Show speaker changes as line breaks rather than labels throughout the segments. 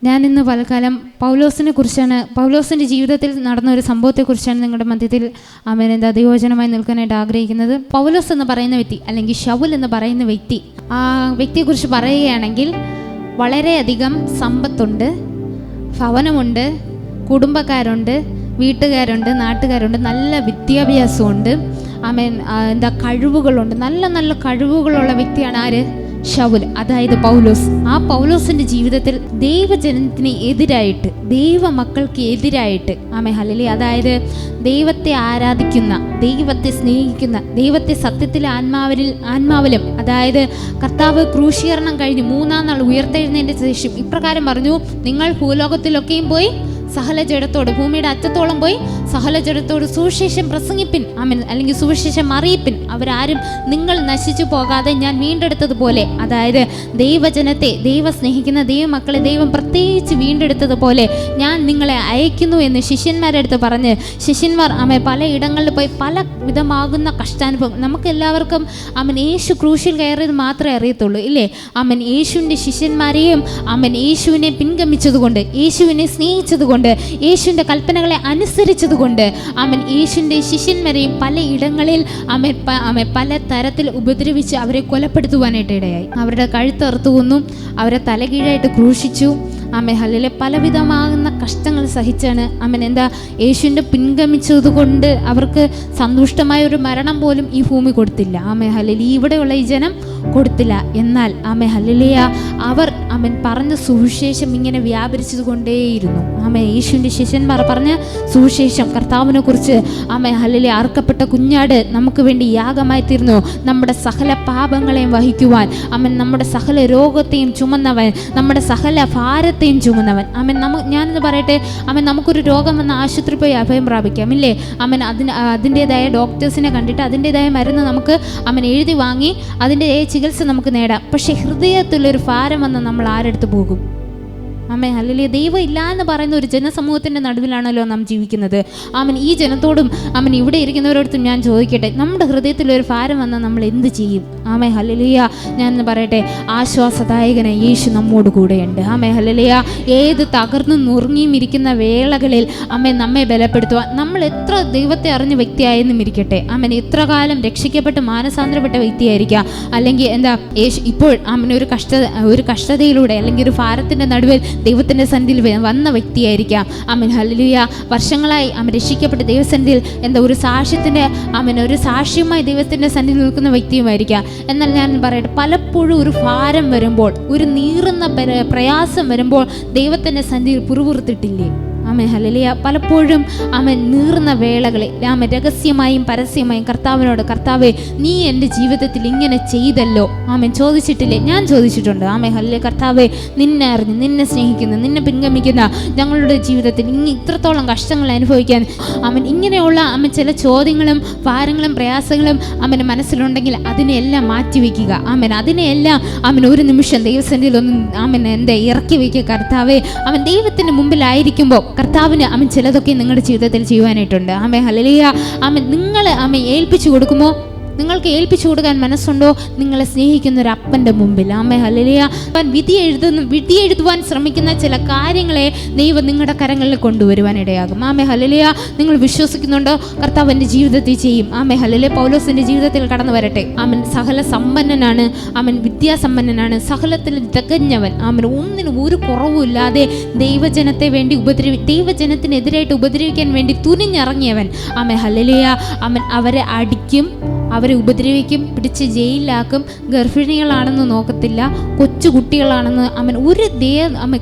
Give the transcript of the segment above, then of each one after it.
ഞാൻ ഇന്ന് പലകാലം പൗലോസിൻ്റെ ജീവിതത്തിൽ നടന്ന ഒരു സംഭവത്തെക്കുറിച്ചാണ് നിങ്ങളുടെ മധ്യത്തിൽ ദൈവവചനമായി നിൽക്കാനായിട്ട് ആഗ്രഹിക്കുന്നത്. പൗലോസ് എന്ന് പറയുന്ന വ്യക്തി, അല്ലെങ്കിൽ ശൗൽ എന്ന് പറയുന്ന വ്യക്തി, ആ വ്യക്തിയെക്കുറിച്ച് പറയുകയാണെങ്കിൽ വളരെയധികം സമ്പത്തുണ്ട്, ഭവനമുണ്ട്, കുടുംബക്കാരുണ്ട്, വീട്ടുകാരുണ്ട്, നാട്ടുകാരുണ്ട്, നല്ല വിദ്യാഭ്യാസമുണ്ട്, കഴിവുകളുണ്ട്, നല്ല നല്ല കഴിവുകളുള്ള വ്യക്തിയാണ് ആര്? ശൗൽ, അതായത് പൗലോസ്. ആ പൗലോസിന്റെ ജീവിതത്തിൽ ദൈവജനത്തിന് എതിരായിട്ട്, ദൈവമക്കൾക്ക് എതിരായിട്ട് ഹല്ലേലൂയ, അതായത് ദൈവത്തെ ആരാധിക്കുന്ന, ദൈവത്തെ സ്നേഹിക്കുന്ന, ദൈവത്തെ സത്യത്തിൽ ആത്മാവിലും, അതായത് കർത്താവ് ക്രൂശീകരണം കഴിഞ്ഞ് 3-ാം നാൾ ഉയർത്തെഴുന്നതിന്റെ ശേഷം ഇപ്രകാരം പറഞ്ഞു: നിങ്ങൾ ഭൂലോകത്തിലൊക്കെയും പോയി സകല ജഡത്തോട്, ഭൂമിയുടെ അറ്റത്തോളം പോയി സകല ജഡത്തോട് സുവിശേഷം പ്രസംഗിപ്പിൻ, അല്ലെങ്കിൽ സുവിശേഷം അറിയിപ്പിൻ. അവരാരും നിങ്ങൾ നശിച്ചു പോകാതെ ഞാൻ വീണ്ടെടുത്തതുപോലെ, അതായത് ദൈവജനത്തെ, ദൈവം സ്നേഹിക്കുന്ന ദൈവമക്കളെ ദൈവം പ്രത്യേകിച്ച് വീണ്ടെടുത്തതുപോലെ ഞാൻ നിങ്ങളെ അയക്കുന്നു എന്ന് ശിഷ്യന്മാരുടെ അടുത്ത് പറഞ്ഞ്, ശിഷ്യന്മാർ പലയിടങ്ങളിൽ പോയി പല വിധമാകുന്ന കഷ്ടാനുഭവം. നമുക്ക് എല്ലാവർക്കും യേശു ക്രൂശിൽ കയറിയത് മാത്രമേ അറിയത്തുള്ളൂ, ഇല്ലേ? യേശുവിൻ്റെ ശിഷ്യന്മാരെയും യേശുവിനെ പിൻഗമിച്ചതുകൊണ്ട്, യേശുവിനെ സ്നേഹിച്ചതുകൊണ്ട്, യേശുവിൻ്റെ കൽപ്പനകളെ അനുസരിച്ചതുകൊണ്ട് യേശുവിൻ്റെ ശിഷ്യന്മാരെയും പലയിടങ്ങളിൽ പല തരത്തിൽ ഉപദ്രവിച്ച് അവരെ കൊലപ്പെടുത്തുവാനായിട്ട് ഇടയായി. അവരുടെ കഴുത്തറുത്തു കൊന്നു, അവരെ തലകീഴായിട്ട് ക്രൂശിച്ചു. ഹല്ലേലൂയ, പലവിധമാകുന്ന കഷ്ടങ്ങൾ സഹിച്ചാണ് യേശുവിൻ്റെ പിൻഗമിച്ചതുകൊണ്ട് അവർക്ക് സന്തുഷ്ടമായ ഒരു മരണം പോലും ഈ ഭൂമി കൊടുത്തില്ല. ഹല്ലേലൂയ, ഇവിടെയുള്ള ഈ ജനം കൊടുത്തില്ല. എന്നാൽ ഹല്ലേലൂയ, അവർ പറഞ്ഞ സുവിശേഷം ഇങ്ങനെ വ്യാപരിച്ചത് കൊണ്ടേയിരുന്നു. യേശുവിൻ്റെ ശിഷ്യന്മാർ പറഞ്ഞ സുവിശേഷം, കർത്താവിനെ കുറിച്ച് ഹല്ലേലൂയ, അറുക്കപ്പെട്ട കുഞ്ഞാട് നമുക്ക് വേണ്ടി യാഗമായി തീർന്നു, നമ്മുടെ സകല പാപങ്ങളെയും വഹിക്കുവാൻ, നമ്മുടെ സകല രോഗത്തെയും ചുമന്നവൻ, നമ്മുടെ സകല ഭാരത്തെയും ചുമന്നവൻ. ഞാനെന്ന് പറയട്ടെ, നമുക്കൊരു രോഗം വന്ന ആശുപത്രി പോയി അഭയം പ്രാപിക്കാം, ഇല്ലേ? അതിൻ്റെതായ ഡോക്ടേഴ്സിനെ കണ്ടിട്ട് അതിൻ്റെതായ മരുന്ന് നമുക്ക് എഴുതി വാങ്ങി അതിൻ്റെതായ ചികിത്സ നമുക്ക് നേടാം. പക്ഷെ ഹൃദയത്തിലൊരു ഭാരം വന്ന് നമ്മൾ ആരെടുത്ത് പോകും? ഹല്ലേലൂയ, ദൈവം ഇല്ല എന്ന് പറയുന്ന ഒരു ജനസമൂഹത്തിൻ്റെ നടുവിലാണല്ലോ നാം ജീവിക്കുന്നത്. ഈ ജനത്തോടും ഇവിടെ ഇരിക്കുന്നവരോടത്തും ഞാൻ ചോദിക്കട്ടെ, നമ്മുടെ ഹൃദയത്തിലൊരു ഭാരം വന്നാൽ നമ്മൾ എന്ത് ചെയ്യും? ഹല്ലേലൂയ, ഞാനെന്ന് പറയട്ടെ, ആശ്വാസദായകനെ യേശു നമ്മോട് കൂടെയുണ്ട്. ഹല്ലേലൂയ, ഏത് തകർന്നു നുറുങ്ങിയും ഇരിക്കുന്ന വേളകളിൽ നമ്മെ ബലപ്പെടുത്തുവാൻ, നമ്മൾ എത്ര ദൈവത്തെ അറിഞ്ഞ വ്യക്തിയായെന്നും ഇരിക്കട്ടെ, എത്ര കാലം രക്ഷിക്കപ്പെട്ട് മാനസാന്തരപ്പെട്ട വ്യക്തിയായിരിക്കാം, അല്ലെങ്കിൽ യേശു ഇപ്പോൾ ഒരു കഷ്ടതയിലൂടെ അല്ലെങ്കിൽ ഒരു ഭാരത്തിൻ്റെ നടുവിൽ ദൈവത്തിൻ്റെ സന്നിധിയിൽ വന്ന വ്യക്തിയായിരിക്കാം. ഹല്ലേലൂയ, വർഷങ്ങളായി രക്ഷിക്കപ്പെട്ട് ദൈവസന്നിധിയിൽ ഒരു സാക്ഷ്യത്തിൻ്റെ ഒരു സാക്ഷ്യമായി ദൈവത്തിൻ്റെ സന്നിധിയിൽ നിൽക്കുന്ന വ്യക്തിയുമായിരിക്കാം. എന്നാൽ ഞാൻ പറയട്ടെ, പലപ്പോഴും ഒരു ഭാരം വരുമ്പോൾ, ഒരു നീറുന്ന പ്രയാസം വരുമ്പോൾ ദൈവത്തിൻ്റെ സന്നിധിയിൽ പുറപുറത്തിട്ടില്ലേ? ഹല്ലേലൂയ, പലപ്പോഴും നീറുന്ന വേളകളിൽ രഹസ്യമായും പരസ്യമായും കർത്താവിനോട്, കർത്താവേ, നീ എൻ്റെ ജീവിതത്തിൽ ഇങ്ങനെ ചെയ്തല്ലോ ചോദിച്ചിട്ടില്ലേ? ഞാൻ ചോദിച്ചിട്ടുണ്ട്. ഹല്ലേലൂയ, കർത്താവേ, നിന്നെ അറിഞ്ഞ്, നിന്നെ സ്നേഹിക്കുന്ന, നിന്നെ പിൻഗമിക്കുന്ന ഞങ്ങളുടെ ജീവിതത്തിൽ ഇത്രത്തോളം കഷ്ടങ്ങൾ അനുഭവിക്കാൻ ഇങ്ങനെയുള്ള ചില ചോദ്യങ്ങളും ഭാരങ്ങളും പ്രയാസങ്ങളും മനസ്സിലുണ്ടെങ്കിൽ അതിനെല്ലാം മാറ്റിവെക്കുക. അതിനെല്ലാം ഒരു നിമിഷം ദൈവസന്നിധിയിൽ ഒന്ന് ഇറക്കി വയ്ക്കുക. കർത്താവേ, ദൈവത്തിൻ്റെ മുമ്പിലായിരിക്കുമ്പോൾ കർത്താവിന് ചിലതൊക്കെ നിങ്ങളുടെ ജീവിതത്തിൽ ചെയ്യുവാനായിട്ടുണ്ട്. ഹല്ലേലൂയ, നിങ്ങൾ ഏൽപ്പിച്ചു കൊടുക്കുമോ? നിങ്ങൾക്ക് ഏൽപ്പിച്ചു കൊടുക്കാൻ മനസ്സുണ്ടോ? നിങ്ങളെ സ്നേഹിക്കുന്ന ഒരു അപ്പൻ്റെ മുമ്പിൽ ഹല്ലേലൂയ, വിധി എഴുതുവാൻ ശ്രമിക്കുന്ന ചില കാര്യങ്ങളെ ദൈവം നിങ്ങളുടെ കരങ്ങളിൽ കൊണ്ടുവരുവാനിടയാകും. ഹല്ലേലൂയ, നിങ്ങൾ വിശ്വസിക്കുന്നുണ്ടോ കർത്താവ് എൻ്റെ ജീവിതത്തിൽ ചെയ്യും? ഹല്ലേലൂയ, പൗലോസിൻ്റെ ജീവിതത്തിൽ കടന്നു വരട്ടെ. സകല സമ്പന്നനാണ്, വിദ്യാസമ്പന്നനാണ്, സകലത്തിൽ തികഞ്ഞവൻ, ഒന്നിനും ഒരു കുറവുമില്ലാതെ ദൈവജനത്തെ വേണ്ടി ദൈവജനത്തിനെതിരായിട്ട് ഉപദ്രവിക്കാൻ വേണ്ടി തുനിഞ്ഞിറങ്ങിയവൻ. ഹല്ലേലൂയ, അവരെ അടിക്കും, അവരെ ഉപദ്രവിക്കും, പിടിച്ച് ജയിലിലാക്കും, ഗർഭിണികളാണെന്ന് നോക്കത്തില്ല, കൊച്ചുകുട്ടികളാണെന്ന് ഒരു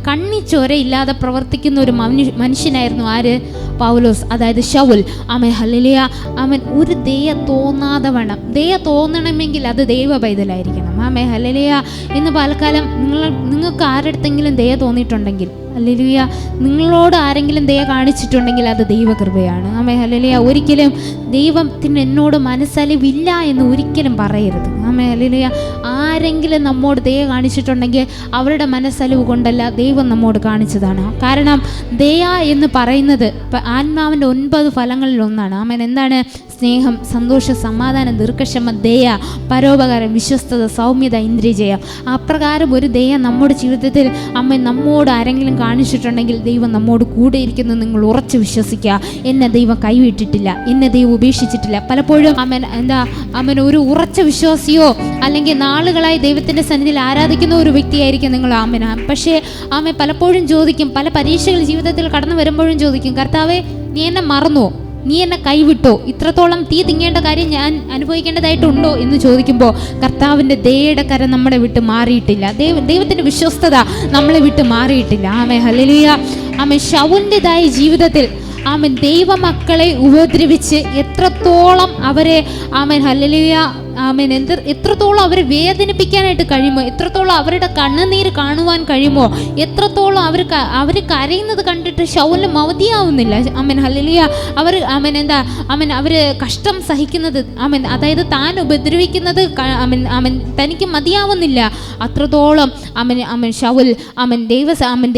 കണ്ണിച്ചോരയില്ലാതെ പ്രവർത്തിക്കുന്ന ഒരു മനുഷ്യനായിരുന്നു ആര്? പൗലോസ്, അതായത് ശൗൽ. ഹല്ലേലൂയ, ഒരു ദയ തോന്നാതെ വേണം. ദയ തോന്നണമെങ്കിൽ അത് ദൈവ പൈതലായിരിക്കണം. ഹല്ലേലൂയ, ഇന്ന് പലകാലം നിങ്ങൾക്ക് ആരുടെടുത്തെങ്കിലും ദയ തോന്നിയിട്ടുണ്ടെങ്കിൽ, ഹല്ലേലൂയ, നിങ്ങളോട് ആരെങ്കിലും ദയ കാണിച്ചിട്ടുണ്ടെങ്കിൽ അത് ദൈവകൃപയാണ്. ഹല്ലേലൂയ, ഒരിക്കലും ദൈവത്തിന് എന്നോട് മനസ്സലിവില്ല എന്ന് ഒരിക്കലും പറയരുത്. ഹല്ലേലൂയ, ആരെങ്കിലും നമ്മോട് ദയ കാണിച്ചിട്ടുണ്ടെങ്കിൽ അവരുടെ മനസ്സലിവ് കൊണ്ടല്ല, ദൈവം നമ്മോട് കാണിച്ചതാണ്. കാരണം ദയ എന്ന് പറയുന്നത് ആത്മാവിൻ്റെ 9 ഫലങ്ങളിൽ ഒന്നാണ്. എന്താണ്? സ്നേഹം, സന്തോഷം, സമാധാനം, ദീർഘക്ഷമ, ദയ, പരോപകാരം, വിശ്വസ്തത, സൗമ്യത, ഇന്ദ്രിയജയം. അപ്രകാരം ഒരു ദയ നമ്മുടെ ജീവിതത്തിൽ നമ്മോട് ആരെങ്കിലും കാണിച്ചിട്ടുണ്ടെങ്കിൽ ദൈവം നമ്മോട് കൂടെ ഇരിക്കുന്നു. നിങ്ങൾ ഉറച്ചു വിശ്വസിക്കുക, എന്നെ ദൈവം കൈവിട്ടിട്ടില്ല, എന്നെ ദൈവം ഉപേക്ഷിച്ചിട്ടില്ല. പലപ്പോഴും അവൻ ഒരു ഉറച്ച വിശ്വാസിയോ അല്ലെങ്കിൽ നാളുകളായി ദൈവത്തിൻ്റെ സന്നിധിയിൽ ആരാധിക്കുന്ന ഒരു വ്യക്തിയായിരിക്കും നിങ്ങൾ. പക്ഷേ പലപ്പോഴും ചോദിക്കും, പല പരീക്ഷകൾ ജീവിതത്തിൽ കടന്നു വരുമ്പോഴും ചോദിക്കും, കർത്താവേ നീ എന്നെ മറന്നോ, നീ എന്നെ കൈവിട്ടോ, ഇത്രത്തോളം തീ തിങ്ങേണ്ട കാര്യം ഞാൻ അനുഭവിക്കേണ്ടതായിട്ടുണ്ടോ എന്ന് ചോദിക്കുമ്പോൾ കർത്താവിൻ്റെ ദയയുടെ കരം നമ്മളെ വിട്ട് മാറിയിട്ടില്ല. ദൈവത്തിൻ്റെ വിശ്വസ്തത നമ്മളെ വിട്ട് മാറിയിട്ടില്ല. ഹല്ലേലൂയ. ശൗലിൻ്റെതായ ജീവിതത്തിൽ ദൈവമക്കളെ ഉപദ്രവിച്ച് എത്രത്തോളം അവരെ ഹല്ലേലൂയ എത്രത്തോളം അവരെ വേദനിപ്പിക്കാനായിട്ട് കഴിയുമോ, എത്രത്തോളം അവരുടെ കണ്ണുനീര് കാണുവാൻ കഴിയുമോ, എത്രത്തോളം അവർ കരയുന്നത് കണ്ടിട്ട് ശൗലിന് മതിയാവുന്നില്ല. ഹല്ലേലൂയ. അവർ കഷ്ടം സഹിക്കുന്നത് അതായത് താൻ ഉപദ്രവിക്കുന്നത് തനിക്ക് മതിയാവുന്നില്ല. അത്രത്തോളം ശൗൽ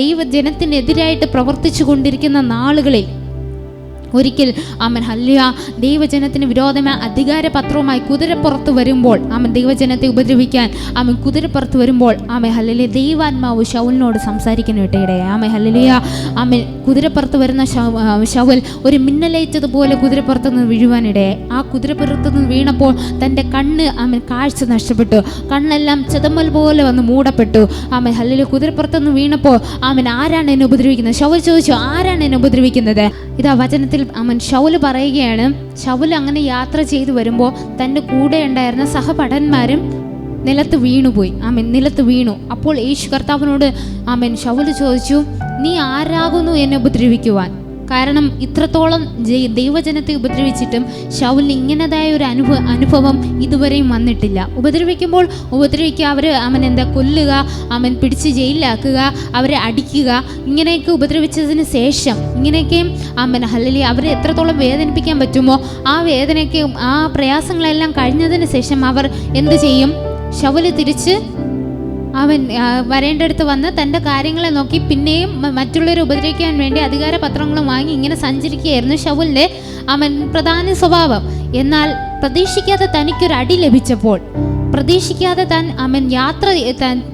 ദൈവജനത്തിനെതിരായിട്ട് പ്രവർത്തിച്ചു കൊണ്ടിരിക്കുന്ന നാളുകളിൽ ഒരിക്കൽ ഹല്ലേലൂയ ദൈവജനത്തിന് വിരോധമായ അധികാരപത്രവുമായി കുതിരപ്പുറത്ത് വരുമ്പോൾ ദൈവജനത്തെ ഉപദ്രവിക്കാൻ കുതിരപ്പുറത്ത് വരുമ്പോൾ ഹല്ലേലൂയ ദൈവാത്മാവ് ശൗലിനോട് സംസാരിക്കാനിടയായി. ഹല്ലേലൂയ. കുതിരപ്പുറത്ത് വരുന്ന ശൗൽ ഒരു മിന്നലേറ്റതുപോലെ കുതിരപ്പുറത്ത് നിന്ന് വീഴുവാനിടയായി. ആ കുതിരപ്പുറത്ത് നിന്ന് വീണപ്പോൾ തൻ്റെ കണ്ണ് കാഴ്ച നഷ്ടപ്പെട്ടു. കണ്ണെല്ലാം ചെതമ്പൽ പോലെ വന്ന് മൂടപ്പെട്ടു. ഹല്ലേലൂയ. കുതിരപ്പുറത്ത് നിന്ന് വീണപ്പോൾ ആരാണ് എന്നെ ഉപദ്രവിക്കുന്നത്? ശൗൽ ചോദിച്ചു, ആരാണ് എന്നെ ഉപദ്രവിക്കുന്നത്? ഇതാ വചനത്തിൽ ശൗല് പറയുകയാണ്, ശൗൽ അങ്ങനെ യാത്ര ചെയ്തു വരുമ്പോൾ തൻ്റെ കൂടെ ഉണ്ടായിരുന്ന സഹപഠന്മാരും നിലത്ത് വീണുപോയി. നിലത്ത് വീണു. അപ്പോൾ യേശു കർത്താവിനോട് ശൗല് ചോദിച്ചു, നീ ആരാകുന്നു എന്നെ ഉപദ്രവിക്കുവാൻ? കാരണം ഇത്രത്തോളം ദൈവജനത്തെ ഉപദ്രവിച്ചിട്ടും ശൗലിന് ഇങ്ങനതായ ഒരു അനുഭവം ഇതുവരെയും വന്നിട്ടില്ല. ഉപദ്രവിക്കുക, അവർ കൊല്ലുക, പിടിച്ച് ജയിലിലാക്കുക, അവരെ അടിക്കുക, ഇങ്ങനെയൊക്കെ ഉപദ്രവിച്ചതിന് ശേഷം ഇങ്ങനെയൊക്കെയും ഹല്ലേലൂയ അവരെ എത്രത്തോളം വേദനിപ്പിക്കാൻ പറ്റുമോ ആ വേദനയ്ക്ക് ആ പ്രയാസങ്ങളെല്ലാം കഴിഞ്ഞതിന് ശേഷം അവർ എന്ത് ചെയ്യും? ശൗല് തിരിച്ച് വരേണ്ടടുത്ത് വന്ന് തൻ്റെ കാര്യങ്ങളെ നോക്കി പിന്നെയും മറ്റുള്ളവരെ ഉപദ്രവിക്കാൻ വേണ്ടി അധികാരപത്രങ്ങളും വാങ്ങി ഇങ്ങനെ സഞ്ചരിക്കുകയായിരുന്നു ശൗലിൻ്റെ പ്രധാന സ്വഭാവം. എന്നാൽ പ്രതീക്ഷിക്കാതെ തനിക്കൊരു അടി ലഭിച്ചപ്പോൾ, പ്രതീക്ഷിക്കാതെ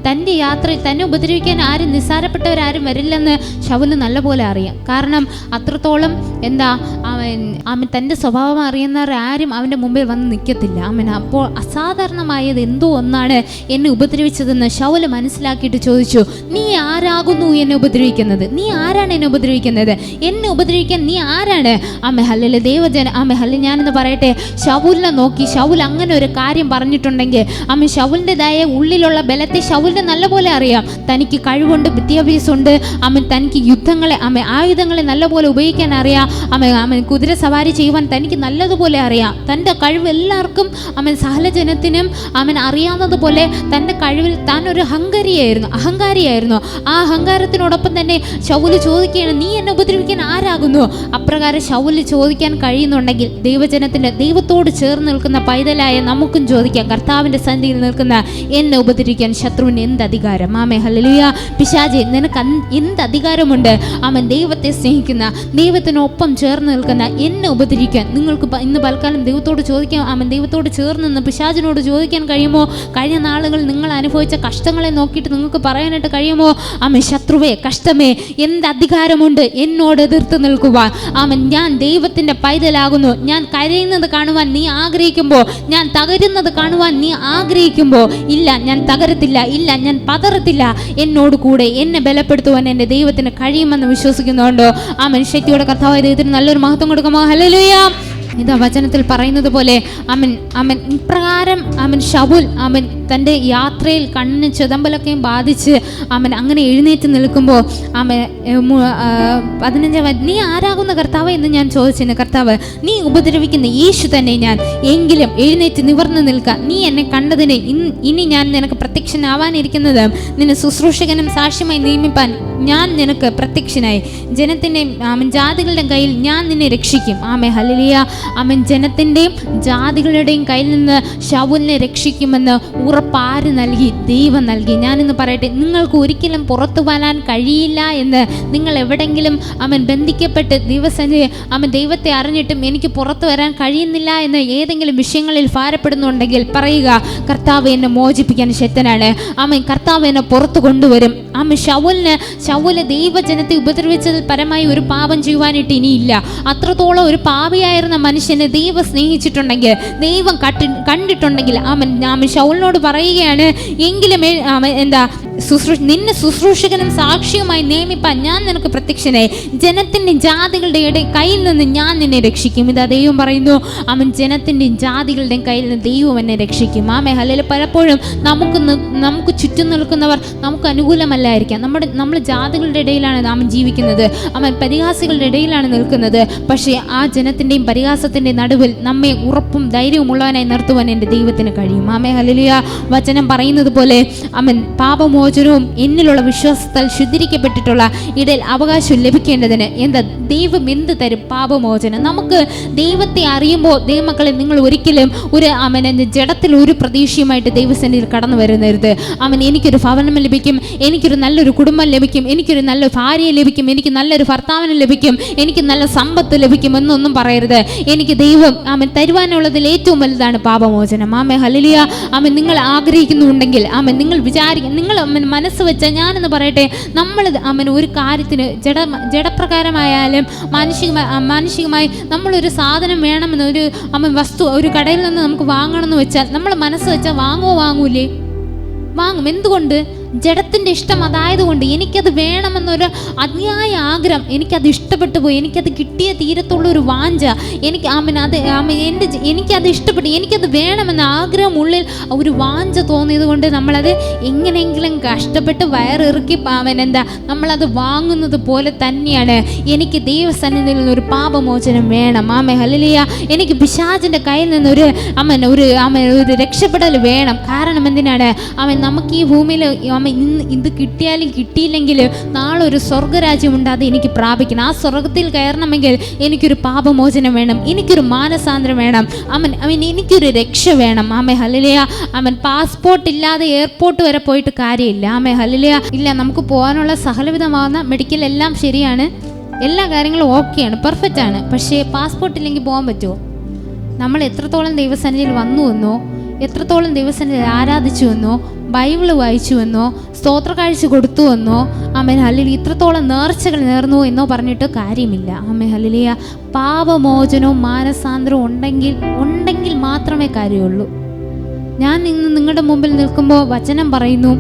തൻ്റെ യാത്രയിൽ തന്നെ ഉപദ്രവിക്കാൻ ആരും നിസ്സാരപ്പെട്ടവരാരും വരില്ലെന്ന് ശൗലിന് നല്ലപോലെ അറിയാം. കാരണം അത്രത്തോളം തൻ്റെ സ്വഭാവം അറിയുന്നവരാരും അവൻ്റെ മുമ്പിൽ വന്ന് നിൽക്കത്തില്ല. അപ്പോൾ അസാധാരണമായത് എന്തോ ഒന്നാണ് എന്നെ ഉപദ്രവിച്ചതെന്ന് ശൗല് മനസ്സിലാക്കിയിട്ട് ചോദിച്ചു, നീ ആരാകുന്നു എന്നെ ഉപദ്രവിക്കുന്നത്? നീ ആരാണ് എന്നെ ഉപദ്രവിക്കുന്നത്? എന്നെ ഉപദ്രവിക്കാൻ നീ ആരാണ്? ഹല്ലേലൂയ. ഹല്ലേലൂയ. ഞാനെന്ന് പറയട്ടെ, ശൗലിനെ നോക്കി ശൗൽ അങ്ങനെ ഒരു കാര്യം പറഞ്ഞിട്ടുണ്ടെങ്കിൽ ശൗലിൻ്റെതായ ഉള്ളിലുള്ള ബലത്തെ ശൗലിന് നല്ലപോലെ അറിയാം. തനിക്ക് കഴിവുണ്ട്, വിദ്യാഭ്യാസമുണ്ട്, തനിക്ക് യുദ്ധങ്ങളെ ആയുധങ്ങളെ നല്ലപോലെ ഉപയോഗിക്കാൻ അറിയാം. കുതിര സവാരി ചെയ്യുവാൻ തനിക്ക് നല്ലതുപോലെ അറിയാം. തൻ്റെ കഴിവ് എല്ലാവർക്കും സഹലജനത്തിനും അറിയാവുന്നതുപോലെ തൻ്റെ കഴിവിൽ താൻ ഒരു അഹങ്കാരിയായിരുന്നു. ആ അഹങ്കാരത്തിനോടൊപ്പം തന്നെ ശൗല് ചോദിക്കുകയാണ്, നീ എന്നെ ഉപദ്രവിക്കാൻ ആരാകുന്നു? അപ്രകാരം ശൗല് ചോദിക്കാൻ കഴിയുന്നുണ്ടെങ്കിൽ ദൈവത്തോട് ചേർന്ന് നിൽക്കുന്ന പൈതലായ നമുക്കും ചോദിക്കാം, കർത്താവിൻ്റെ സന്നിധിയിൽ നിൽക്കുന്ന എന്നെ ഉപദ്രവിക്കാൻ ശത്രുവിന് എന്ത് അധികാരം? ഹല്ലേലൂയ. പിശാചേ, നിനക്ക് എന്ത് അധികാരമുണ്ട്? ദൈവത്തെ സ്നേഹിക്കുന്ന, ദൈവത്തിനൊപ്പം ചേർന്ന് നിൽക്കുന്ന എന്നെ ഉപദ്രവിക്കാൻ നിങ്ങൾക്ക് ഇന്ന് പൽക്കാലം ദൈവത്തോട് ചോദിക്കാൻ, ദൈവത്തോട് ചേർന്ന് നിന്ന് പിശാചിനോട് ചോദിക്കാൻ കഴിയുമോ? കഴിഞ്ഞ നാളുകൾ നിങ്ങൾ അനുഭവിച്ച കഷ്ടങ്ങളെ നോക്കിയിട്ട് നിങ്ങൾക്ക് പറയാനായിട്ട് കഴിയുമോ? ശത്രുവേ, കഷ്ടമേ, എന്ത് അധികാരമുണ്ട് എന്നോട് എതിർത്ത് നിൽക്കുവാൻ? ഞാൻ ദൈവത്തിൻ്റെ പൈതലാകുന്നു. ഞാൻ കരയുന്നത് കാണുവാൻ നീ ആഗ്രഹിക്കുമ്പോൾ, ഞാൻ തകരുന്നത് കാണുവാൻ നീ ആഗ്രഹിക്കുമ്പോൾ, ഇല്ല ഞാൻ തകരത്തില്ല, ഇല്ല ഞാൻ പതറത്തില്ല, എന്നോട് കൂടെ എന്നെ ബലപ്പെടുത്തുവാൻ എൻ്റെ ദൈവത്തിന് കഴിയുമെന്ന് വിശ്വസിക്കുന്നുണ്ടോ? ശക്തിയോടെ കർത്താവായ ദൈവത്തിന് നല്ലൊരു മഹത്വം കൊടുക്കുമോ? ഹല്ലേലൂയ. ഇതാ വചനത്തിൽ പറയുന്നത് പോലെ ഇപ്രകാരം ശൗൽ തൻ്റെ യാത്രയിൽ കണ്ണിന് ചെതമ്പലൊക്കെയും ബാധിച്ച് അങ്ങനെ എഴുന്നേറ്റ് നിൽക്കുമ്പോൾ 15 നീ ആരാകുന്ന കർത്താവ് എന്ന് ഞാൻ ചോദിച്ചിരുന്നു. കർത്താവ്, നീ ഉപദ്രവിക്കുന്ന യേശു തന്നെ ഞാൻ, എങ്കിലും എഴുന്നേറ്റ് നിവർന്ന് നിൽക്കുക. നീ എന്നെ കണ്ടതിന് ഇനി ഞാൻ നിനക്ക് പ്രത്യക്ഷനാവാനിരിക്കുന്നത് നിന്നെ ശുശ്രൂഷകനും സാക്ഷ്യമായി നിയമിപ്പാൻ ഞാൻ നിനക്ക് പ്രത്യക്ഷനായി. ജനത്തിൻ്റെ ജാതികളുടെ കയ്യിൽ ഞാൻ നിന്നെ രക്ഷിക്കും. ഹല്ലേലൂയ. ജനത്തിൻ്റെയും ജാതികളുടെയും കയ്യിൽ നിന്ന് ശൗലിനെ രക്ഷിക്കുമെന്ന് ഉറപ്പ് ആര് നൽകി? ദൈവം നൽകി. ഞാനിന്ന് പറയട്ടെ, നിങ്ങൾക്ക് ഒരിക്കലും പുറത്തു വരാൻ കഴിയില്ല എന്ന് നിങ്ങൾ എവിടെങ്കിലും ബന്ധിക്കപ്പെട്ട് ദൈവത്തെ അറിഞ്ഞിട്ടും എനിക്ക് പുറത്തു വരാൻ കഴിയുന്നില്ല എന്ന് ഏതെങ്കിലും വിഷയങ്ങളിൽ ഭാരപ്പെടുന്നുണ്ടെങ്കിൽ പറയുക, കർത്താവ് എന്നെ മോചിപ്പിക്കാൻ ശക്തനാണ്. കർത്താവ് എന്നെ പുറത്തു കൊണ്ടുവരും. ശൗല് ദൈവജനത്തെ ഉപദ്രവിച്ചതിൽ പരമായി ഒരു പാപം ചെയ്യുവാനായിട്ട് ഇനിയില്ല. അത്രത്തോളം ഒരു പാപിയായിരുന്ന മനുഷ്യനെ ദൈവം സ്നേഹിച്ചിട്ടുണ്ടെങ്കിൽ, ദൈവം കണ്ടിട്ടുണ്ടെങ്കിൽ ശൗലിനോട് പറയുകയാണ്, എങ്കിലും നിന്നെ ശുശ്രൂഷകനും സാക്ഷിയുമായി നിയമിപ്പാൻ ഞാൻ നിനക്ക് പ്രത്യക്ഷനായി. ജനത്തിൻ്റെയും ജാതികളുടെയും കയ്യിൽ നിന്ന് ഞാൻ നിന്നെ രക്ഷിക്കും. ഇതാ ദൈവം പറയുന്നു, ജനത്തിൻ്റെയും ജാതികളുടെയും കയ്യിൽ നിന്ന് ദൈവം എന്നെ രക്ഷിക്കും. ഹല്ലേലൂയ. പലപ്പോഴും നമുക്ക് ചുറ്റും നിൽക്കുന്നവർ നമുക്ക് അനുകൂലമല്ലായിരിക്കാം. നമ്മൾ ജാതികളുടെ ഇടയിലാണ് ജീവിക്കുന്നത്, പരിഹാസികളുടെ ഇടയിലാണ് നിൽക്കുന്നത്. പക്ഷേ ആ ജനത്തിൻ്റെയും പരിഹാസത്തിൻ്റെയും നടുവിൽ നമ്മെ ഉറപ്പും ധൈര്യവും ഉള്ളവനായി നിർത്തുവാൻ എൻ്റെ ദൈവത്തിന് കഴിയും. ഹല്ലേലൂയ. വചനം പറയുന്നത് പോലെ പാപമോചനവും എന്നിലുള്ള വിശ്വാസത്താൽ ശുദ്ധീകരിക്കപ്പെട്ടിട്ടുള്ള ഇടയിൽ അവകാശം ലഭിക്കേണ്ടതിന് ദൈവം എന്ത് തരും? പാപമോചനം. നമുക്ക് ദൈവത്തെ അറിയുമ്പോൾ ദൈവമക്കളെ, നിങ്ങൾ ഒരിക്കലും ഒരു ജഡത്തിൽ ഒരു പ്രതീക്ഷയുമായിട്ട് ദൈവസന്നിധിയിൽ കടന്നു വരുന്നരുത്. എനിക്കൊരു ഭവനം ലഭിക്കും, എനിക്കൊരു നല്ലൊരു കുടുംബം ലഭിക്കും, എനിക്കൊരു നല്ല ഭാര്യയെ ലഭിക്കും, എനിക്ക് നല്ലൊരു ഭർത്താവിനെ ലഭിക്കും, എനിക്ക് നല്ല സമ്പത്ത് ലഭിക്കും എന്നൊന്നും പറയരുത്. എനിക്ക് ദൈവം തരുവാനുള്ളതിൽ ഏറ്റവും വലുതാണ് പാപമോചനം. ഹല്ലേലൂയ. നിങ്ങൾ ആഗ്രഹിക്കുന്നുണ്ടെങ്കിൽ നിങ്ങൾ നിങ്ങൾ മനസ്സ് വെച്ച, ഞാനെന്ന് പറയട്ടെ, നമ്മൾ ഒരു കാര്യത്തിന് ജഡപ്രകാരമായാലും മാനുഷികമായി നമ്മളൊരു സാധനം വേണമെന്ന്, ഒരു വസ്തു ഒരു കടയിൽ നിന്ന് നമുക്ക് വാങ്ങണമെന്ന് വെച്ചാൽ നമ്മൾ മനസ്സ് വെച്ചാൽ വാങ്ങൂലേ? വാങ്ങും. എന്തുകൊണ്ട്? ജഡത്തിൻ്റെ ഇഷ്ടം അതായതുകൊണ്ട്. എനിക്കത് വേണമെന്നൊരു അതിയായ ആഗ്രഹം, എനിക്കത് ഇഷ്ടപ്പെട്ടു പോയി, എനിക്കത് കിട്ടിയ തീരത്തുള്ളൊരു വാഞ്ച, എനിക്കത് ഇഷ്ടപ്പെട്ടു, എനിക്കത് വേണമെന്ന ആഗ്രഹം ഉള്ളിൽ ഒരു വാഞ്ച തോന്നിയത് കൊണ്ട് നമ്മളത് എങ്ങനെയെങ്കിലും കഷ്ടപ്പെട്ട് വയറിറുക്കി നമ്മളത് വാങ്ങുന്നത് പോലെ തന്നെയാണ് എനിക്ക് ദൈവസന്നിധിയിൽ നിന്നൊരു പാപമോചനം വേണം. ഹല്ലേലൂയ. എനിക്ക് പിശാചിൻ്റെ കയ്യിൽ നിന്നൊരു ഒരു രക്ഷപ്പെടൽ വേണം. കാരണം എന്തിനാണ്? നമുക്ക് ഈ ഭൂമിയിൽ ഇന്ന് ഇത് കിട്ടിയാലും കിട്ടിയില്ലെങ്കിലും നാളെ ഒരു സ്വർഗരാജ്യമുണ്ട്, അത് എനിക്ക് പ്രാപിക്കണം. ആ സ്വർഗത്തിൽ കയറണമെങ്കിൽ എനിക്കൊരു പാപമോചനം വേണം, എനിക്കൊരു മാനസാന്തരം വേണം, എനിക്കൊരു രക്ഷ വേണം. ഹല്ലേലൂയ. പാസ്പോർട്ട് ഇല്ലാതെ എയർപോർട്ട് വരെ പോയിട്ട് കാര്യമില്ല. ഹല്ലേലൂയ. ഇല്ല, നമുക്ക് പോകാനുള്ള സകലവിധമാകുന്ന മെഡിക്കൽ എല്ലാം ശരിയാണ്, എല്ലാ കാര്യങ്ങളും ഓക്കെയാണ്, പെർഫെക്റ്റ് ആണ്. പക്ഷേ പാസ്പോർട്ട് ഇല്ലെങ്കിൽ പോകാൻ പറ്റുമോ? നമ്മൾ എത്രത്തോളം ദൈവസന്നിധിയിൽ വന്നുവെന്നോ, എത്രത്തോളം ദൈവസന്നിധിയിൽ ആരാധിച്ചുവെന്നോ, ബൈബിള് വായിച്ചുവെന്നോ, സ്തോത്രക്കാഴ്ച കൊടുത്തുവെന്നോ, ഹല്ലേലൂയ, ഇത്രത്തോളം നേർച്ചകൾ നേർന്നു എന്നോ പറഞ്ഞിട്ട് കാര്യമില്ല. ഹല്ലേലൂയ. പാപമോചനവും മാനസാന്തരവും ഉണ്ടെങ്കിൽ മാത്രമേ കാര്യമുള്ളൂ. ഞാൻ ഇന്ന് നിങ്ങളുടെ മുമ്പിൽ നിൽക്കുമ്പോൾ വചനം പറയുന്നു,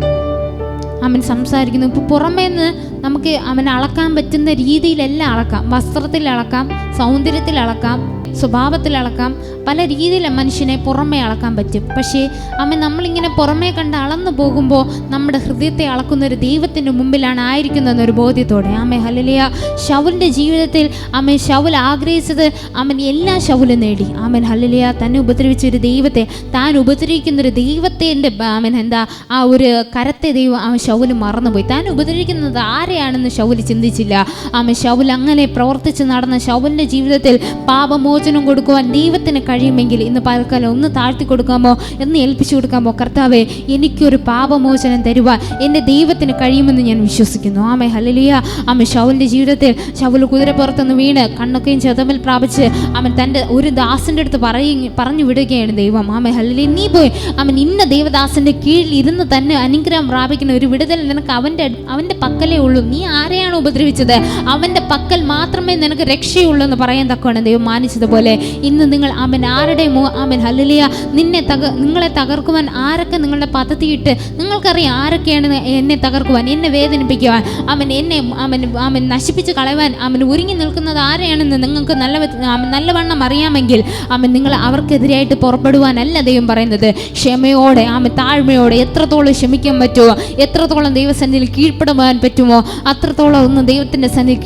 സംസാരിക്കുന്നു. ഇപ്പോൾ പുറമേന്ന് നമുക്ക് അളക്കാൻ പറ്റുന്ന രീതിയിലെല്ലാം അളക്കാം. വസ്ത്രത്തിൽ അളക്കാം, സൗന്ദര്യത്തിൽ അളക്കാം, സ്വഭാവത്തിൽ അളക്കാം, പല രീതിയിൽ മനുഷ്യനെ പുറമേ അളക്കാൻ പറ്റും. പക്ഷേ നമ്മളിങ്ങനെ പുറമേ കണ്ട് അളന്നു പോകുമ്പോൾ നമ്മുടെ ഹൃദയത്തെ അളക്കുന്നൊരു ദൈവത്തിൻ്റെ മുമ്പിലാണ് ആയിരിക്കുന്നതെന്നൊരു ബോധ്യത്തോടെ. ഹല്ലേലൂയ. ശൗലിൻ്റെ ജീവിതത്തിൽ ശൗൽ ആഗ്രഹിച്ചത് എല്ലാ ശൗലും നേടി. ഹല്ലേലൂയ. തന്നെ ഉപദ്രവിച്ചൊരു ദൈവത്തെ, താൻ ഉപദ്രവിക്കുന്നൊരു ദൈവത്തിൻ്റെ ആ ഒരു കരത്തെ ദൈവം ശൗല് മറന്നുപോയി. താൻ ഉപദ്രവിക്കുന്നത് ആരെയാണെന്ന് ശൗല് ചിന്തിച്ചില്ല. ശൗൽ അങ്ങനെ പ്രവർത്തിച്ച് നടന്ന ശൗലിൻ്റെ ജീവിതത്തിൽ പാപമോചനം കൊടുക്കുവാൻ ദൈവത്തിന് കഴിയുമെങ്കിൽ ഇന്ന് പലക്കാലം ഒന്ന് താഴ്ത്തി കൊടുക്കാമോ, എന്ന് ഏൽപ്പിച്ചു കൊടുക്കാമോ? കർത്താവേ, എനിക്കൊരു പാപമോചനം തരുവാൻ എൻ്റെ ദൈവത്തിന് കഴിയുമെന്ന് ഞാൻ വിശ്വസിക്കുന്നു. ഹല്ലേലൂയ. ശൗലിൻ്റെ ജീവിതത്തിൽ ശൗൽ കുതിരപ്പുറത്തുനിന്ന് വീണ് കണ്ണൊക്കെയും ചെതമൽ പ്രാപിച്ച് തൻ്റെ ഒരു ദാസൻ്റെ അടുത്ത് പറഞ്ഞു വിടുകയാണ് ദൈവം. ഹല്ലേലൂയ. നീ പോയി ഇന്ന ദൈവദാസൻ്റെ കീഴിൽ ഇരുന്ന് തന്നെ അനുഗ്രഹം പ്രാപിക്കുന്ന ഒരു വിടുതൽ നിനക്ക് അവൻ്റെ പക്കലേ ഉള്ളൂ. നീ ആരെയാണ് ഉപദ്രവിച്ചത്? അവൻ്റെ പക്കൽ മാത്രമേ നിനക്ക് രക്ഷയുള്ളൂ എന്ന് പറയാൻ തക്കമാണ് ദൈവം മാനിച്ചതുപോലെ ഇന്ന് നിങ്ങൾ ആരുടെ ഹല്ലേലൂയ, നിങ്ങളെ തകർക്കുവാൻ ആരൊക്കെ നിങ്ങളുടെ പദ്ധതിയിട്ട് നിങ്ങൾക്കറിയാം ആരൊക്കെയാണ് എന്നെ തകർക്കുവാൻ, എന്നെ വേദനിപ്പിക്കുവാൻ, എന്നെ നശിപ്പിച്ച് കളയുവാൻ ഒരുങ്ങി നിൽക്കുന്നത് ആരെയാണെന്ന് നിങ്ങൾക്ക് നല്ലവണ്ണം അറിയാമെങ്കിൽ നിങ്ങൾ അവർക്കെതിരായിട്ട് പുറപ്പെടുവാനല്ല ദൈവം പറയുന്നത്. ക്ഷമയോടെ താഴ്മയോടെ എത്രത്തോളം ക്ഷമിക്കാൻ പറ്റുമോ, എത്രത്തോളം ദൈവസന്നിധിയിൽ കീഴ്പ്പെടുവാൻ പറ്റുമോ അത്രത്തോളം ഒന്ന് ദൈവത്തിൻ്റെ സന്നിധിയിൽ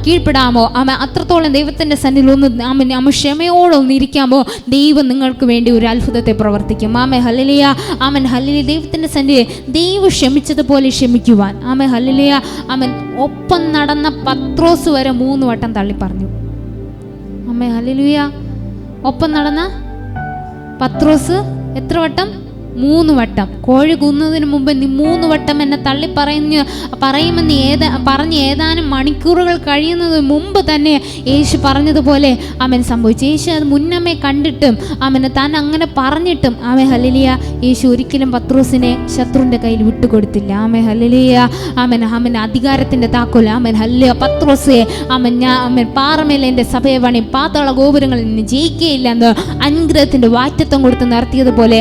കീഴ്പ്പെടാമോ, അത്രത്തോളം ദൈവത്തിൻ്റെ സന്നിധിയിൽ ഒന്ന് ക്ഷമയോടെ ഒന്ന് ഇരിക്കാമോ, ദൈവം നിങ്ങൾക്ക് വേണ്ടി ഒരു അത്ഭുതത്തെ പ്രവർത്തിക്കും. ഹല്ലേലൂയ. ഹല്ലേലൂയ. ദൈവത്തിൻ്റെ സന്നിധിയിൽ ദൈവം ക്ഷമിച്ചതുപോലെ ക്ഷമിക്കുവാൻ. ഹല്ലേലൂയ. ഒപ്പം നടന്ന പത്രോസ് വരെ 3 വട്ടം തള്ളി പറഞ്ഞു. ഹല്ലേലൂയ. ഒപ്പം നടന്ന പത്രോസ് എത്ര വട്ടം? 3 വട്ടം, കോഴി കൂന്നതിന് മുമ്പ് നീ 3 വട്ടം എന്നെ തള്ളി പറയുമെന്ന് പറഞ്ഞ് ഏതാനും മണിക്കൂറുകൾ കഴിയുന്നതിന് മുമ്പ് തന്നെ യേശു പറഞ്ഞതുപോലെ അവൻ സംഭവിച്ചു. യേശു അത് മുന്നമേ കണ്ടിട്ടും അവന് താൻ അങ്ങനെ പറഞ്ഞിട്ടും ആമേ ഹല്ലേലൂയ യേശു ഒരിക്കലും പത്രോസിനെ ശത്രുവിൻ്റെ കയ്യിൽ വിട്ടുകൊടുത്തില്ല. ആമേ ഹല്ലേലൂയ. അവൻ അധികാരത്തിൻ്റെ താക്കോൽ ആമേൻ ഹല്ലേലൂയ. പത്രോസേ അവൻ പാറമേൽ എൻ്റെ സഭയെ പണി, പാതാള ഗോപുരങ്ങളിൽ നിന്ന് ജയിക്കുകയില്ല എന്ന് അനുഗ്രഹത്തിൻ്റെ വാറ്റത്വം കൊടുത്ത് നടത്തിയതുപോലെ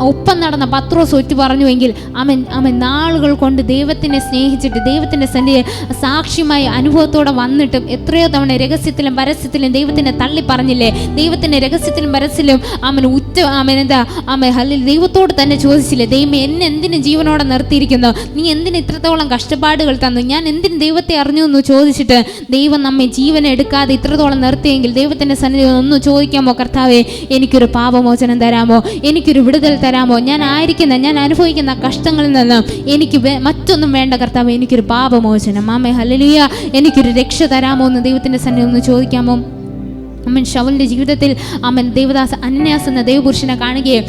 ഒപ്പം നടന്ന പത്രോസ് ഒറ്റ പറഞ്ഞുവെങ്കിൽ അവൻ നാളുകൾ കൊണ്ട് ദൈവത്തിനെ സ്നേഹിച്ചിട്ട് ദൈവത്തിൻ്റെ സാക്ഷ്യമായി അനുഭവത്തോടെ വന്നിട്ടും എത്രയോ തവണ രഹസ്യത്തിലും പരസ്യത്തിലും ദൈവത്തിനെ തള്ളി പറഞ്ഞില്ലേ? ദൈവത്തിൻ്റെ രഹസ്യത്തിലും പരസ്യത്തിലും ദൈവത്തോട് തന്നെ ചോദിച്ചില്ലേ, ദൈവമേ എന്നെ എന്തിന് ജീവനോടെ നിർത്തിയിരിക്കുന്നു, നീ എന്തിന് ഇത്രത്തോളം കഷ്ടപ്പാടുകൾ തന്നു, ഞാൻ എന്തിന് ദൈവത്തെ അറിഞ്ഞു എന്ന് ചോദിച്ചിട്ട് ദൈവം നമ്മെ ജീവൻ എടുക്കാതെ ഇത്രത്തോളം നിർത്തിയെങ്കിൽ ദൈവത്തിൻ്റെ സന്നിധി ഒന്ന് ചോദിക്കാമോ, കർത്താവേ എനിക്കൊരു പാപമോചനം തരാമോ, എനിക്കൊരു വിടുതൽ തരാമോ, ഞാൻ അനുഭവിക്കുന്ന കഷ്ടങ്ങളിൽ നിന്ന് എനിക്ക് മറ്റൊന്നും വേണ്ട കർത്താവേ, എനിക്കൊരു പാപമോചനം ആമേ ഹല്ലേലൂയ, എനിക്കൊരു രക്ഷ തരാമോ എന്ന് ദൈവത്തിൻ്റെ സന്നിധി ഒന്ന് ചോദിക്കാമോ? ശൗലിൻ്റെ ജീവിതത്തിൽ ദേവദാസ അനന്യാസ് എന്ന ദൈവപുരുഷനെ കാണുകയും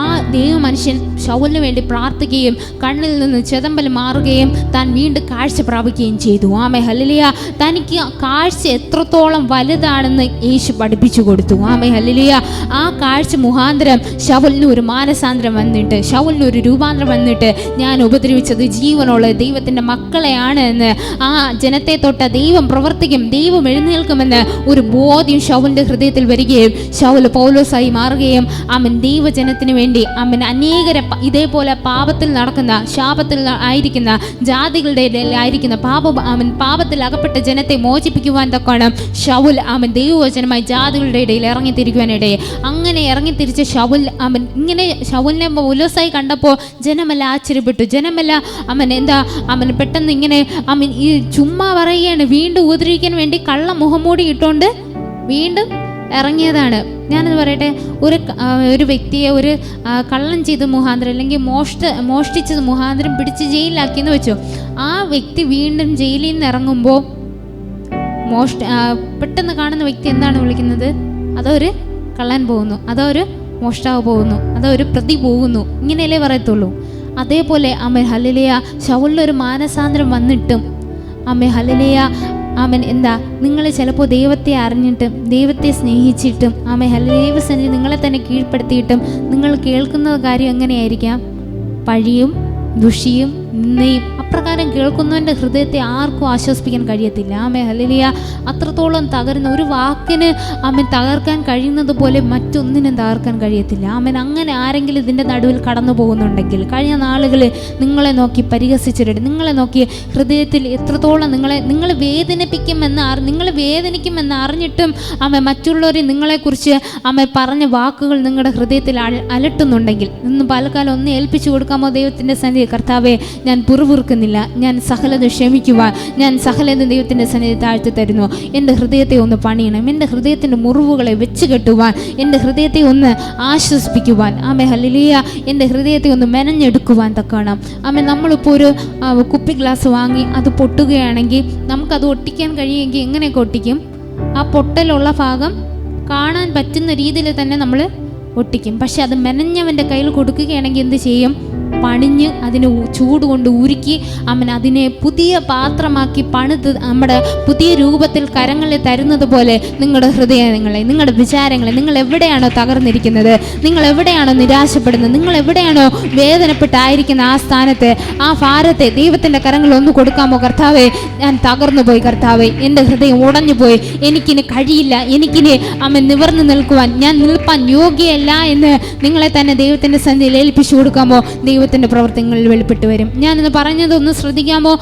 ആ ദൈവ മനുഷ്യൻ ശൗലിന് വേണ്ടി പ്രാർത്ഥിക്കുകയും കണ്ണിൽ നിന്ന് ചെതമ്പൽ മാറുകയും താൻ വീണ്ടും കാഴ്ച പ്രാപിക്കുകയും ചെയ്തു. ആമേ ഹല്ലേലൂയ. തനിക്ക് കാഴ്ച എത്രത്തോളം വലുതാണെന്ന് യേശു പഠിപ്പിച്ചു കൊടുത്തു. ആമേ ഹല്ലേലൂയ. ആ കാഴ്ച മുഖാന്തരം ശൗലിന് ഒരു മാനസാന്തരം വന്നിട്ട്, ശൗലിന് ഒരു രൂപാന്തരം വന്നിട്ട്, ഞാൻ ഉപദ്രവിച്ചത് ജീവനുള്ള ദൈവത്തിൻ്റെ മക്കളെയാണ് എന്ന് ആ ജനത്തെ തൊട്ട ദൈവം പ്രവർത്തിക്കും, ദൈവം എഴുന്നേൽക്കുമെന്ന് ഒരു ബോധ്യം ശൗലിന്റെ ഹൃദയത്തിൽ വരികയും ശൗൽ പൗലോസായി മാറുകയും ദൈവജനത്തിന് വേണ്ടി അനേകരെ ഇതേപോലെ പാപത്തിൽ നടക്കുന്ന, ശാപത്തിൽ ആയിരിക്കുന്ന, ജാതികളുടെ ആയിരിക്കുന്ന പാപത്തിൽ അകപ്പെട്ട ജനത്തെ മോചിപ്പിക്കുവാൻ തക്കോണം ശൗൽ ദൈവവചനമായി ജാതികളുടെ ഇടയിൽ ഇറങ്ങിത്തിരിക്കുവാനിടയെ. അങ്ങനെ ഇറങ്ങിത്തിരിച്ച ശൗൽ ശൗലിനെ പൗലോസായി കണ്ടപ്പോൾ ജനമെല്ലാം ആശ്ചര്യപ്പെട്ടു. ജനമെല്ലാം പെട്ടെന്ന് ഇങ്ങനെ ഈ ചുമ്മാ പറയുകയാണ്, വീണ്ടും ഉപദ്രവിക്കാൻ വേണ്ടി കള്ള മുഖംമൂടി ഇട്ടുകൊണ്ട് വീണ്ടും ഇറങ്ങിയതാണ്. ഞാനത് പറയട്ടെ, ഒരു വ്യക്തിയെ ഒരു കള്ളം ചെയ്ത് മുഖാന്തരം അല്ലെങ്കിൽ മോഷ്ടിച്ചത് മുഖാന്തരം പിടിച്ച് ജയിലിലാക്കിയെന്ന് വെച്ചോ. ആ വ്യക്തി വീണ്ടും ജയിലിൽ നിന്ന് ഇറങ്ങുമ്പോൾ പെട്ടെന്ന് കാണുന്ന വ്യക്തി എന്താണ് വിളിക്കുന്നത്? അതൊരു കള്ളൻ പോകുന്നു, അതൊരു മോഷ്ടാവ് പോകുന്നു, അതൊരു പ്രതി പോകുന്നു, ഇങ്ങനെയല്ലേ പറയത്തുള്ളൂ. അതേപോലെ ആമേൻ ഹല്ലേലൂയ ശൗലിനൊരു മാനസാന്തരം വന്നിട്ടും ആമേൻ ഹല്ലേലൂയ നിങ്ങൾ ചിലപ്പോൾ ദൈവത്തെ അറിഞ്ഞിട്ടും ദൈവത്തെ സ്നേഹിച്ചിട്ടും ദൈവസന്നിധി നിങ്ങളെ തന്നെ കീഴ്പ്പെടുത്തിയിട്ടും നിങ്ങൾ കേൾക്കുന്ന കാര്യം എങ്ങനെയായിരിക്കാം? പഴിയും ദുഷിയും നിന്നയും അപ്രകാരം കേൾക്കുന്നവൻ്റെ ഹൃദയത്തെ ആർക്കും ആശ്വസിപ്പിക്കാൻ കഴിയത്തില്ല. ആമേ ഹല്ലേലൂയ. അത്രത്തോളം തകരുന്ന ഒരു വാക്കിന് തകർക്കാൻ കഴിയുന്നത് പോലെ മറ്റൊന്നിനും തകർക്കാൻ കഴിയത്തില്ല. അങ്ങനെ ആരെങ്കിലും ഇതിൻ്റെ നടുവിൽ കടന്നു പോകുന്നുണ്ടെങ്കിൽ, കഴിഞ്ഞ നാളുകളിൽ നിങ്ങളെ നോക്കി പരിഹസിച്ചിട്ട്, നിങ്ങളെ നോക്കി ഹൃദയത്തിൽ എത്രത്തോളം നിങ്ങൾ വേദനിക്കുമെന്ന് അറിഞ്ഞിട്ടും മറ്റുള്ളവരെ നിങ്ങളെക്കുറിച്ച് പറഞ്ഞ വാക്കുകൾ നിങ്ങളുടെ ഹൃദയത്തിൽ അലട്ടുന്നുണ്ടെങ്കിൽ ഇന്ന് പലകാലം ഒന്ന് ഏൽപ്പിച്ചു കൊടുക്കാമോ ദൈവത്തിൻ്റെ സന്നിധി? കർത്താവേ, ഞാൻ പുറവുറുക്കുന്നില്ല, ഞാൻ സകലത ക്ഷമിക്കുവാൻ, ഞാൻ സകലത ദൈവത്തിൻ്റെ സന്നിധി താഴ്ത്തി തരുന്നു. എൻ്റെ ഹൃദയത്തെ ഒന്ന് പണിയണം, എൻ്റെ ഹൃദയത്തിൻ്റെ മുറിവുകളെ വെച്ച് കെട്ടുവാൻ, എൻ്റെ ഹൃദയത്തെ ഒന്ന് ആശ്വസിപ്പിക്കുവാൻ, ആമേ ഹല്ലേലൂയ, എൻ്റെ ഹൃദയത്തെ ഒന്ന് മെനഞ്ഞെടുക്കുവാൻ തക്കണം. ആമേ, നമ്മളിപ്പോൾ ഒരു കുപ്പി ഗ്ലാസ് വാങ്ങി അത് പൊട്ടുകയാണെങ്കിൽ നമുക്കത് ഒട്ടിക്കാൻ കഴിയുമെങ്കിൽ എങ്ങനെയൊക്കെ ഒട്ടിക്കും? ആ പൊട്ടലുള്ള ഭാഗം കാണാൻ പറ്റുന്ന രീതിയിൽ തന്നെ നമ്മൾ ഒട്ടിക്കും. പക്ഷെ അത് മെനഞ്ഞവൻ്റെ കയ്യിൽ കൊടുക്കുകയാണെങ്കിൽ എന്ത് ചെയ്യും? പണിഞ്ഞ് അതിനെ ചൂട് കൊണ്ട് ഉരുക്കി അതിനെ പുതിയ പാത്രമാക്കി പണിത് നമ്മുടെ പുതിയ രൂപത്തിൽ കരങ്ങളിൽ തരുന്നത് പോലെ നിങ്ങളുടെ ഹൃദയങ്ങളെ, നിങ്ങളുടെ വിചാരങ്ങളെ, നിങ്ങൾ എവിടെയാണോ തകർന്നിരിക്കുന്നത്, നിങ്ങൾ എവിടെയാണോ നിരാശപ്പെടുന്നത്, നിങ്ങൾ എവിടെയാണോ വേദനപ്പെട്ടായിരിക്കുന്ന ആ സ്ഥാനത്തെ, ആ ഭാരത്തെ ദൈവത്തിൻ്റെ കരങ്ങളിൽ ഒന്ന് കൊടുക്കാമോ? കർത്താവേ, ഞാൻ തകർന്നു പോയി, കർത്താവേ, എൻ്റെ ഹൃദയം ഉടഞ്ഞു പോയി, എനിക്കിനി കഴിയില്ല, എനിക്കിനി നിവർന്നു നിൽക്കുവാൻ, ഞാൻ നിൽപ്പാൻ യോഗ്യയല്ല എന്ന് നിങ്ങളെ തന്നെ ദൈവത്തിൻ്റെ സന്നിധിയിൽ ഏൽപ്പിച്ചു കൊടുക്കാമോ? ദൈവത്തിൻ്റെ പ്രവർത്തനങ്ങളിൽ വെളിപ്പെട്ട് വരും. ഞാനിന്ന് പറഞ്ഞതൊന്ന് ശ്രദ്ധിക്കാമോ?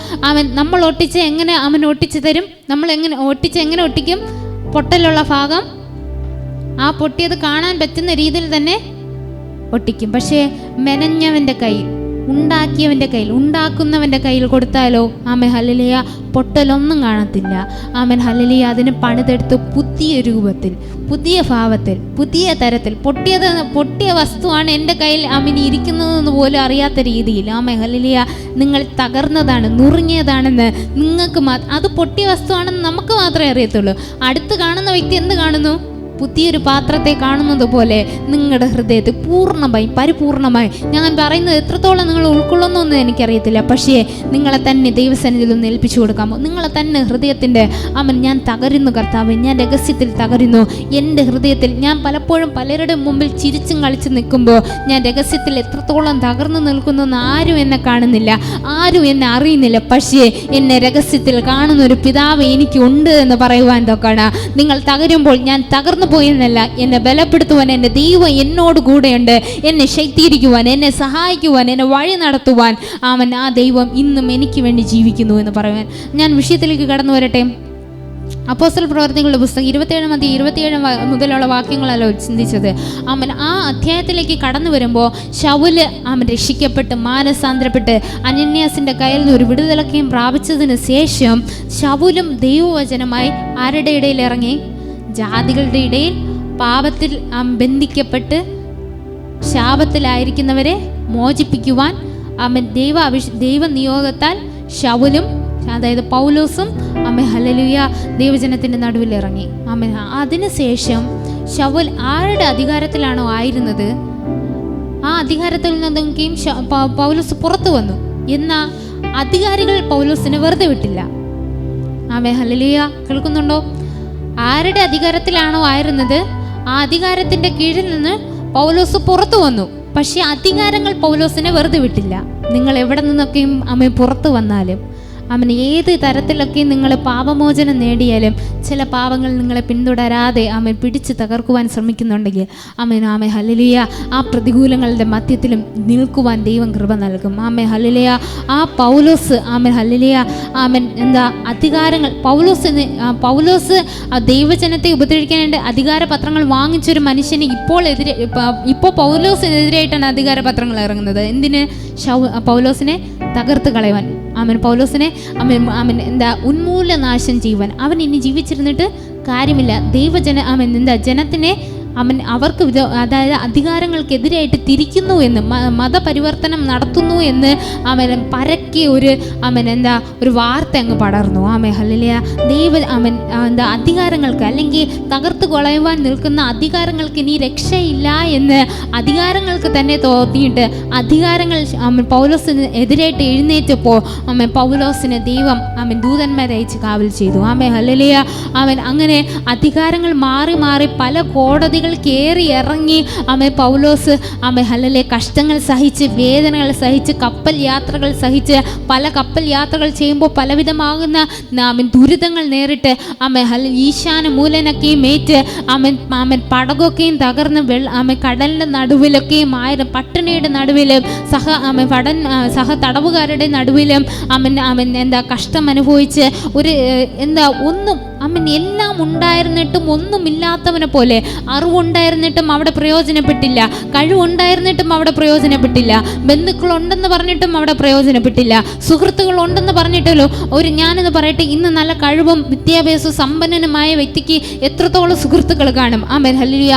നമ്മൾ ഒട്ടിച്ച് എങ്ങനെ ഒട്ടിച്ചു തരും? നമ്മൾ എങ്ങനെ ഒട്ടിക്കും? പൊട്ടലുള്ള ഭാഗം ആ പൊട്ടിയത് കാണാൻ പറ്റുന്ന രീതിയിൽ തന്നെ ഒട്ടിക്കും. പക്ഷേ മെനഞ്ഞവൻ്റെ കയ്യിൽ, ഉണ്ടാക്കുന്നവൻ്റെ കയ്യിൽ കൊടുത്താലോ ആമേൻ ഹല്ലേലൂയ പൊട്ടലൊന്നും കാണത്തില്ല. Amen hallelujah. അതിനെ പണിതെടുത്ത് പുതിയ രൂപത്തിൽ, പുതിയ ഭാവത്തിൽ, പുതിയ തരത്തിൽ, പൊട്ടിയ വസ്തുവാണ് എൻ്റെ കയ്യിൽ ഇരിക്കുന്നതെന്ന് പോലും അറിയാത്ത രീതിയിൽ ആമേൻ ഹല്ലേലൂയ നിങ്ങൾ തകർന്നതാണ്, നുറുങ്ങിയതാണെന്ന് നിങ്ങൾക്ക് അത് പൊട്ടിയ വസ്തുവാണെന്ന് നമുക്ക് മാത്രമേ അറിയത്തുള്ളൂ. അടുത്ത് കാണുന്ന വ്യക്തി എന്ത് കാണുന്നു? പുതിയൊരു പാത്രത്തെ കാണുന്നത് പോലെ നിങ്ങളുടെ ഹൃദയത്തെ പൂർണ്ണമായും പരിപൂർണമായി, ഞാൻ പറയുന്നത് എത്രത്തോളം നിങ്ങൾ ഉൾക്കൊള്ളുന്നു എന്ന് എനിക്കറിയത്തില്ല, പക്ഷേ നിങ്ങളെ തന്നെ ദൈവസന്നിധിയിൽ ഒന്ന് ഏൽപ്പിച്ചു കൊടുക്കാമോ? നിങ്ങളെ തന്നെ ഹൃദയത്തിൻ്റെ ഞാൻ തകരുന്നു കർത്താവ്, ഞാൻ രഹസ്യത്തിൽ തകരുന്നു. എൻ്റെ ഹൃദയത്തിൽ ഞാൻ പലപ്പോഴും പലരുടെ മുമ്പിൽ ചിരിച്ചും കളിച്ച് നിൽക്കുമ്പോൾ ഞാൻ രഹസ്യത്തിൽ എത്രത്തോളം തകർന്നു നിൽക്കുന്നു ആരും എന്നെ കാണുന്നില്ല, ആരും എന്നെ അറിയുന്നില്ല, പക്ഷേ എന്നെ രഹസ്യത്തിൽ കാണുന്ന ഒരു പിതാവ് എനിക്കുണ്ട് എന്ന് പറയുവാൻ തൊക്കാണ്. നിങ്ങൾ തകരുമ്പോൾ ഞാൻ തകർന്നു പോയെന്നല്ല, എന്നെ ബലപ്പെടുത്തുവാൻ എൻ്റെ ദൈവം എന്നോട് കൂടെയുണ്ട്, എന്നെ ശക്തീകരിക്കുവാൻ, എന്നെ സഹായിക്കുവാൻ, എന്നെ വഴി നടത്തുവാൻ ആ ദൈവം ഇന്നും എനിക്ക് വേണ്ടി ജീവിക്കുന്നു എന്ന് പറയുവാൻ. ഞാൻ വിഷയത്തിലേക്ക് കടന്നു വരട്ടെ. അപ്പോസ്തല പ്രവർത്തികളുടെ പുസ്തകം 27 മുതലുള്ള വാക്യങ്ങളല്ലോ ചിന്തിച്ചത്. ആ അധ്യായത്തിലേക്ക് കടന്നു വരുമ്പോൾ ശൗല് രക്ഷിക്കപ്പെട്ട് മാനസാന്തരപ്പെട്ട് അനന്യാസിൻ്റെ കയ്യിൽ നിന്ന് ഒരു വിടുതലൊക്കെയും പ്രാപിച്ചതിന് ശേഷം ശൗലും ദൈവവചനമായി ആരുടെ ഇടയിൽ ഇറങ്ങി? ജാതികളുടെ ഇടയിൽ പാപത്തിൽ ബന്ധിക്കപ്പെട്ട് ശാപത്തിലായിരിക്കുന്നവരെ മോചിപ്പിക്കുവാൻ ദൈവ നിയോഗത്താൽ ശൗലും, അതായത് പൗലോസും ഹല്ലേലൂയ ദൈവജനത്തിൻ്റെ നടുവിൽ ഇറങ്ങി. അതിനുശേഷം ശൗൽ ആരുടെ അധികാരത്തിലാണോ ആയിരുന്നത് ആ അധികാരത്തിൽ നിന്നൊക്കെയും പൗലോസ് പുറത്തു വന്നു. എന്നാൽ അധികാരികൾ പൗലോസിനെ വെറുതെ വിട്ടില്ല. ഹല്ലേലൂയ, കേൾക്കുന്നുണ്ടോ? ആരുടെ അധികാരത്തിലാണോ ആയിരുന്നത് ആ അധികാരത്തിൻ്റെ കീഴിൽ നിന്ന് പൗലോസ് പുറത്തു വന്നു. പക്ഷെ അധികാരങ്ങൾ പൗലോസിനെ വെറുതെ വിട്ടില്ല. നിങ്ങൾ എവിടെ നിന്നൊക്കെയും പുറത്തു വന്നാലും ഏത് തരത്തിലൊക്കെയും നിങ്ങൾ പാപമോചനം നേടിയാലും ചില പാപങ്ങൾ നിങ്ങളെ പിന്തുടരാതെ പിടിച്ച് തകർക്കുവാൻ ശ്രമിക്കുന്നുണ്ടെങ്കിൽ ഹല്ലേലൂയ ആ പ്രതികൂലങ്ങളുടെ മധ്യത്തിലും നിൽക്കുവാൻ ദൈവം കൃപ നൽകും. ഹല്ലേലൂയ. ആ പൗലോസ് ഹല്ലേലൂയ അധികാരങ്ങൾ പൗലോസ് ദൈവജനത്തെ ഉപദ്രവിക്കാനായിട്ട് അധികാരപത്രങ്ങൾ വാങ്ങിച്ചൊരു മനുഷ്യന് ഇപ്പോൾ പൗലോസിനെതിരായിട്ടാണ് അധികാരപത്രങ്ങൾ ഇറങ്ങുന്നത്. എന്തിന്? പൗലോസിനെ തകർത്ത് കളയുവാൻ, പൗലോസിനെ ഉന്മൂലനാശം ചെയ്യുവാൻ. അവൻ ഇനി ജീവിച്ചിരുന്നിട്ട് കാര്യമില്ല. ജനത്തിനെ അവർക്ക് അതായത് അധികാരങ്ങൾക്കെതിരായിട്ട് തിരിക്കുന്നു എന്ന്, മതപരിവർത്തനം നടത്തുന്നു എന്ന് പരക്കെ ഒരു വാർത്ത അങ്ങ് പടർന്നു. ഹല്ലേലൂയ. അധികാരങ്ങൾക്ക് അല്ലെങ്കിൽ തകർത്ത് കളയുവാൻ നിൽക്കുന്ന അധികാരങ്ങൾക്ക് ഇനി രക്ഷയില്ല എന്ന് അധികാരങ്ങൾക്ക് തന്നെ തോന്നിയിട്ട് അധികാരങ്ങൾ പൗലോസിന് എതിരായിട്ട് എഴുന്നേറ്റപ്പോൾ പൗലോസിന് ദൈവം ദൂതന്മാരെ അയച്ച് കാവൽ ചെയ്തു. ഹല്ലേലൂയ. അങ്ങനെ അധികാരങ്ങൾ മാറി മാറി പല കോടതികൾ കേറി ഇറങ്ങി പൗലോസ് ഹല്ലേലൂയ കഷ്ടങ്ങൾ സഹിച്ച്, വേദനകൾ സഹിച്ച്, കപ്പൽ യാത്രകൾ സഹിച്ച്, പല കപ്പൽ യാത്രകൾ ചെയ്യുമ്പോൾ പലവിധമാകുന്ന ദുരിതങ്ങൾ നേരിട്ട് ഈശാന മൂലനൊക്കെയും ഏറ്റ് പടകൊക്കെയും തകർന്ന് കടലിൻ്റെ നടുവിലൊക്കെയും പട്ടിണിയുടെ നടുവിലും സഹ തടവുകാരുടെ നടുവിലും കഷ്ടം അനുഭവിച്ച് ഒന്നും എല്ലാം ഉണ്ടായിരുന്നിട്ടും ഒന്നുമില്ലാത്തവനെ പോലെ, അറിവുണ്ടായിരുന്നിട്ടും അവിടെ പ്രയോജനപ്പെട്ടില്ല, കഴിവുണ്ടായിരുന്നിട്ടും അവിടെ പ്രയോജനപ്പെട്ടില്ല, ബന്ധുക്കളുണ്ടെന്ന് പറഞ്ഞിട്ടും അവിടെ പ്രയോജനപ്പെട്ടില്ല, സുഹൃത്തുക്കൾ ഉണ്ടെന്ന് പറഞ്ഞിട്ടല്ലോ. ഞാനെന്ന് പറയട്ടെ, ഇന്ന് നല്ല കഴിവും വിദ്യാഭ്യാസവും സമ്പന്നനുമായ വ്യക്തിക്ക് എത്രത്തോളം സുഹൃത്തുക്കൾ കാണും. ഹല്ലേലൂയ.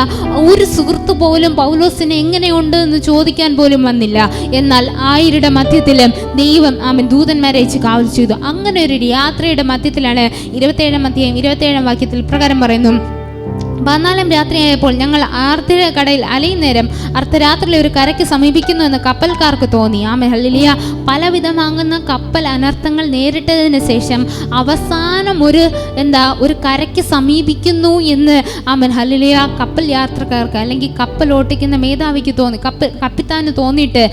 ഒരു സുഹൃത്ത് പോലും പൗലോസിനെ എങ്ങനെയുണ്ട് എന്ന് ചോദിക്കാൻ പോലും വന്നില്ല. എന്നാൽ ആയിരുടെ മധ്യത്തിലും ദൈവം ദൂതന്മാരെ അയച്ച് കാവൽ ചെയ്തു. അങ്ങനെ ഒരു യാത്രയുടെ മധ്യത്തിലാണ് 27 വാക്യത്തിൽ പ്രകാരം പറയുന്നു: 14 രാത്രിയായപ്പോൾ ഞങ്ങൾ ആർത്തിര കടയിൽ അലയുന്നേരം അർദ്ധരാത്രിയിൽ ഒരു കരയ്ക്ക് സമീപിക്കുന്നു എന്ന് കപ്പൽക്കാർക്ക് തോന്നി. ഹല്ലേലൂയ. പലവിധമാകുന്ന കപ്പൽ അനർത്ഥങ്ങൾ നേരിട്ടതിന് ശേഷം അവസാനം ഒരു കരയ്ക്ക് സമീപിക്കുന്നു എന്ന് ഹല്ലേലൂയ കപ്പൽ യാത്രക്കാർക്ക് അല്ലെങ്കിൽ കപ്പൽ ഓട്ടിക്കുന്ന മേധാവിക്ക് തോന്നി, കപ്പിത്താന് തോന്നിയിട്ട്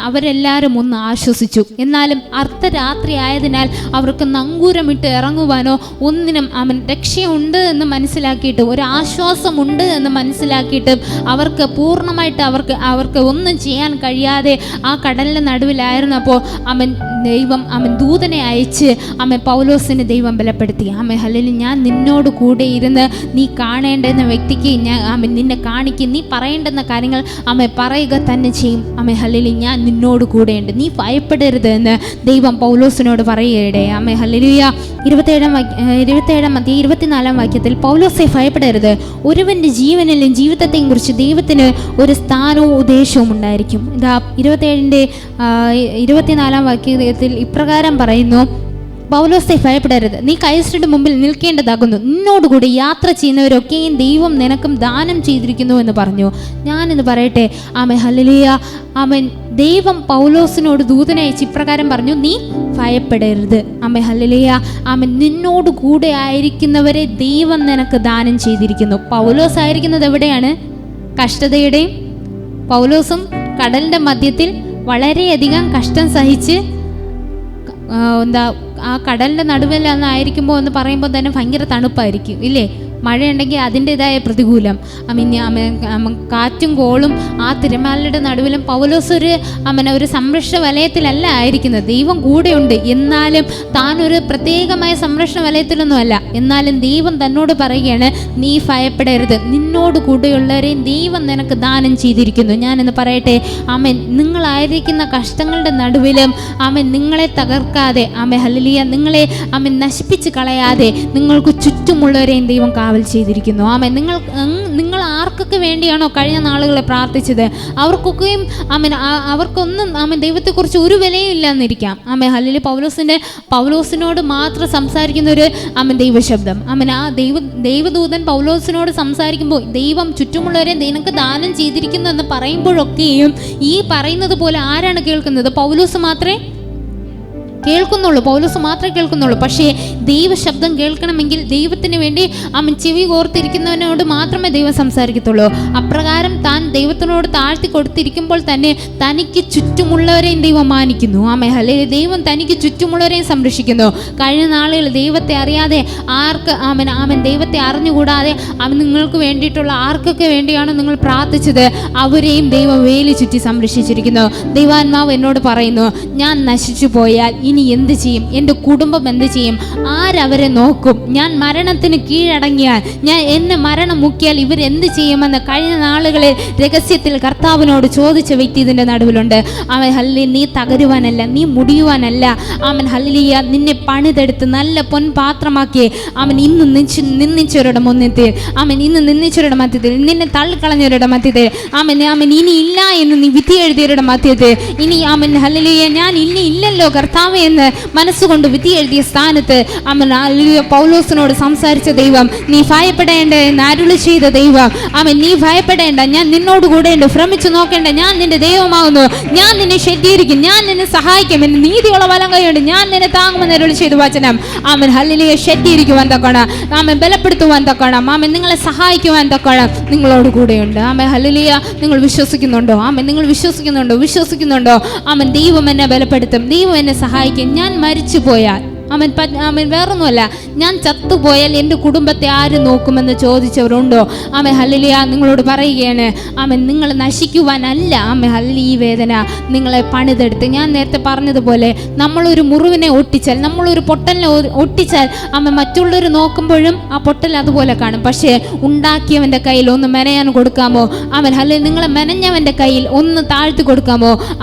അവരെല്ലാവരും ഒന്ന് ആശ്വസിച്ചു. എന്നാലും അർദ്ധരാത്രി ആയതിനാൽ അവർക്ക് നങ്കൂരമിട്ട് ഇറങ്ങുവാനോ ഒന്നിനും രക്ഷയുണ്ട് എന്ന് മനസ്സിലാക്കിയിട്ട്, ഒരു ആശ്വാസമുണ്ട് എന്ന് മനസ്സിലാക്കിയിട്ട് അവർക്ക് പൂർണ്ണമായിട്ട് അവർക്ക് ഒന്നും ചെയ്യാൻ കഴിയാതെ ആ കടലിൻ്റെ നടുവിലായിരുന്നപ്പോൾ ദൈവം ദൂതനെ അയച്ച് പൗലോസിനെ ദൈവം ബലപ്പെടുത്തി. ഹല്ലേലൂയ. ഞാൻ നിന്നോട് കൂടെ ഇരുന്ന് നീ കാണേണ്ടുന്ന വ്യക്തിക്ക് നിന്നെ കാണിക്കും, നീ പറയേണ്ടുന്ന കാര്യങ്ങൾ പറയുക തന്നെ ചെയ്യും. ഹല്ലേലൂയ. ഞാൻ നിന്നോട് കൂടെയുണ്ട്, നീ ഭയപ്പെടരുത് എന്ന് ദൈവം പൗലോസിനോട് പറയുകയുടെ. ഹല്ലേലൂയ. 24 വാക്യത്തിൽ പൗലോസെ ഭയപ്പെടരുത്, ഒരുവൻ്റെ ജീവനിലും ജീവിതത്തെയും കുറിച്ച് ദൈവത്തിന് ഒരു സ്ഥാനവും ഉദ്ദേശവും ഉണ്ടായിരിക്കും. ഇതാ 24 വാക്യത്തിൽ ഇപ്രകാരം പറയുന്നു: പൗലോസേ ഭയപ്പെടരുത്, നീ കൈസരുടെ മുമ്പിൽ നിൽക്കേണ്ടതാകുന്നു, നിന്നോടുകൂടി യാത്ര ചെയ്യുന്നവരൊക്കെയും ദൈവം നിനക്കും ദാനം ചെയ്തിരിക്കുന്നു എന്ന് പറഞ്ഞു. ഞാനെന്ന് പറയട്ടെ, ആമേൻ ഹല്ലേലൂയ. ആമേൻ. ദൈവം പൗലോസിനോട് ദൂതനെ അയച്ച് ഇപ്രകാരം പറഞ്ഞു, നീ ഭയപ്പെടരുത്. ആമേൻ ഹല്ലേലൂയ. ആമേൻ. നിന്നോട് കൂടെ ആയിരിക്കുന്നവരെ ദൈവം നിനക്ക് ദാനം ചെയ്തിരിക്കുന്നു. പൗലോസ് ആയിരിക്കുന്നത് എവിടെയാണ്? കഷ്ടതയുടെയും, പൗലോസും കടലിൻ്റെ മധ്യത്തിൽ വളരെയധികം കഷ്ടം സഹിച്ച് ആ കടലിൻ്റെ നടുവിലായിരിക്കുമ്പോൾ എന്ന് പറയുമ്പോൾ തന്നെ ഭയങ്കര തണുപ്പായിരിക്കും ഇല്ലേ? മഴയുണ്ടെങ്കിൽ അതിൻ്റെതായ പ്രതികൂലം. കാറ്റും കോളും ആ തിരമാലയുടെ നടുവിലും പൗലോസ് ഒരു സംരക്ഷണ വലയത്തിലല്ല ആയിരിക്കുന്നത്. ദൈവം കൂടെയുണ്ട്, എന്നാലും താൻ ഒരു പ്രത്യേകമായ സംരക്ഷണ വലയത്തിലൊന്നുമല്ല. എന്നാലും ദൈവം തന്നോട് പറയുകയാണ്, നീ ഭയപ്പെടരുത്, നിന്നോട് കൂടെയുള്ളവരെയും ദൈവം നിനക്ക് ദാനം ചെയ്തിരിക്കുന്നു. ഞാനെന്ന് പറയട്ടെ, ആമേൻ, നിങ്ങളായിരിക്കുന്ന കഷ്ടങ്ങളുടെ നടുവിലും ആമേൻ നിങ്ങളെ തകർക്കാതെ, ആമേൻ ഹല്ലേലൂയ, നിങ്ങളെ ആമേൻ നശിപ്പിച്ച് കളയാതെ നിങ്ങൾക്ക് ചുറ്റുമുള്ളവരെയും ദൈവം കാവൽ ചെയ്തിരിക്കുന്നു. ആമേൻ. നിങ്ങൾ ആർക്കൊക്കെ വേണ്ടിയാണോ കഴിഞ്ഞ നാളുകളെ പ്രാർത്ഥിച്ചത്, അവർക്കൊക്കെയും ആമേൻ അവർക്കൊന്നും ആമേൻ ദൈവത്തെക്കുറിച്ച് ഒരു വിലയും ഇല്ലാന്നിരിക്കാം. Amen hallelujah. പൗലോസിനോട് മാത്രം സംസാരിക്കുന്ന ഒരു ആമേൻ ദൈവശബ്ദം. ആമേൻ. ആ ദൈവദൂതൻ പൗലോസിനോട് സംസാരിക്കുമ്പോൾ ദൈവം ചുറ്റുമുള്ളവരെ നിനക്ക് ദാനം ചെയ്തിരിക്കുന്നു എന്ന് പറയുമ്പോഴൊക്കെയും ഈ പറയുന്നത് പോലെ ആരാണ് കേൾക്കുന്നത്? പൗലോസ് മാത്രമേ കേൾക്കുന്നുള്ളൂ. പൗലോസ് മാത്രമേ കേൾക്കുന്നുള്ളൂ. പക്ഷേ ദൈവശബ്ദം കേൾക്കണമെങ്കിൽ ദൈവത്തിന് വേണ്ടി അവൻ ചെവി കോർത്തിരിക്കുന്നവനോട് മാത്രമേ ദൈവം സംസാരിക്കത്തുള്ളൂ. അപ്രകാരം താൻ ദൈവത്തിനോട് താഴ്ത്തി കൊടുത്തിരിക്കുമ്പോൾ തന്നെ തനിക്ക് ചുറ്റുമുള്ളവരെയും ദൈവം മാനിക്കുന്നു. Amen hallelujah. ദൈവം തനിക്ക് ചുറ്റുമുള്ളവരെയും സംരക്ഷിക്കുന്നു. കഴിഞ്ഞ നാളുകൾ ദൈവത്തെ അറിയാതെ ആമേൻ ദൈവത്തെ അറിഞ്ഞുകൂടാതെ അവൻ നിങ്ങൾക്ക് വേണ്ടിയിട്ടുള്ള ആർക്കൊക്കെ വേണ്ടിയാണോ നിങ്ങൾ പ്രാർത്ഥിച്ചത്, അവരെയും ദൈവം വേലി ചുറ്റി സംരക്ഷിച്ചിരിക്കുന്നു. ദൈവാത്മാവ് എന്നോട് പറയുന്നു, ഞാൻ നശിച്ചു പോയാൽ ഇനി എന്ത് ചെയ്യും? എൻ്റെ കുടുംബം എന്ത് ചെയ്യും? ആരവരെ നോക്കും? ഞാൻ മരണത്തിന് കീഴടങ്ങിയാൽ, എന്നെ മരണം മുക്കിയാൽ ഇവരെന്ത് ചെയ്യുമെന്ന് കഴിഞ്ഞ നാളുകളിൽ രഹസ്യത്തിൽ കർത്താവിനോട് ചോദിച്ച വ്യക്തി ഇതിൻ്റെ നടുവിലുണ്ട്. അവൻ ഹല്ലേലൂയ, നീ തകരുവാനല്ല, നീ മുടിയുവാനല്ല. അവൻ ഹല്ലേലൂയ, നിന്നെ പണിതെടുത്ത് നല്ല പൊൻപാത്രമാക്കി അവൻ ഇന്ന് നിന്ദിച്ചവരുടെ മുന്നത്തിൽ, ഇന്ന് നിന്ദിച്ചവരുടെ മധ്യത്തിൽ, നിന്നെ തള്ളിക്കളഞ്ഞവരുടെ മധ്യത്തിൽ, അവൻ ഇനി ഇല്ല എന്ന് നീ വിധി എഴുതിയവരുടെ മധ്യത്തിൽ, ഇനി അവൻ ഹല്ലേലൂയ ഞാൻ ഇനി ഇല്ലല്ലോ കർത്താവേ എന്ന് മനസ്സുകൊണ്ട് വിധി എഴുതിയ സ്ഥാനത്ത് പൗലോസിനോട് സംസാരിച്ച ദൈവം, നീ ഭയപ്പെടേണ്ട എന്ന് അരുളി ചെയ്ത ദൈവം, നീ ഭയപ്പെടേണ്ട, ഞാൻ നിന്നോട് കൂടെ ഉണ്ട്, ഭ്രമിച്ചു നോക്കേണ്ട, ഞാൻ നിന്റെ ദൈവമാകുന്നു, ഞാൻ നിന്നെ ശക്തീകരിക്കും, ഞാൻ നിന്നെ സഹായിക്കും, എന്റെ നീതിയുള്ള വലം കൈയുണ്ട്, ഞാൻ നിന്നെ താങ്ങുമെന്ന് അരുളി ചെയ്ത വചനം ഹല്ലേലൂയ ശക്തീകരിക്കുവാൻ തക്കണം, ബലപ്പെടുത്തുവാൻ തക്കണം, നിങ്ങളെ സഹായിക്കുവാൻ തക്കണം, നിങ്ങളോട് കൂടെയുണ്ട്. ഹല്ലേലൂയ. നിങ്ങൾ വിശ്വസിക്കുന്നുണ്ടോ? നിങ്ങൾ വിശ്വസിക്കുന്നുണ്ടോ? ദൈവം എന്നെ ബലപ്പെടുത്തും, ദൈവം എന്നെ സഹായിക്കും. ഞാൻ മരിച്ചു പോയാൽ വേറൊന്നുമല്ല, ഞാൻ ചത്തുപോയാൽ എൻ്റെ കുടുംബത്തെ ആര് നോക്കുമെന്ന് ചോദിച്ചവരുണ്ടോ? ഹല്ലേലൂയ. നിങ്ങളോട് പറയുകയാണ്, നിങ്ങൾ നശിക്കുവാനല്ല ഹല്ലേലൂയ ഈ വേദന നിങ്ങളെ പണിതെടുത്ത്. ഞാൻ നേരത്തെ പറഞ്ഞതുപോലെ നമ്മളൊരു മുറിവിനെ ഒട്ടിച്ചാൽ, നമ്മളൊരു പൊട്ടലിനെ ഒട്ടിച്ചാൽ മറ്റുള്ളവർ നോക്കുമ്പോഴും ആ പൊട്ടൽ അതുപോലെ കാണും. പക്ഷേ ഉണ്ടാക്കിയവൻ്റെ കയ്യിൽ ഒന്ന് മെനയാൻ കൊടുക്കാമോ? ഹല്ലേലൂയ. നിങ്ങളെ മെനഞ്ഞവൻ്റെ കയ്യിൽ ഒന്ന് താഴ്ത്തി കൊടുക്കാമോ?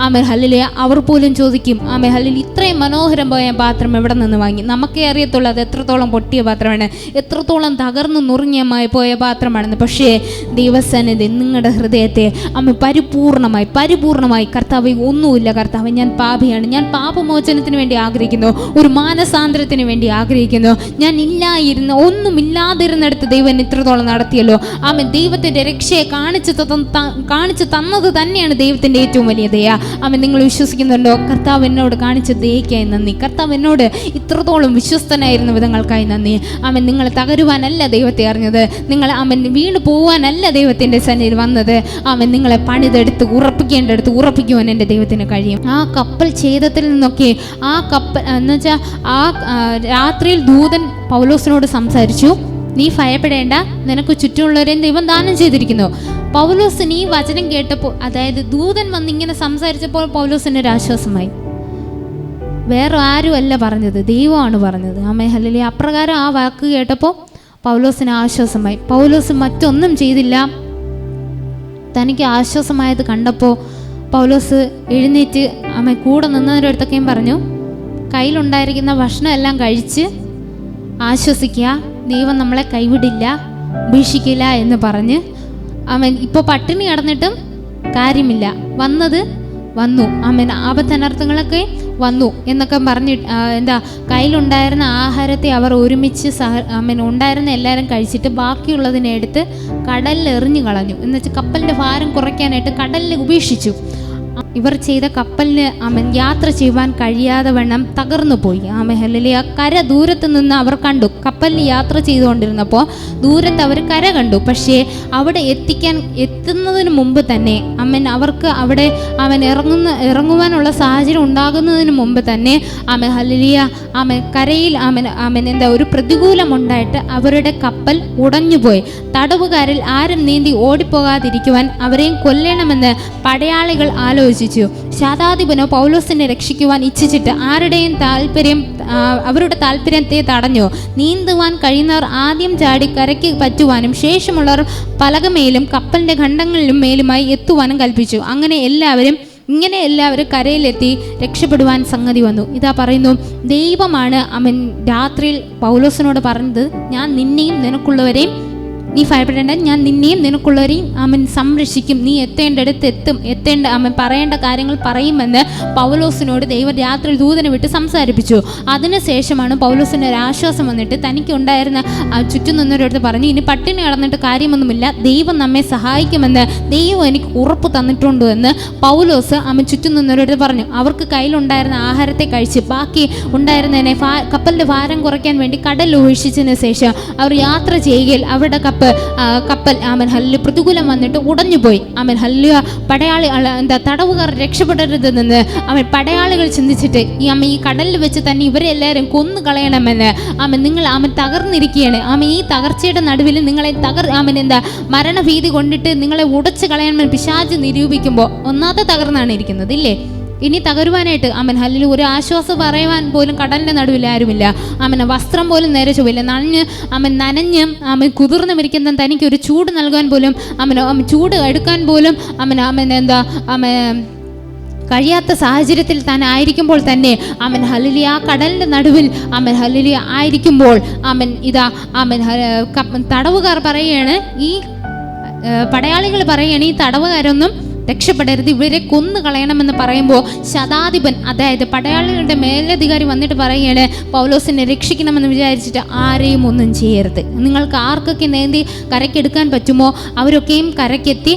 ഹല്ലേലൂയ. അവർ പോലും ചോദിക്കും, ഹല്ലേലൂയ ഇത്രയും മനോഹരം പോയ പാത്രം എവിടെ നിന്ന് വാങ്ങി? നമുക്കേ അറിയത്തുള്ളൂ അത് എത്രത്തോളം പൊട്ടിയ പാത്രമാണ്, എത്രത്തോളം തകർന്നു നുറുങ്ങിയമായി പോയ പാത്രമാണെന്ന്. പക്ഷേ ദൈവസന്നിധി നിങ്ങളുടെ ഹൃദയത്തെ പരിപൂർണമായി കർത്താവ്, ഒന്നുമില്ല കർത്താവ്, ഞാൻ പാപിയാണ്, ഞാൻ പാപമോചനത്തിന് വേണ്ടി ആഗ്രഹിക്കുന്നു, ഒരു മാനസാന്തരത്തിന് വേണ്ടി ആഗ്രഹിക്കുന്നു, ഞാൻ ഒന്നുമില്ലാതിരുന്നിടത്ത് ദൈവം ഇത്രത്തോളം നടത്തിയല്ലോ. ദൈവത്തിൻ്റെ രക്ഷയെ കാണിച്ചു തന്നത് തന്നെയാണ് ദൈവത്തിൻ്റെ ഏറ്റവും വലിയ ദയ. നിങ്ങൾ വിശ്വസിക്കുന്നുണ്ടോ? കർത്താവ് എന്നോട് കാണിച്ച ദയയ്ക്കായി നന്ദി, കർത്താവ് എന്നോട് ഇത്രത്തോളം വിശ്വസ്തനായിരുന്ന വിധങ്ങൾക്കായി നന്ദി. നിങ്ങളെ തകരുവാനല്ല ദൈവത്തെ അറിഞ്ഞത്, നിങ്ങൾ വീണ് പോവാനല്ല ദൈവത്തിൻ്റെ സന്നിധിയിൽ വന്നത്. നിങ്ങളെ പണിതെടുത്ത് ഉറപ്പിക്കേണ്ടടുത്ത് ഉറപ്പിക്കുവാൻ എൻ്റെ ദൈവത്തിന് കഴിയും. ആ കപ്പൽ ഛേദത്തിൽ നിന്നൊക്കെ ആ കപ്പൽ എന്നുവെച്ചാൽ ആ രാത്രിയിൽ ദൂതൻ പൗലോസിനോട് സംസാരിച്ചു, നീ ഭയപ്പെടേണ്ട, നിനക്ക് ചുറ്റുമുള്ളവരെയും ദൈവം ദാനം ചെയ്തിരിക്കുന്നു. പൗലോസിന് ഈ വചനം കേട്ടപ്പോൾ, അതായത് ദൂതൻ വന്നിങ്ങനെ സംസാരിച്ചപ്പോൾ പൗലോസിന് ഒരു ആശ്വാസമായി. വേറെ ആരുമല്ല പറഞ്ഞത്, ദൈവമാണ് പറഞ്ഞത്. ഹല്ലേലൂയ. അപ്രകാരം ആ വാക്ക് കേട്ടപ്പോൾ പൗലോസിന് ആശ്വാസമായി. പൗലോസ് മറ്റൊന്നും ചെയ്തില്ല. തനിക്ക് ആശ്വാസമായത് കണ്ടപ്പോൾ പൗലോസ് എഴുന്നേറ്റ് കൂടെ നിന്നവരുടെ അടുത്തൊക്കെയും പറഞ്ഞു, കയ്യിലുണ്ടായിരിക്കുന്ന ഭക്ഷണം എല്ലാം കഴിച്ച് ആശ്വസിക്കുക, ദൈവം നമ്മളെ കൈവിടില്ല, ഉപേക്ഷിക്കില്ല എന്ന് പറഞ്ഞ് ഇപ്പോൾ പട്ടിണി കിടന്നിട്ടും കാര്യമില്ല, വന്നത് വന്നു. ആപത്തനർത്ഥങ്ങളൊക്കെ വന്നു എന്നൊക്കെ പറഞ്ഞ് കയ്യിലുണ്ടായിരുന്ന ആഹാരത്തെ അവർ ഒരുമിച്ച് ഉണ്ടായിരുന്ന എല്ലാവരും കഴിച്ചിട്ട് ബാക്കിയുള്ളതിനെടുത്ത് കടലിൽ എറിഞ്ഞു കളഞ്ഞു. എന്നുവെച്ചാൽ കപ്പലിൻ്റെ ഭാരം കുറയ്ക്കാനായിട്ട് കടലിൽ ഉപേക്ഷിച്ചു. ഇവർ ചെയ്ത കപ്പലിന് യാത്ര ചെയ്യുവാൻ കഴിയാതെ വണ്ണം തകർന്നു പോയി. ഹല്ലേലൂയ. കര ദൂരത്ത് നിന്ന് അവർ കണ്ടു. കപ്പലിൽ യാത്ര ചെയ്തുകൊണ്ടിരുന്നപ്പോൾ ദൂരത്ത് അവർ കര കണ്ടു. പക്ഷേ അവിടെ എത്തുന്നതിന് മുമ്പ് തന്നെ അവർക്ക് അവിടെ ഇറങ്ങുവാനുള്ള സാഹചര്യം ഉണ്ടാകുന്നതിന് മുമ്പ് തന്നെ ഹല്ലേലൂയ കരയിൽ ഒരു പ്രതികൂലമുണ്ടായിട്ട് അവരുടെ കപ്പൽ ഉടഞ്ഞുപോയി. തടവുകാരിൽ ആരും നീന്തി ഓടിപ്പോകാതിരിക്കുവാൻ അവരെയും കൊല്ലണമെന്ന് പടയാളികൾ ആലോചിച്ചു. ശതാധിപനോ പൗലോസിനെ രക്ഷിക്കുവാൻ ഇച്ഛിച്ചിട്ട് അവരുടെ താല്പര്യത്തെ തടഞ്ഞു. നീന്തുവാൻ കഴിയുന്നവർ ആദ്യം ചാടി കരയ്ക്ക് പറ്റുവാനും ശേഷമുള്ളവർ പലകമേലും കപ്പലിന്റെ ഖണ്ഡങ്ങളിലും മേലുമായി എത്തുവാനും കൽപ്പിച്ചു. അങ്ങനെ എല്ലാവരും കരയിലെത്തി രക്ഷപ്പെടുവാൻ സംഗതി വന്നു. ഇതാ പറയുന്നു, ദൈവമാണ് രാത്രിയിൽ പൗലോസിനോട് പറഞ്ഞത്, ഞാൻ നിന്നെയും നിനക്കുള്ളവരെയും നീ ഭയപ്പെടേണ്ട, ഞാൻ നിന്നെയും നിനക്കുള്ളവരെയും സംരക്ഷിക്കും, നീ എത്തേണ്ടടുത്ത് എത്തും, പറയേണ്ട കാര്യങ്ങൾ പറയുമെന്ന് പൗലോസിനോട് ദൈവം രാത്രി ദൂതനെ വിട്ട് സംസാരിപ്പിച്ചു. അതിനുശേഷമാണ് പൗലോസിന് ഒരു ആശ്വാസം വന്നിട്ട് തനിക്ക് ഉണ്ടായിരുന്ന ചുറ്റും നിന്നവരടുത്ത് പറഞ്ഞു, ഇനി പട്ടിണി കിടന്നിട്ട് കാര്യമൊന്നുമില്ല, ദൈവം നമ്മെ സഹായിക്കുമെന്ന് ദൈവം എനിക്ക് ഉറപ്പ് തന്നിട്ടുണ്ട് എന്ന് പൗലോസ് ചുറ്റും നിന്നവരടുത്ത് പറഞ്ഞു. അവർക്ക് കയ്യിലുണ്ടായിരുന്ന ആഹാരത്തെ കഴിച്ച് ബാക്കി ഉണ്ടായിരുന്നതിനെ കപ്പലിൻ്റെ ഭാരം കുറയ്ക്കാൻ വേണ്ടി കടൽ ഒഴിച്ചതിന് ശേഷം അവർ യാത്ര ചെയ്യുകയിൽ അവരുടെ കപ്പൽ ഹല്ലേലൂയ പ്രതികൂലം വന്നിട്ട് ഉടഞ്ഞുപോയി. ഹല്ലേലൂയ. തടവുകാർ രക്ഷപ്പെടരുതെന്ന് പടയാളികൾ ചിന്തിച്ചിട്ട് ഈ കടലിൽ വെച്ച് തന്നെ ഇവരെ എല്ലാവരും കൊന്നു കളയണമെന്ന് നിങ്ങൾ തകർന്നിരിക്കുകയാണ്. ഈ തകർച്ചയുടെ നടുവിൽ നിങ്ങളെ മരണഭീതി കൊണ്ടിട്ട് നിങ്ങളെ ഉടച്ചു കളയണമെന്ന് പിശാച് നിരൂപിക്കുമ്പോൾ ഒന്നാമത്തെ തകർന്നാണ് ഇരിക്കുന്നത്, ഇല്ലേ? ഇനി തകരുവാനായിട്ട് ഹല്ലേലൂയ ഒരു ആശ്വാസം പറയുവാൻ പോലും കടലിൻ്റെ നടുവിൽ ആരുമില്ല. വസ്ത്രം പോലും നേരെ ചൊവ്വില്ല. നനഞ്ഞ് കുതിർന്ന് മരിക്കുന്ന തനിക്ക് ഒരു ചൂട് നൽകാൻ പോലും ചൂട് എടുക്കാൻ പോലും കഴിയാത്ത സാഹചര്യത്തിൽ താൻ ആയിരിക്കുമ്പോൾ തന്നെ ഹല്ലേലൂയ ആ കടലിൻ്റെ നടുവിൽ ഹല്ലേലൂയ ആയിരിക്കുമ്പോൾ തടവുകാർ പറയുകയാണ്, ഈ പടയാളികൾ പറയുകയാണ്, ഈ തടവുകാരൊന്നും രക്ഷപ്പെടരുത്, ഇവരെ കൊന്നു കളയണമെന്ന് പറയുമ്പോൾ ശതാധിപൻ, അതായത് പടയാളികളുടെ മേലധികാരി വന്നിട്ട് പറയുകയാണ്, പൗലോസിനെ രക്ഷിക്കണമെന്ന് വിചാരിച്ചിട്ട് ആരെയും ഒന്നും ചെയ്യരുത്. നിങ്ങൾക്ക് ആർക്കൊക്കെ നീന്തി കരയ്ക്കെടുക്കാൻ പറ്റുമോ അവരൊക്കെയും കരയ്ക്കെത്തി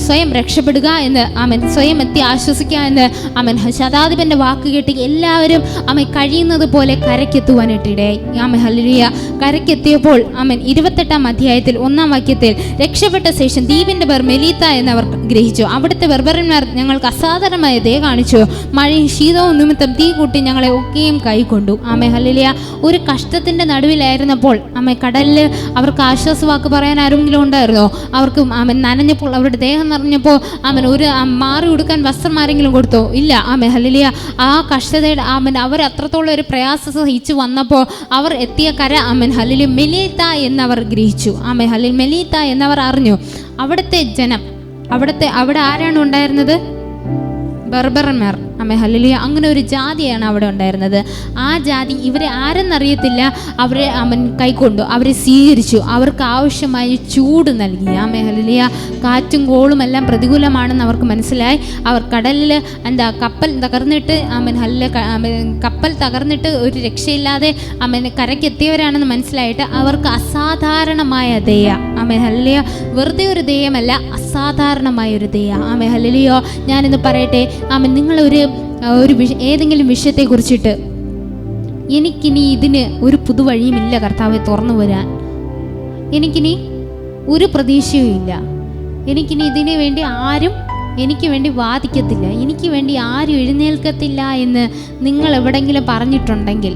സ്വയം രക്ഷപ്പെടുക എന്ന് സ്വയം എത്തി ആശ്വസിക്കുക എന്ന് ശതാധിപൻ്റെ വാക്ക് കേട്ട് എല്ലാവരും കഴിയുന്നത് പോലെ കരയ്ക്കെത്തുവാനായിട്ടിടയായി. ഹല്ലേലൂയ. കരയ്ക്കെത്തിയപ്പോൾ 28-ാം അധ്യായത്തിൽ 1-ാം വാക്യത്തിൽ, രക്ഷപ്പെട്ട ശേഷം ദ്വീപിൻ്റെ പേർ മെലീത്ത എന്നവർ ഗ്രഹിച്ചു. അവിടുത്തെ ബർബരന്മാർ ഞങ്ങൾക്ക് അസാധാരണമായ ദയ കാണിച്ചു. മഴയും ശീതവും നിമിത്തം തീ കൂട്ടി ഞങ്ങളെ ഒക്കെയും കൈക്കൊണ്ടു. ഹല്ലേലൂയ. ഒരു കഷ്ടത്തിൻ്റെ നടുവിലായിരുന്നപ്പോൾ കടലിൽ അവർക്ക് ആശ്വാസവാക്ക് പറയാൻ ആരെങ്കിലും ഉണ്ടായിരുന്നോ? അവർക്ക് നനഞ്ഞപ്പോൾ, അവരുടെ ദേഹം നിറഞ്ഞപ്പോൾ ഒരു മാറി ഉടുക്കാൻ വസ്ത്രം ആരെങ്കിലും കൊടുത്തോ? ഇല്ല. ഹല്ലേലൂയ. ആ കഷ്ടതയുടെ അവർ അത്രത്തോളം ഒരു പ്രയാസം സഹിച്ചു വന്നപ്പോൾ അവർ എത്തിയ കര ഹല്ലേലൂയ മെലീത്ത എന്നവർ ഗ്രഹിച്ചു. ഹല്ലേലൂയ. മെലീത്ത എന്നവർ അറിഞ്ഞു. അവിടുത്തെ ജനം, അവിടെ ആരാണ് ഉണ്ടായിരുന്നത്? ബർബറന്മാർ. ഹല്ലേലൂയ. അങ്ങനെ ഒരു ജാതിയാണ് അവിടെ ഉണ്ടായിരുന്നത്. ആ ജാതി ഇവരെ ആരെന്നറിയത്തില്ല, അവരെ കൈക്കൊണ്ടു, അവരെ സ്വീകരിച്ചു, അവർക്ക് ആവശ്യമായ ചൂട് നൽകി. ഹല്ലേലൂയ. കാറ്റും കോളും എല്ലാം പ്രതികൂലമാണെന്ന് അവർക്ക് മനസ്സിലായി. അവർ കടലിൽ കപ്പൽ തകർന്നിട്ട് കപ്പൽ തകർന്നിട്ട് ഒരു രക്ഷയില്ലാതെ കരയ്ക്കെത്തിയവരാണെന്ന് മനസ്സിലായിട്ട് അവർക്ക് അസാധാരണമായ ദയ. ഹല്ലേലൂയ. വെറുതെ ഒരു ദയമല്ല, അസാധാരണമായ ഒരു ദയ. ഹല്ലേലൂയ. ഞാനിന്ന് പറയട്ടെ, നിങ്ങളൊരു ഏതെങ്കിലും വിഷയത്തെക്കുറിച്ചിട്ട് എനിക്കിനി ഇതിന് ഒരു പുതുവഴിയുമില്ല കർത്താവെ തുറന്നു വരാൻ, എനിക്കിനി ഒരു പ്രതീക്ഷയും ഇല്ല, എനിക്കിനി ഇതിനു വേണ്ടി ആരും എനിക്ക് വേണ്ടി വാദിക്കത്തില്ല, എനിക്ക് വേണ്ടി ആരും എഴുന്നേൽക്കത്തില്ല എന്ന് നിങ്ങൾ എവിടെയെങ്കിലും പറഞ്ഞിട്ടുണ്ടെങ്കിൽ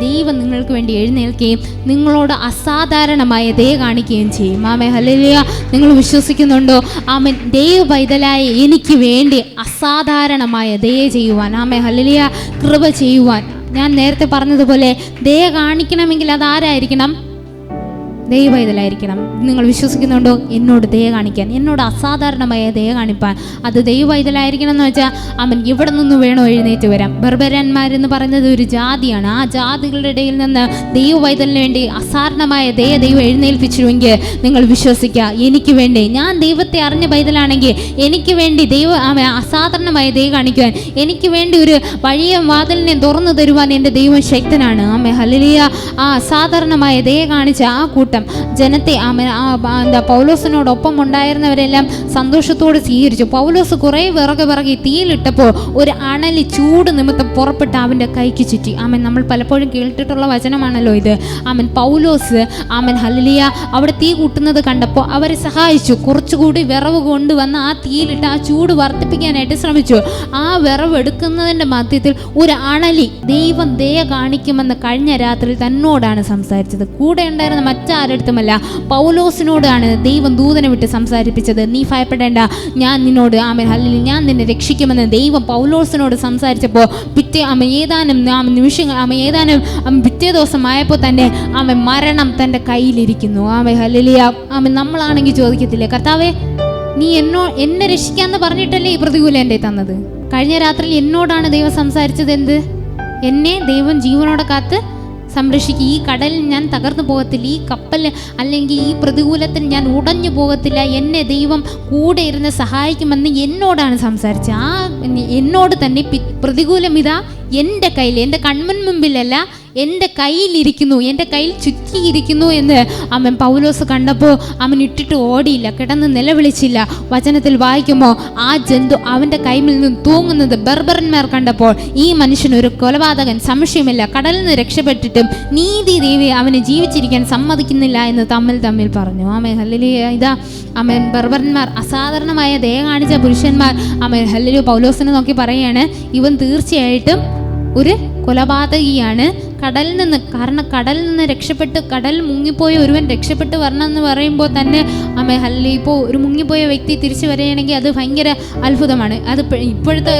ദൈവം നിങ്ങൾക്ക് വേണ്ടി എഴുന്നേൽക്കുകയും നിങ്ങളോട് അസാധാരണമായ ദയ കാണിക്കുകയും ചെയ്യും. ഹല്ലേലൂയ. നിങ്ങൾ വിശ്വസിക്കുന്നുണ്ടോ? ദൈവ പൈതലായ എനിക്ക് വേണ്ടി അസാധാരണമായ ദയ ചെയ്യുവാൻ, ഹല്ലേലൂയ, കൃപ ചെയ്യുവാൻ. ഞാൻ നേരത്തെ പറഞ്ഞതുപോലെ ദയ കാണിക്കണമെങ്കിൽ അതാരായിരിക്കണം? ദൈവ ഇതിലായിരിക്കണം. നിങ്ങൾ വിശ്വസിക്കുന്നുണ്ടോ? എന്നോട് ദയ കാണിക്കാൻ, എന്നോട് അസാധാരണമായ ദയ കാണിപ്പാൻ, അത് ദൈവ ഇതിലായിരിക്കണം എന്ന് വെച്ചാൽ അവൻ ഇവിടെ നിന്ന് വേണോ എഴുന്നേറ്റ് വരാം. ബർബരന്മാരെന്ന് പറയുന്നത് ഒരു ജാതിയാണ്. ആ ജാതികളുടെ ഇടയിൽ നിന്ന് ദൈവ വൈതലിന് വേണ്ടി അസാധാരണമായ ദയ ദൈവം എഴുന്നേൽപ്പിച്ചിരുമെങ്കിൽ നിങ്ങൾ വിശ്വസിക്കുക, എനിക്ക് വേണ്ടി, ഞാൻ ദൈവത്തെ അറിഞ്ഞ പൈതലാണെങ്കിൽ എനിക്ക് വേണ്ടി അസാധാരണമായ ദയ കാണിക്കുവാൻ, എനിക്ക് വേണ്ടി ഒരു വഴിയ വാതിലിനെ തുറന്നു തരുവാൻ എൻ്റെ ദൈവം ശക്തനാണ്. ആമേ ഹല്ലേലൂയ. ആ അസാധാരണമായ ദയ കാണിച്ച ആ കൂട്ടം ജനത്തെ പൗലോസിനോടൊപ്പം ഉണ്ടായിരുന്നവരെല്ലാം സന്തോഷത്തോടെ സ്വീകരിച്ചു. പൗലോസ് കുറേ വിറകി തീയിലിട്ടപ്പോൾ ഒരു അണലി ചൂട് നിമിത്തം പുറപ്പെട്ട് അവൻ്റെ കൈക്ക് ചുറ്റി. ആമൻ, നമ്മൾ പലപ്പോഴും കേട്ടിട്ടുള്ള വചനമാണല്ലോ ഇത്. ആമൻ, പൗലോസ് ആമൻ ഹല്ലേലൂയ അവിടെ തീ കൂട്ടുന്നത് കണ്ടപ്പോൾ അവരെ സഹായിച്ചു. കുറച്ചുകൂടി വിറവ് കൊണ്ടുവന്ന് ആ തീയിലിട്ട് ആ ചൂട് വർദ്ധിപ്പിക്കാനായിട്ട് ശ്രമിച്ചു. ആ വിറവ് എടുക്കുന്നതിൻ്റെ മധ്യത്തിൽ ഒരു അണലി ദൈവം ദയ കാണിക്കുമെന്ന് കഴിഞ്ഞ രാത്രി തന്നോടാണ് സംസാരിച്ചത്. കൂടെ ഉണ്ടായിരുന്ന മറ്റാരടുത്തുമല്ല, പൗലോസിനോടാണ് ദൈവം ദൂതനെ വിട്ട് സംസാരിപ്പിച്ചത്. നീ ഭയപ്പെടേണ്ട, ഞാൻ നിന്നോട് ആമൻ ഹല്ലേലൂയ ഞാൻ നിന്നെ രക്ഷിക്കുമെന്ന് ദൈവം പൗലോസിനോട് സംസാരിച്ചപ്പോൾ പിറ്റേ ദിവസം ആയപ്പോൾ തന്നെ അവൻ മരണം തൻ്റെ കയ്യിലിരിക്കുന്നു. ആമൻ ഹല്ലേലൂയ. ആമൻ, നമ്മളാണെങ്കിൽ ചോദിക്കത്തില്ലേ, കർത്താവേ നീ എന്നെ രക്ഷിക്കാന്ന് പറഞ്ഞിട്ടല്ലേ ഈ പ്രതികൂലം എൻ്റെ തന്നത്? കഴിഞ്ഞ രാത്രിയിൽ എന്നോടാണ് ദൈവം സംസാരിച്ചത്. എന്ത്? എന്നെ ദൈവം ജീവനോടെ കാത്ത് സംരക്ഷിക്കുക. ഈ കടലിൽ ഞാൻ തകർന്നു പോകത്തില്ല, ഈ കപ്പൽ അല്ലെങ്കിൽ ഈ പ്രതികൂലത്തിൽ ഞാൻ ഉടഞ്ഞു പോകത്തില്ല, എന്നെ ദൈവം കൂടെ ഇരുന്ന് സഹായിക്കുമെന്ന് എന്നോടാണ് സംസാരിച്ചത്. ആ എന്നോട് തന്നെ പ്രതികൂലം ഇതാ എൻ്റെ കയ്യിൽ, എൻ്റെ കൺമുൻ മുമ്പിലല്ല, എൻ്റെ കയ്യിലിരിക്കുന്നു, എൻ്റെ കയ്യിൽ ചുറ്റിയിരിക്കുന്നു എന്ന് അവൻ പൗലോസ് കണ്ടപ്പോൾ അവൻ ഇട്ടിട്ട് ഓടിയില്ല, കിടന്ന് നിലവിളിച്ചില്ല. വചനത്തിൽ വായിക്കുമ്പോൾ ആ ജന്തു അവൻ്റെ കൈയിൽ നിന്ന് തൂങ്ങുന്നത് ബർബരന്മാർ കണ്ടപ്പോൾ ഈ മനുഷ്യനൊരു കൊലപാതകൻ, സംശയമില്ല, കടലിൽ നിന്ന് രക്ഷപ്പെട്ടിട്ടും നീതി ദേവി അവനെ ജീവിച്ചിരിക്കാൻ സമ്മതിക്കുന്നില്ല എന്ന് തമ്മിൽ പറഞ്ഞു. Amen hallelujah. ഇതാ ആമേൻ, ബർബരന്മാർ, അസാധാരണമായ ദയ കാണിച്ച പുരുഷന്മാർ ആമേൻ ഹല്ലേലൂയ പൗലോസിനെ നോക്കി പറയുകയാണ്, ഇവൻ തീർച്ചയായിട്ടും ഒരു കൊലപാതകിയാണ്. കടലിൽ നിന്ന് രക്ഷപ്പെട്ട്, കടൽ മുങ്ങിപ്പോയ ഒരുവൻ രക്ഷപ്പെട്ട് വരണമെന്ന് പറയുമ്പോൾ തന്നെ ഇപ്പോൾ ഒരു മുങ്ങിപ്പോയ വ്യക്തി തിരിച്ചു വരികയാണെങ്കിൽ അത് ഭയങ്കര അത്ഭുതമാണ്. അത് ഇപ്പോഴത്തെ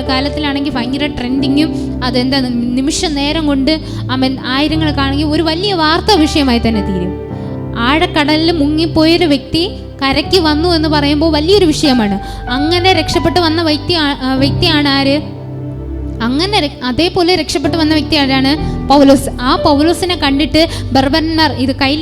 കാലത്തിലാണെങ്കിൽ ഭയങ്കര ട്രെൻഡിങ്ങും അതെന്താ നിമിഷ നേരം കൊണ്ട് ആയിരങ്ങൾക്കാണെങ്കിൽ ഒരു വലിയ വാർത്താ വിഷയമായി തന്നെ തീരും. ആഴക്കടലിൽ മുങ്ങിപ്പോയൊരു വ്യക്തി കരയ്ക്ക് വന്നു എന്ന് പറയുമ്പോൾ വലിയൊരു വിഷയമാണ്. അങ്ങനെ രക്ഷപ്പെട്ട് വന്ന വ്യക്തിയാണ് ആര്? അങ്ങനെ അതേപോലെ രക്ഷപ്പെട്ടു വന്ന വ്യക്തി ആരാണ്? പൗലോസ്. ആ പൗലോസിനെ കണ്ടിട്ട് ബർബരന്മാർ ഇത് കയ്യിൽ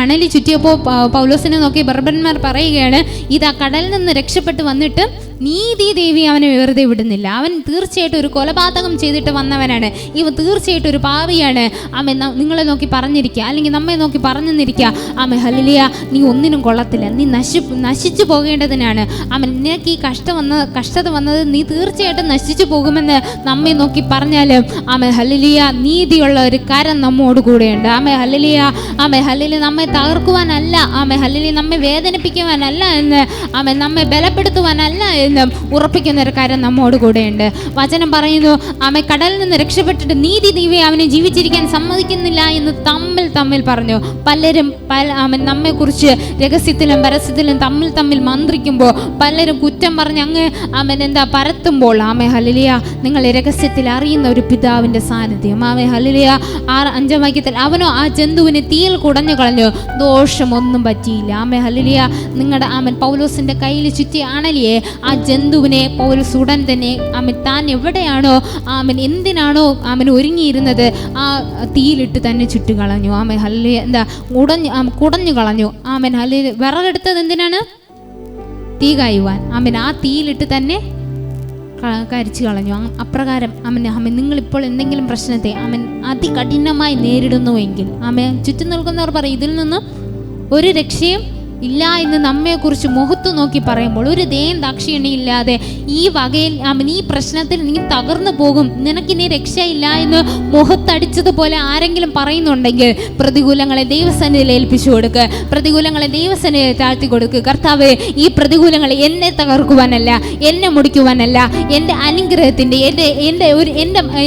അണലി ചുറ്റിയപ്പോൾ പൗലോസിനെ നോക്കി ബർബരന്മാർ പറയുകയാണ്, ഇതാ കടലിൽ നിന്ന് രക്ഷപ്പെട്ട് വന്നിട്ട് നീതി ദേവി അവനെ വെറുതെ വിടുന്നില്ല. അവൻ തീർച്ചയായിട്ടും ഒരു കൊലപാതകം ചെയ്തിട്ട് വന്നവനാണ്, ഇവൻ തീർച്ചയായിട്ടും ഒരു പാവിയാണ്. ആമേ, നിങ്ങളെ നോക്കി പറഞ്ഞിരിക്കുക, അല്ലെങ്കിൽ നമ്മെ നോക്കി പറഞ്ഞിരിക്കുക, ആമേ ഹല്ലേലൂയ നീ ഒന്നിനും കൊള്ളത്തില്ല, നീ നശിച്ചു പോകേണ്ടതിനാണ്. ആമേ, നിനക്ക് ഈ കഷ്ടത വന്നത് നീ തീർച്ചയായിട്ടും നശിച്ചു പോകുമെന്ന് നമ്മെ നോക്കി പറഞ്ഞാലും ആമേ ഹല്ലേലൂയ നീതിയുള്ള ഒരു കരം നമ്മോട് കൂടെയുണ്ട്. ആമേ ഹല്ലേലൂയ. ആമേ ഹല്ലേലൂയ നമ്മെ തകർക്കുവാനല്ല, ആമേ ഹല്ലേലൂയ നമ്മെ വേദനിപ്പിക്കുവാനല്ല എന്ന്, ആമേ നമ്മെ ബലപ്പെടുത്തുവാനല്ല എന്ന് ഉറപ്പിക്കുന്ന ഒരു കാര്യം നമ്മോട് കൂടെയുണ്ട്. വചനം പറയുന്നു, ആമേ കടലിൽ നിന്ന് രക്ഷപ്പെട്ടിട്ട് നീതി ദൈവം അവനെ ജീവിച്ചിരിക്കാൻ സമ്മതിക്കുന്നില്ല എന്ന് തമ്മിൽ പറഞ്ഞു. പലരും നമ്മെ കുറിച്ച് രഹസ്യത്തിലും പരസ്യത്തിലും തമ്മിൽ മന്ത്രിക്കുമ്പോൾ, പലരും കുറ്റം പറഞ്ഞ് അങ്ങ് പരത്തുമ്പോൾ, ആമേ ഹല്ലേലൂയ നിങ്ങൾ രഹസ്യത്തിൽ അറിയുന്ന ഒരു പിതാവിന്റെ സാന്നിധ്യം. ആമേ ഹല്ലേലൂയ. 5-ാം വാക്യത്തിൽ അവനോ ആ ജന്തുവിനെ തീയിൽ കുടഞ്ഞു കളഞ്ഞു, ദോഷമൊന്നും പറ്റിയില്ല. ആമേ ഹല്ലേലൂയ. നിങ്ങളുടെ ആമൻ പൗലോസിന്റെ കയ്യിൽ ചുറ്റിയ അണലിയെ, ആ ജന്തുവിനെ പൗലോസ് ഉടൻ തന്നെ താൻ എവിടെയാണോ എന്തിനാണോ ഒരുങ്ങിയിരുന്നത് ആ തീയിലിട്ട് തന്നെ ചുട്ടുകളഞ്ഞു. Amen hallelujah. കുടഞ്ഞു കളഞ്ഞു. Amen hallelujah. വിറകെടുത്തത് എന്തിനാണ്? തീ കായുവാൻ. ആമേൻ ആ തീയിലിട്ട് തന്നെ കരിച്ചു കളഞ്ഞു. അപ്രകാരം നിങ്ങളിപ്പോൾ എന്തെങ്കിലും പ്രശ്നത്തെ അതികഠിനമായി നേരിടുന്നുവെങ്കിൽ ചുറ്റും നിൽക്കുന്നവർ പറയും, ഇതിൽ നിന്ന് ഒരു രക്ഷയും ഇല്ല എന്ന് നമ്മെക്കുറിച്ച് മുഖത്ത് നോക്കി പറയുമ്പോൾ, ഒരു ദാക്ഷിണ്യമില്ലാതെ ഈ വകയിൽ ഈ പ്രശ്നത്തിൽ നീ തകർന്നു പോകും, നിനക്കിനി രക്ഷയില്ല എന്ന് മുഖത്തടിച്ചതുപോലെ ആരെങ്കിലും പറയുന്നുണ്ടെങ്കിൽ പ്രതികൂലങ്ങളെ ദൈവസന്നിധിയിൽ ഏൽപ്പിച്ചു കൊടുക്കുക, പ്രതികൂലങ്ങളെ ദൈവസന്നിധിയിൽ താഴ്ത്തി കൊടുക്കുക. കർത്താവേ, ഈ പ്രതികൂലങ്ങൾ എന്നെ തകർക്കുവാനല്ല, എന്നെ മുടിക്കുവാനല്ല, എൻ്റെ അനുഗ്രഹത്തിൻ്റെ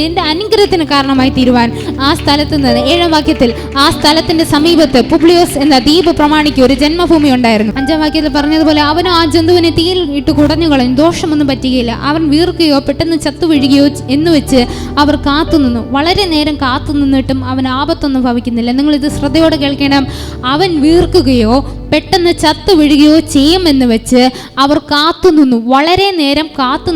എൻ്റെ അനുഗ്രഹത്തിന് കാരണമായി തീരുവാൻ ആ സ്ഥലത്ത് നിന്ന് 7-ാം വാക്യത്തിൽ ആ സ്ഥലത്തിൻ്റെ സമീപത്ത് പുബ്ലിയോസ് എന്ന ദ്വീപ് പ്രമാണിക്ക് ഒരു ജന്മഭൂമി ഉണ്ടായിരുന്നു. 5-ാം വാക്യത്തിൽ പറഞ്ഞതുപോലെ അവനും ആ ജന്തുവിനെ തീയിൽ ഇട്ട് കുടഞ്ഞു കളഞ്ഞു, ദോഷമൊന്നും പറ്റുകയില്ല, അവൻ വീർക്കുകയോ പെട്ടെന്ന് ചത്തു വീഴുകയോ എന്ന് വെച്ച് അവർ കാത്തുനിന്നു. വളരെ നേരം കാത്തു നിന്നിട്ടും അവൻ ആപത്തൊന്നും ഭവിക്കുന്നില്ല. നിങ്ങളിത് ശ്രദ്ധയോടെ കേൾക്കണം. അവൻ വീർക്കുകയോ പെട്ടെന്ന് ചത്തു വീഴുകയോ ചെയ്യുമെന്ന് വെച്ച് അവർ കാത്തുനിന്നു. വളരെ നേരം കാത്തു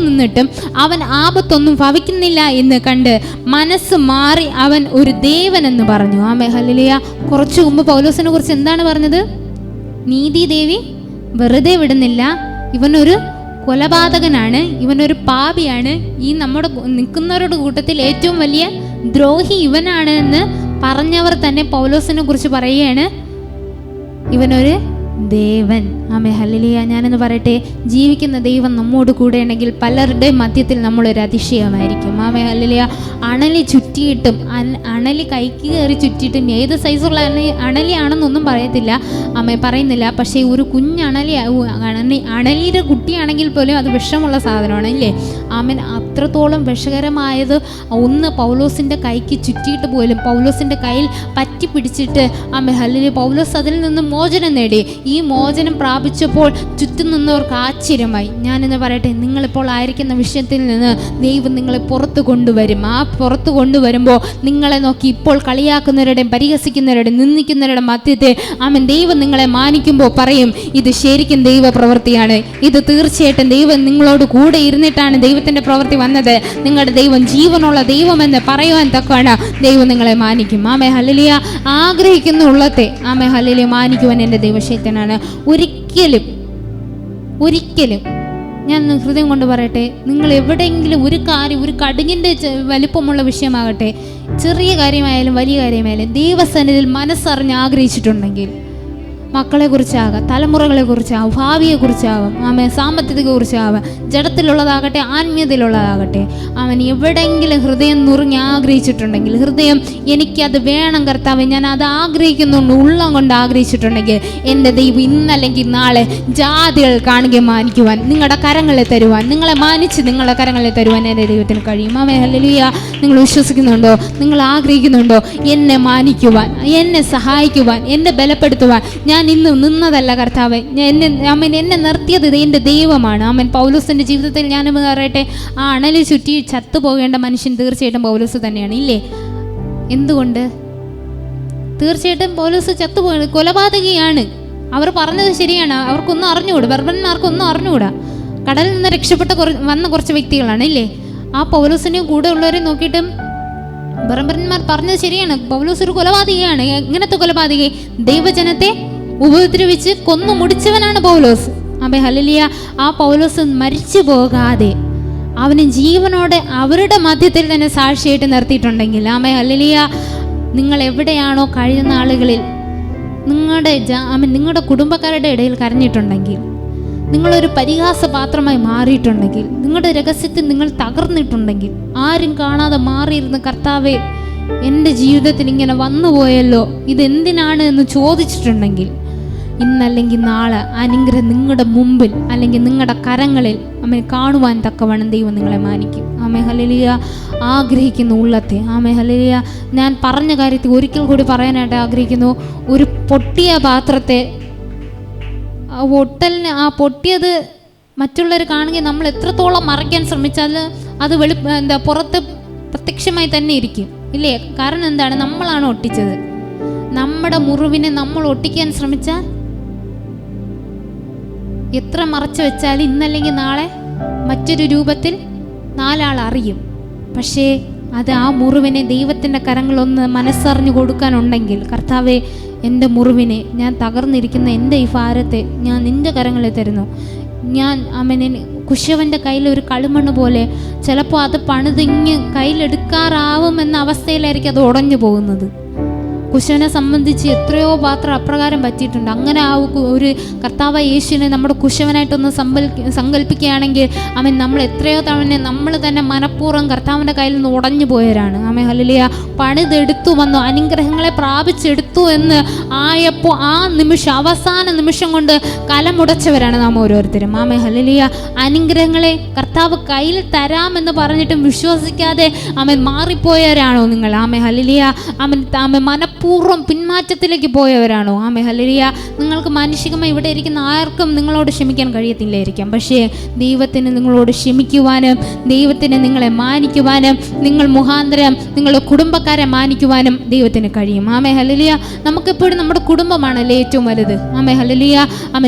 നിന്നിട്ടും അവൻ ആപത്തൊന്നും ഭവിക്കുന്നില്ല എന്ന് കണ്ട് മനസ്സ് മാറി അവൻ ഒരു ദേവനെന്ന് പറഞ്ഞു. Amen hallelujah. കുറച്ചു മുമ്പ് പൗലോസിനെ കുറിച്ച് എന്താണ് പറഞ്ഞത്? നീതി ദേവി വെറുതെ വിടുന്നില്ല, ഇവനൊരു കൊലപാതകനാണ്, ഇവനൊരു പാപിയാണ്, ഈ നമ്മുടെ നിൽക്കുന്നവരുടെ കൂട്ടത്തിൽ ഏറ്റവും വലിയ ദ്രോഹി ഇവനാണ് എന്ന് പറഞ്ഞവർ തന്നെ പൗലോസിനെ കുറിച്ച് പറയുകയാണ്, ഇവനൊരു ദേവൻ. Amen hallelujah. ഞാനെന്ന് പറയട്ടെ, ജീവിക്കുന്ന ദൈവം നമ്മോട് കൂടെ ഉണ്ടെങ്കിൽ പലരുടെ മധ്യത്തിൽ നമ്മളൊരു അതിശയമായിരിക്കും. Amen hallelujah. അണലി ചുറ്റിയിട്ടും അണലി കൈക്ക് കയറി ചുറ്റിയിട്ടും ഏത് സൈസുള്ള അണലിയാണെന്നൊന്നും പറയത്തില്ല, പറയുന്നില്ല. പക്ഷേ ഒരു അണലിയുടെ കുട്ടിയാണെങ്കിൽ പോലും അത് വിഷമുള്ള സാധനമാണ് ഇല്ലേ? ആമേൻ. അത്രത്തോളം വിഷകരമായത് ഒന്ന് പൗലോസിൻ്റെ കൈക്ക് ചുറ്റിയിട്ട് പോലും പൗലോസിൻ്റെ കയ്യിൽ പറ്റി പിടിച്ചിട്ട് ആമേൻ ഹല്ലേലൂയ, പൗലോസ് അതിൽ നിന്ന് മോചനം നേടി. ഈ മോചനം പ്രാപിച്ചപ്പോൾ ചുറ്റും നിന്നവർക്ക് ആശ്ചര്യമായി. ഞാനെന്ന് പറയട്ടെ, നിങ്ങളിപ്പോൾ ആയിരിക്കുന്ന വിഷയത്തിൽ നിന്ന് ദൈവം നിങ്ങളെ പുറത്തു കൊണ്ടുവരും. ആ പുറത്തു കൊണ്ടുവരുമ്പോൾ നിങ്ങളെ നോക്കി ഇപ്പോൾ കളിയാക്കുന്നവരുടെയും പരിഹസിക്കുന്നവരുടെയും നിന്ദിക്കുന്നവരുടെ മധ്യത്തെ ആമേൻ ദൈവം നിങ്ങളെ മാനിക്കുമ്പോൾ പറയും, ഇത് ശരിക്കും ദൈവ പ്രവൃത്തിയാണ്, ഇത് തീർച്ചയായിട്ടും ദൈവം നിങ്ങളോട് കൂടെ ഇരുന്നിട്ടാണ് ദൈവത്തിൻ്റെ പ്രവൃത്തി വന്നത്, നിങ്ങളുടെ ദൈവം ജീവനുള്ള ദൈവമെന്ന് പറയുവാൻ തക്കമാണ് ദൈവം നിങ്ങളെ മാനിക്കും. Amen hallelujah. ആഗ്രഹിക്കുന്ന ഉള്ളത്തെ ആമേൻ ഹല്ലേലൂയ മാനിക്കുവാൻ എൻ്റെ ദൈവശക്തനാണ്. ഒരിക്കലും ഞാൻ ഹൃദയം കൊണ്ട് പറയട്ടെ, നിങ്ങൾ എവിടെയെങ്കിലും ഒരു കാര്യം, ഒരു കടുകിൻ്റെ വലിപ്പമുള്ള വിഷയമാകട്ടെ, ചെറിയ കാര്യമായാലും വലിയ കാര്യമായാലും ദൈവസന്നിധിയിൽ മനസ്സറിഞ്ഞ് ആഗ്രഹിച്ചിട്ടുണ്ടെങ്കിൽ, മക്കളെക്കുറിച്ചാകാം, തലമുറകളെക്കുറിച്ചാകും, ഭാവിയെക്കുറിച്ചാകും, സാമ്പത്തികത്തെക്കുറിച്ചാകും, ജഡത്തിലുള്ളതാകട്ടെ ആത്മീയതയിലുള്ളതാകട്ടെ, അവൻ എവിടെയെങ്കിലും ഹൃദയം നുറുങ്ങി ആഗ്രഹിച്ചിട്ടുണ്ടെങ്കിൽ, ഹൃദയം എനിക്കത് വേണം കർത്താവ്, ഞാൻ അത് ആഗ്രഹിക്കുന്നുണ്ട്, ഉള്ളം കൊണ്ട് ആഗ്രഹിച്ചിട്ടുണ്ടെങ്കിൽ, എൻ്റെ ദൈവം ഇന്നല്ലെങ്കിൽ നാളെ ജാതികൾ കാണുകയും മാനിക്കുവാൻ, നിങ്ങളുടെ കരങ്ങളെ തരുവാൻ, നിങ്ങളെ മാനിച്ച് നിങ്ങളുടെ കരങ്ങളെ തരുവാൻ എൻ്റെ ദൈവത്തിന് കഴിയും. Amen hallelujah. നിങ്ങൾ വിശ്വസിക്കുന്നുണ്ടോ? നിങ്ങൾ ആഗ്രഹിക്കുന്നുണ്ടോ എന്നെ മാനിക്കുവാൻ, എന്നെ സഹായിക്കുവാൻ, എന്നെ ബലപ്പെടുത്തുവാൻ? ഞാൻ ഇന്ന് നിന്നതല്ല കർത്താവ്, എന്നെ നിർത്തിയത് എൻ്റെ ദൈവമാണ്. ആമേൻ. പൗലോസിൻ്റെ ജീവിതത്തിൽ ഞാൻ പറയട്ടെ, ആ അണലി ചുറ്റി ചത്തുപോകേണ്ട മനുഷ്യൻ തീർച്ചയായിട്ടും പൗലോസ് തന്നെയാണ് ഇല്ലേ? എന്തുകൊണ്ട്? തീർച്ചയായിട്ടും പൗലോസ് ചത്തുപോയത് കൊലപാതകിയാണ്. അവർ പറഞ്ഞത് ശരിയാണ്, അവർക്കൊന്നും അറിഞ്ഞുകൂടാ, ബർബന്മാർക്കൊന്നും അറിഞ്ഞുകൂടാ. കടലിൽ നിന്ന് രക്ഷപ്പെട്ട വന്ന കുറച്ച് വ്യക്തികളാണ് ഇല്ലേ? ആ പൗലോസിനെയും കൂടെ ഉള്ളവരെ നോക്കിയിട്ടും ബർബന്മാർ പറഞ്ഞത് ശരിയാണ്, പൗലോസ് ഒരു കൊലപാതകിയാണ്. എങ്ങനത്തെ കൊലപാതകി? ദൈവജനത്തെ ഉപദ്രവിച്ച് കൊന്നു മുടിച്ചവനാണ് പൗലോസ്. Amen hallelujah. ആ പൗലോസ് മരിച്ചു പോകാതെ അവന് ജീവനോടെ അവരുടെ മധ്യത്തിൽ തന്നെ സാക്ഷിയായിട്ട് നിർത്തിയിട്ടുണ്ടെങ്കിൽ, ആമേൻ ഹല്ലേലൂയ, നിങ്ങൾ എവിടെയാണോ കഴിഞ്ഞ നാളുകളിൽ നിങ്ങളുടെ കുടുംബക്കാരുടെ ഇടയിൽ കരഞ്ഞിട്ടുണ്ടെങ്കിൽ, നിങ്ങളൊരു പരിഹാസപാത്രമായി മാറിയിട്ടുണ്ടെങ്കിൽ, നിങ്ങളുടെ രഹസ്യത്തിൽ നിങ്ങൾ തകർന്നിട്ടുണ്ടെങ്കിൽ, ആരും കാണാതെ മാറിയിരുന്ന കർത്താവേ എൻ്റെ ജീവിതത്തിൽ ഇങ്ങനെ വന്നുപോയല്ലോ, ഇതെന്തിനാണ് എന്ന് ചോദിച്ചിട്ടുണ്ടെങ്കിൽ, ഇന്നല്ലെങ്കിൽ നാളെ അനുഗ്രഹം നിങ്ങളുടെ മുമ്പിൽ അല്ലെങ്കിൽ നിങ്ങളുടെ കരങ്ങളിൽ കാണുവാൻ തക്കവണ്ണം ദൈവം നിങ്ങളെ മാനിക്കും. Amen hallelujah. ആഗ്രഹിക്കുന്ന ഉള്ളത്തെ ആമേൻ ഹല്ലേലൂയ. ഞാൻ പറഞ്ഞ കാര്യത്തിൽ ഒരിക്കൽ കൂടി പറയാനായിട്ട് ആഗ്രഹിക്കുന്നു. ഒരു പൊട്ടിയ പാത്രത്തെ പൊട്ടിയത് മറ്റുള്ളവർ കാണുകയും നമ്മൾ എത്രത്തോളം മറയ്ക്കാൻ ശ്രമിച്ചാൽ അത് പുറത്ത് പ്രത്യക്ഷമായി തന്നെ ഇരിക്കും ഇല്ലേ? കാരണം എന്താണ്? നമ്മളാണ് ഒട്ടിച്ചത്. നമ്മുടെ മുറിവിനെ നമ്മൾ ഒട്ടിക്കാൻ ശ്രമിച്ചാൽ എത്ര മറച്ചു വെച്ചാൽ ഇന്നല്ലെങ്കിൽ നാളെ മറ്റൊരു രൂപത്തിൽ നാലാൾ അറിയും. പക്ഷേ അത് ആ മുറിവിനെ ദൈവത്തിൻ്റെ കരങ്ങളൊന്ന് മനസ്സറിഞ്ഞു കൊടുക്കാനുണ്ടെങ്കിൽ, കർത്താവേ എൻ്റെ മുറിവിനെ, ഞാൻ തകർന്നിരിക്കുന്ന എൻ്റെ ഈ ഭാരത്തെ ഞാൻ നിൻ്റെ കരങ്ങളിൽ തരുന്നു. ഞാൻ കുശവൻ്റെ കയ്യിൽ ഒരു കളിമണ്ണ് പോലെ ചിലപ്പോൾ അത് പണിതിങ്ങ് കയ്യിലെടുക്കാറാവുമെന്ന അവസ്ഥയിലായിരിക്കും അത് ഉടഞ്ഞു പോകുന്നത്. കുശവനെ സംബന്ധിച്ച് എത്രയോ പാത്രം അപ്രകാരം പറ്റിയിട്ടുണ്ട്. അങ്ങനെ ആ ഒരു കർത്താവായ യേശുവിനെ നമ്മുടെ കുശവനായിട്ടൊന്ന് സങ്കല്പിക്കുകയാണെങ്കിൽ നമ്മൾ എത്രയോ തവണ നമ്മൾ തന്നെ മനഃപൂർവ്വം കർത്താവിൻ്റെ കയ്യിൽ നിന്ന് ഉടഞ്ഞു പോയവരാണ്. Amen hallelujah. പണിതെടുത്തു വന്നു, അനുഗ്രഹങ്ങളെ പ്രാപിച്ചെടുത്തു എന്ന് ആയപ്പോൾ ആ നിമിഷം, അവസാന നിമിഷം കൊണ്ട് കലമുടച്ചവരാണ് നാം ഓരോരുത്തരും. ആമേ ഹല്ലേലൂയ. അനുഗ്രഹങ്ങളെ കർത്താവ് കയ്യിൽ തരാമെന്ന് പറഞ്ഞിട്ടും വിശ്വസിക്കാതെ ആമേൻ മാറിപ്പോയവരാണോ നിങ്ങൾ? ആമേ ഹല്ലേലൂയ. ആമേ മനഃപൂർവ്വം പിന്മാറ്റത്തിലേക്ക് പോയവരാണോ? ആമേ ഹല്ലേലൂയ. നിങ്ങൾക്ക് മാനുഷികമായി ഇവിടെ ഇരിക്കുന്ന ആർക്കും നിങ്ങളോട് ക്ഷമിക്കാൻ കഴിയത്തില്ലായിരിക്കാം, പക്ഷേ ദൈവത്തിന് നിങ്ങളോട് ക്ഷമിക്കുവാനും ദൈവത്തിന് നിങ്ങളെ മാനിക്കുവാനും നിങ്ങൾ മുഖാന്തരം നിങ്ങളുടെ കുടുംബക്കാരെ മാനിക്കുവാനും ദൈവത്തിന് കഴിയും. ആമേ ഹല്ലേലൂയ. നമുക്കെപ്പോഴും നമ്മുടെ കുടുംബമാണല്ലേ ഏറ്റവും വലുത്. ആമേ ഹല്ലേലൂയ.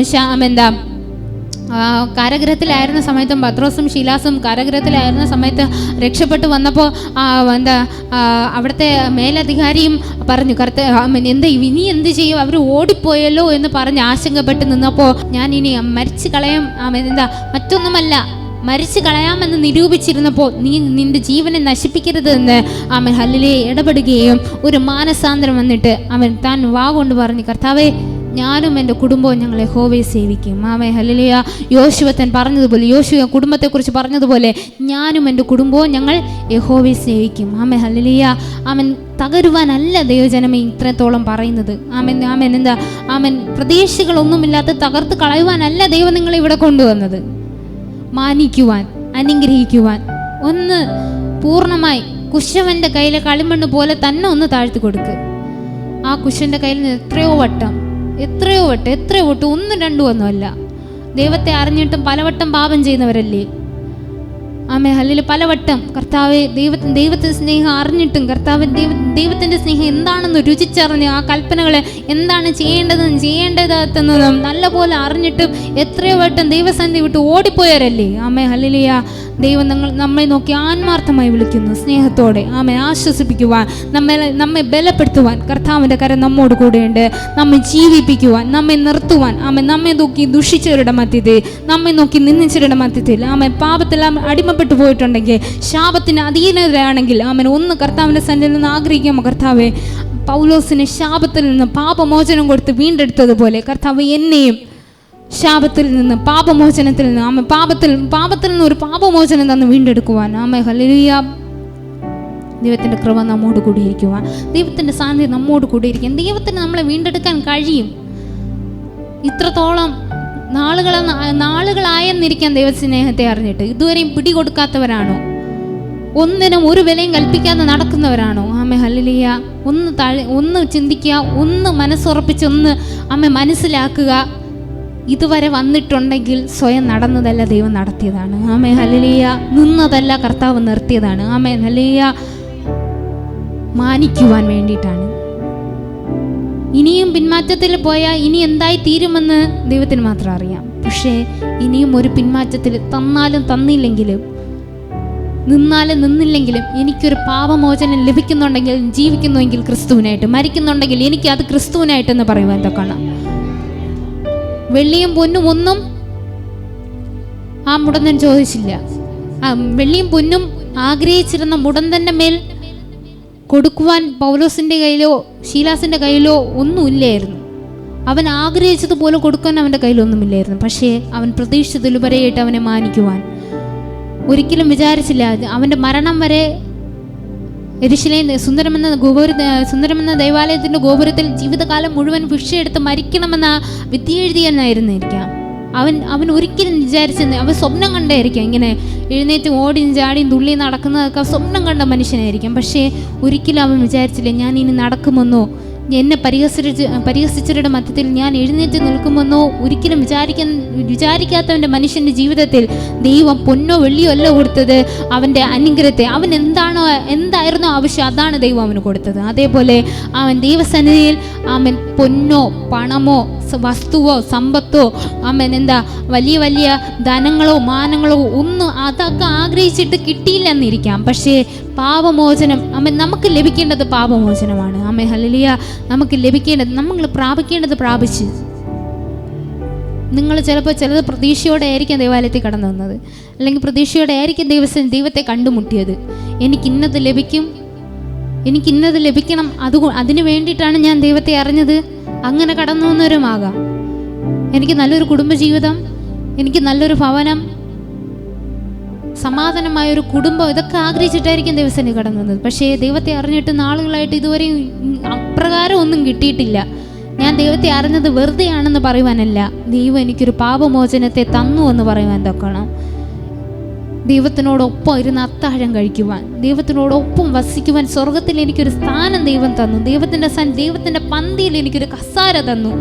എന്താ കാരാഗൃഹത്തിലായിരുന്ന സമയത്തും പത്രോസും ശീലാസും കാരാഗൃഹത്തിലായിരുന്ന സമയത്ത് രക്ഷപ്പെട്ടു വന്നപ്പോൾ അവിടുത്തെ മേലധികാരിയും പറഞ്ഞു, എന്താ ഇനി എന്ത് ചെയ്യും, അവർ ഓടിപ്പോയല്ലോ എന്ന് പറഞ്ഞ് ആശങ്കപ്പെട്ട് നിന്നപ്പോൾ, ഞാൻ ഇനി മരിച്ചു കളയാം, എന്താ മറ്റൊന്നുമല്ല മരിച്ചു കളയാമെന്ന് നിരൂപിച്ചിരുന്നപ്പോൾ നീ നിന്റെ ജീവനെ നശിപ്പിക്കരുത് എന്ന് അവൻ ഹല്ലേലൂയ ഇടപെടുകയും ഒരു മാനസാന്തരം വന്നിട്ട് അവൻ താൻ വാ കൊണ്ട് പറഞ്ഞു, കർത്താവേ ഞാനും എൻ്റെ കുടുംബവും ഞങ്ങൾ യഹോവയെ സേവിക്കും. Amen hallelujah. യോശുവ പറഞ്ഞതുപോലെ, യോശുവ കുടുംബത്തെക്കുറിച്ച് പറഞ്ഞതുപോലെ, ഞാനും എൻ്റെ കുടുംബവും ഞങ്ങൾ യഹോവയെ സേവിക്കും. Amen hallelujah. അവൻ തകരുവാനല്ല ദൈവജനമേ ഇത്രത്തോളം പറയുന്നത്. ആമേൻ പ്രതീക്ഷകളൊന്നുമില്ലാത്ത തകർത്ത് കളയുവാനല്ല ദൈവം നിങ്ങളെ ഇവിടെ കൊണ്ടുവന്നത്. മാനിക്കുവാൻ, അനുഗ്രഹിക്കുവാൻ, ഒന്ന് പൂർണ്ണമായി കുശവൻ്റെ കയ്യിലെ കളിമണ്ണ് പോലെ തന്നെ ഒന്ന് താഴ്ത്തി കൊടുക്ക്. ആ കുശവൻ്റെ കയ്യിൽ നിന്ന് എത്രയോ വട്ടം ഒന്നും രണ്ടും ഒന്നുമല്ല, ദൈവത്തെ അറിഞ്ഞിട്ടും പലവട്ടം പാപം ചെയ്യുന്നവരല്ലേ? Amen hallelujah. പലവട്ടം കർത്താവെ ദൈവത്തിൻ്റെ സ്നേഹം അറിഞ്ഞിട്ടും ദൈവത്തിൻ്റെ സ്നേഹം എന്താണെന്ന് രുചിച്ചറിഞ്ഞ് ആ കൽപ്പനകളെ എന്താണ് ചെയ്യേണ്ടതെന്നതും നല്ലപോലെ അറിഞ്ഞിട്ടും എത്രയോ വട്ടം ദൈവസന്നിധി വിട്ട് ഓടിപ്പോയവരല്ലേ? Amen hallelujah. ദൈവം നമ്മെ നോക്കി ആത്മാർത്ഥമായി വിളിക്കുന്നു, സ്നേഹത്തോടെ ആമേൻ ആശ്വസിപ്പിക്കുവാൻ, നമ്മെ ബലപ്പെടുത്തുവാൻ കർത്താവിൻ്റെ കരം നമ്മോട് കൂടെയുണ്ട്. നമ്മെ ജീവിപ്പിക്കുവാൻ, നമ്മെ നിർത്തുവാൻ, ആമേൻ നമ്മെ നോക്കി ദുഷിച്ചവരുടെ മധ്യത്തിൽ, നമ്മെ നോക്കി നിന്ദിച്ചവരുടെ മധ്യത്തിൽ, ആമേൻ പാപത്തെല്ലാം അടിമപ്പെട്ടു പോയിട്ടുണ്ടെങ്കിൽ, ശാപത്തിന് അധീനതയാണെങ്കിൽ, ആമേൻ ഒന്ന് കർത്താവിൻ്റെ സന്നിധിയിൽ നിന്ന് ആഗ്രഹിക്കുമ്പോൾ, കർത്താവെ പൗലോസിന് ശാപത്തിൽ നിന്ന് പാപമോചനം കൊടുത്ത് വീണ്ടെടുത്തതുപോലെ കർത്താവ് എന്നെയും ശാപത്തിൽ നിന്ന്, പാപമോചനത്തിൽ നിന്ന്, ആമേൻ പാപത്തിൽ നിന്ന് ഒരു പാപമോചനം തന്ന് വീണ്ടെടുക്കുവാൻ. Amen hallelujah. ദൈവത്തിൻ്റെ കൃപ നമ്മോട് കൂടിയിരിക്കുവാൻ, ദൈവത്തിൻ്റെ സാന്നിധ്യം നമ്മോട് കൂടിയിരിക്കാൻ, ദൈവത്തിന് നമ്മളെ വീണ്ടെടുക്കാൻ കഴിയും. ഇത്രത്തോളം നാളുകളായെന്നിരിക്കാൻ ദൈവസ്നേഹത്തെ അറിഞ്ഞിട്ട് ഇതുവരെയും പിടികൊടുക്കാത്തവരാണോ? ഒന്നിനും ഒരു വിലയും കൽപ്പിക്കാതെ നടക്കുന്നവരാണോ? Amen hallelujah. ഒന്ന് ചിന്തിക്കുക, ഒന്ന് മനസ്സുറപ്പിച്ച്, ഒന്ന് ആമേൻ മനസ്സിലാക്കുക. ഇതുവരെ വന്നിട്ടുണ്ടെങ്കിൽ സ്വയം നടന്നതല്ല, ദൈവം നടത്തിയതാണ്. Amen hallelujah. നിന്നതല്ല, കർത്താവ് നിർത്തിയതാണ്. Amen hallelujah. മാനിക്കുവാൻ വേണ്ടിയിട്ടാണ്. ഇനിയും പിന്മാറ്റത്തിൽ പോയാൽ ഇനി എന്തായി തീരുമെന്ന് ദൈവത്തിന് മാത്രം അറിയാം. പക്ഷേ ഇനിയും ഒരു പിന്മാറ്റത്തിൽ തന്നാലും തന്നില്ലെങ്കിലും, നിന്നാലും നിന്നില്ലെങ്കിലും, എനിക്കൊരു പാപമോചനം ലഭിക്കുന്നുണ്ടെങ്കിൽ, ജീവിക്കുന്നുവെങ്കിൽ ക്രിസ്തുവിനായിട്ട്, മരിക്കുന്നുണ്ടെങ്കിൽ എനിക്ക് അത് ക്രിസ്തുവിനായിട്ടെന്ന് പറയുവാൻ തക്കണം. വെള്ളിയും പൊന്നും ഒന്നും ആ മുടന്തൻ ചോദിച്ചില്ല. വെള്ളിയും പൊന്നും ആഗ്രഹിച്ചിരുന്ന മുടന്തൻ്റെ മേൽ കൊടുക്കുവാൻ പൗലോസിൻ്റെ കയ്യിലോ ശീലാസിൻ്റെ കയ്യിലോ ഒന്നുമില്ലായിരുന്നു. അവൻ ആഗ്രഹിച്ചതുപോലെ കൊടുക്കാൻ അവൻ്റെ കയ്യിലൊന്നുമില്ലായിരുന്നു. പക്ഷേ അവൻ പ്രതീക്ഷിച്ചതിലുപരിയായിട്ട് അവനെ മാനിക്കുവാൻ ഒരിക്കലും വിചാരിച്ചില്ല. അവൻ്റെ മരണം വരെ യെരൂശലേം സുന്ദരമെന്ന ദൈവാലയത്തിൻ്റെ ഗോപുരത്തിൽ ജീവിതകാലം മുഴുവൻ ഭിക്ഷയെടുത്ത് മരിക്കണമെന്ന വിധിയെഴുതിയെന്നായിരുന്നിരിക്കാം. അവൻ ഒരിക്കലും വിചാരിച്ചെന്ന്, അവൻ സ്വപ്നം കണ്ടായിരിക്കാം, ഇങ്ങനെ എഴുന്നേറ്റ് ഓടിയും ചാടിയും തുള്ളി നടക്കുന്നതൊക്കെ സ്വപ്നം കണ്ട മനുഷ്യനായിരിക്കാം. പക്ഷേ ഒരിക്കലും അവൻ വിചാരിച്ചില്ല, ഞാൻ ഇനി നടക്കുമെന്നോ, എന്നെ പരിഹസിച്ചവരുടെ മധ്യത്തിൽ ഞാൻ എഴുന്നേറ്റ് നിൽക്കുമെന്നോ ഒരിക്കലും വിചാരിക്കാത്തവൻ്റെ മനുഷ്യൻ്റെ ജീവിതത്തിൽ ദൈവം പൊന്നോ വെള്ളിയോ അല്ല കൊടുത്തത്, അവൻ്റെ അനുഗ്രഹത്തെ. അവൻ എന്തായിരുന്നോ ആവശ്യം, അതാണ് ദൈവം അവന് കൊടുത്തത്. അതേപോലെ അവൻ ദൈവസന്നിധിയിൽ അവൻ പൊന്നോ പണമോ വസ്തുവോ സമ്പത്തോ വലിയ വലിയ ധനങ്ങളോ മാനങ്ങളോ ഒന്നും അതൊക്കെ ആഗ്രഹിച്ചിട്ട് കിട്ടിയില്ലെന്നിരിക്കാം. പക്ഷേ പാപമോചനം നമുക്ക് ലഭിക്കേണ്ടത് പാപമോചനമാണ്. Amen hallelujah. നമുക്ക് ലഭിക്കേണ്ടത്, നമ്മൾ പ്രാപിക്കേണ്ടത് പ്രാപിച്ച്. നിങ്ങൾ ചിലപ്പോൾ ചിലത് പ്രതീക്ഷയോടെ ആയിരിക്കും ദേവാലയത്തിൽ കടന്നു വന്നത്, അല്ലെങ്കിൽ പ്രതീക്ഷയോടെ ആയിരിക്കും ദൈവത്തെ കണ്ടുമുട്ടിയത്. എനിക്കിന്നത് ലഭിക്കണം, അതിനു വേണ്ടിയിട്ടാണ് ഞാൻ ദൈവത്തെ അറിഞ്ഞത്. അങ്ങനെ കടന്നു വന്നവരുമാകാം. എനിക്ക് നല്ലൊരു കുടുംബജീവിതം, എനിക്ക് നല്ലൊരു ഭവനം, സമാധാനമായ ഒരു കുടുംബം, ഇതൊക്കെ ആഗ്രഹിച്ചിട്ടായിരിക്കും ദൈവസന്നിധി കടന്നു വന്നത്. പക്ഷേ ദൈവത്തെ അറിഞ്ഞിട്ട് നാളുകളായിട്ട് ഇതുവരെയും അപ്രകാരം ഒന്നും കിട്ടിയിട്ടില്ല. ഞാൻ ദൈവത്തെ അറിഞ്ഞത് വെറുതെയാണെന്ന് പറയുവാനല്ല, ദൈവം എനിക്കൊരു പാപമോചനത്തെ തന്നു എന്ന് പറയുവാൻ തക്കണം. ദൈവത്തിനോടൊപ്പം ഇരുന്ന് അത്താഴം കഴിക്കുവാൻ, ദൈവത്തിനോടൊപ്പം വസിക്കുവാൻ സ്വർഗത്തിൽ എനിക്കൊരു സ്ഥാനം ദൈവം തന്നു. ദൈവത്തിൻ്റെ പന്തിയിൽ എനിക്കൊരു കസാര തന്നു.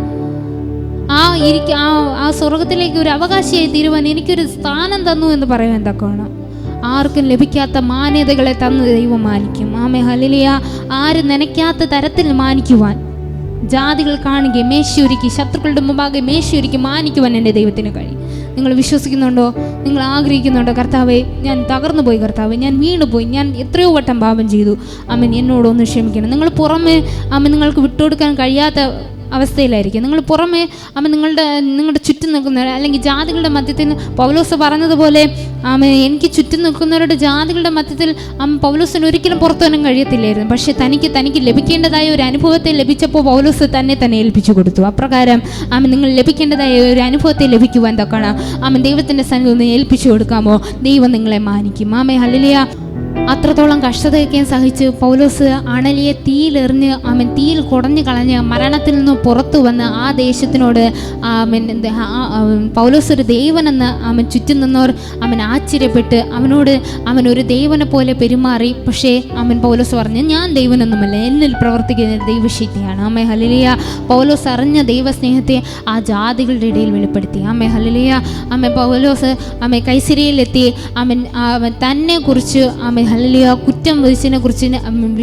ആ സ്വർഗത്തിലേക്ക് ഒരു അവകാശിയായി തീരുവാൻ എനിക്കൊരു സ്ഥാനം തന്നു എന്ന് പറയുവാൻ തക്കണം. ആർക്കും ലഭിക്കാത്ത മാന്യതകളെ തന്ന് ദൈവം മാനിക്കും. ആമേ ഹല്ലേലൂയ. ആരും നനയ്ക്കാത്ത തരത്തിൽ മാനിക്കുവാൻ, ജാതികൾ കാണുകയും മേശയൊരുക്കി, ശത്രുക്കളുടെ മുമ്പാകെ മേശയൊരുക്കി മാനിക്കുവാൻ എൻ്റെ ദൈവത്തിന് കഴിയും. നിങ്ങൾ വിശ്വസിക്കുന്നുണ്ടോ? നിങ്ങൾ ആഗ്രഹിക്കുന്നുണ്ടോ? കർത്താവേ, ഞാൻ തകർന്നു പോയി, കർത്താവേ, ഞാൻ വീണുപോയി, ഞാൻ എത്രയോ വട്ടം പാപം ചെയ്തു, അമ്മൻ എന്നോടൊന്ന് ക്ഷമിക്കണം. നിങ്ങൾ പുറമെ നിങ്ങൾക്ക് വിട്ടുകൊടുക്കാൻ കഴിയാത്ത അവസ്ഥയിലായിരിക്കും. നിങ്ങൾ പുറമെ നിങ്ങളുടെ ചുറ്റും നിൽക്കുന്നവർ അല്ലെങ്കിൽ ജാതികളുടെ മധ്യത്തിൽ പൗലോസ് പറഞ്ഞതുപോലെ എനിക്ക് ചുറ്റും നിൽക്കുന്നവരുടെ ജാതികളുടെ മധ്യത്തിൽ പൗലോസിന് ഒരിക്കലും പുറത്തു വരാൻ കഴിയത്തില്ലായിരുന്നു. പക്ഷേ തനിക്ക് ലഭിക്കേണ്ടതായ ഒരു അനുഭവത്തെ ലഭിച്ചപ്പോൾ പൗലോസ് തന്നെ ഏൽപ്പിച്ചു കൊടുത്തു. അപ്രകാരം നിങ്ങൾ ലഭിക്കേണ്ടതായ ഒരു അനുഭവത്തെ ലഭിക്കുവാൻ തക്കണം ദൈവത്തിൻ്റെ സന്നിധിയിൽ ഏൽപ്പിച്ചു കൊടുക്കാമോ? ദൈവം നിങ്ങളെ മാനിക്കും. ആമേ ഹല്ലേലൂയ. അത്രത്തോളം കഷ്ടതയൊക്കെ സഹിച്ച് പൗലോസ് അണലിയെ തീയിലെറിഞ്ഞ് തീയിൽ കുടഞ്ഞു കളഞ്ഞ് മരണത്തിൽ നിന്ന് പുറത്തു വന്ന് ആ ദേശത്തിനോട് പൗലോസ് ഒരു ദൈവനെന്ന് ചുറ്റും നിന്നവർ ആശ്ചര്യപ്പെട്ട് അവൻ ഒരു ദൈവനെ പോലെ പെരുമാറി. പക്ഷേ പൗലോസ് പറഞ്ഞു, ഞാൻ ദൈവനൊന്നുമല്ല, എന്നിൽ പ്രവർത്തിക്കുന്ന ദൈവശക്തിയാണ്. ആമേ ഹല്ലേലൂയ. പൗലോസ് അറിഞ്ഞ ദൈവസ്നേഹത്തെ ആ ജാതികളുടെ ഇടയിൽ വെളിപ്പെടുത്തി. ആമേ ഹല്ലേലൂയ. പൗലോസ് കൈസരിയിലെത്തി തന്നെ കുറിച്ച് ഹല്ലേലൂയ കുറ്റം വിധിച്ചതിനെ കുറിച്ച്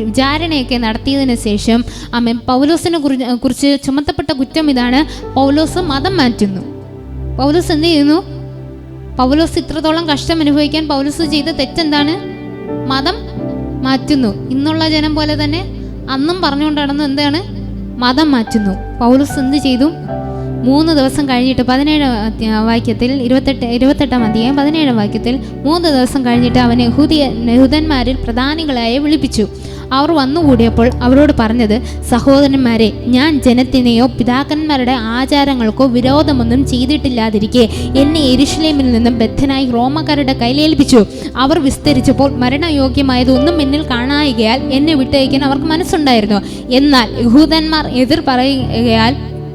വിചാരണയൊക്കെ നടത്തിയതിന് ശേഷം പൗലോസിനെ കുറിച്ച് ചുമത്തപ്പെട്ട കുറ്റം ഇതാണ്: പൗലോസ് മതം മാറ്റുന്നു. പൗലോസ് എന്ത് ചെയ്യുന്നു? പൗലോസ് ഇത്രത്തോളം കഷ്ടം അനുഭവിക്കാൻ പൗലോസ് ചെയ്ത തെറ്റെന്താണ്? മതം മാറ്റുന്നു. ഇന്നുള്ള ജനം പോലെ തന്നെ അന്നും പറഞ്ഞുകൊണ്ട് നടന്നു എന്താണ്? മതം മാറ്റുന്നു. പൗലോസ് എന്ത് ചെയ്തു? 3 ദിവസം കഴിഞ്ഞിട്ട് 17 വാക്യത്തിൽ 28 അധ്യായം 17 വാക്യത്തിൽ 3 ദിവസം കഴിഞ്ഞിട്ട് അവൻ യഹൂദന്മാരിൽ പ്രധാനികളായി വിളിപ്പിച്ചു. അവർ വന്നുകൂടിയപ്പോൾ അവരോട് പറഞ്ഞത്, സഹോദരന്മാരെ, ഞാൻ ജനത്തിനെയോ പിതാക്കന്മാരുടെ ആചാരങ്ങൾക്കോ വിരോധമൊന്നും ചെയ്തിട്ടില്ലാതിരിക്കെ എന്നെ യെരൂശലേമിൽ നിന്നും ബദ്ധനായി റോമക്കാരുടെ കയ്യിലേൽപ്പിച്ചു. അവർ വിസ്തരിച്ചപ്പോൾ മരണയോഗ്യമായതൊന്നും എന്നിൽ കാണായികയാൽ എന്നെ വിട്ടയക്കാൻ അവർക്ക് മനസ്സുണ്ടായിരുന്നു. എന്നാൽ യഹൂദന്മാർ എതിർ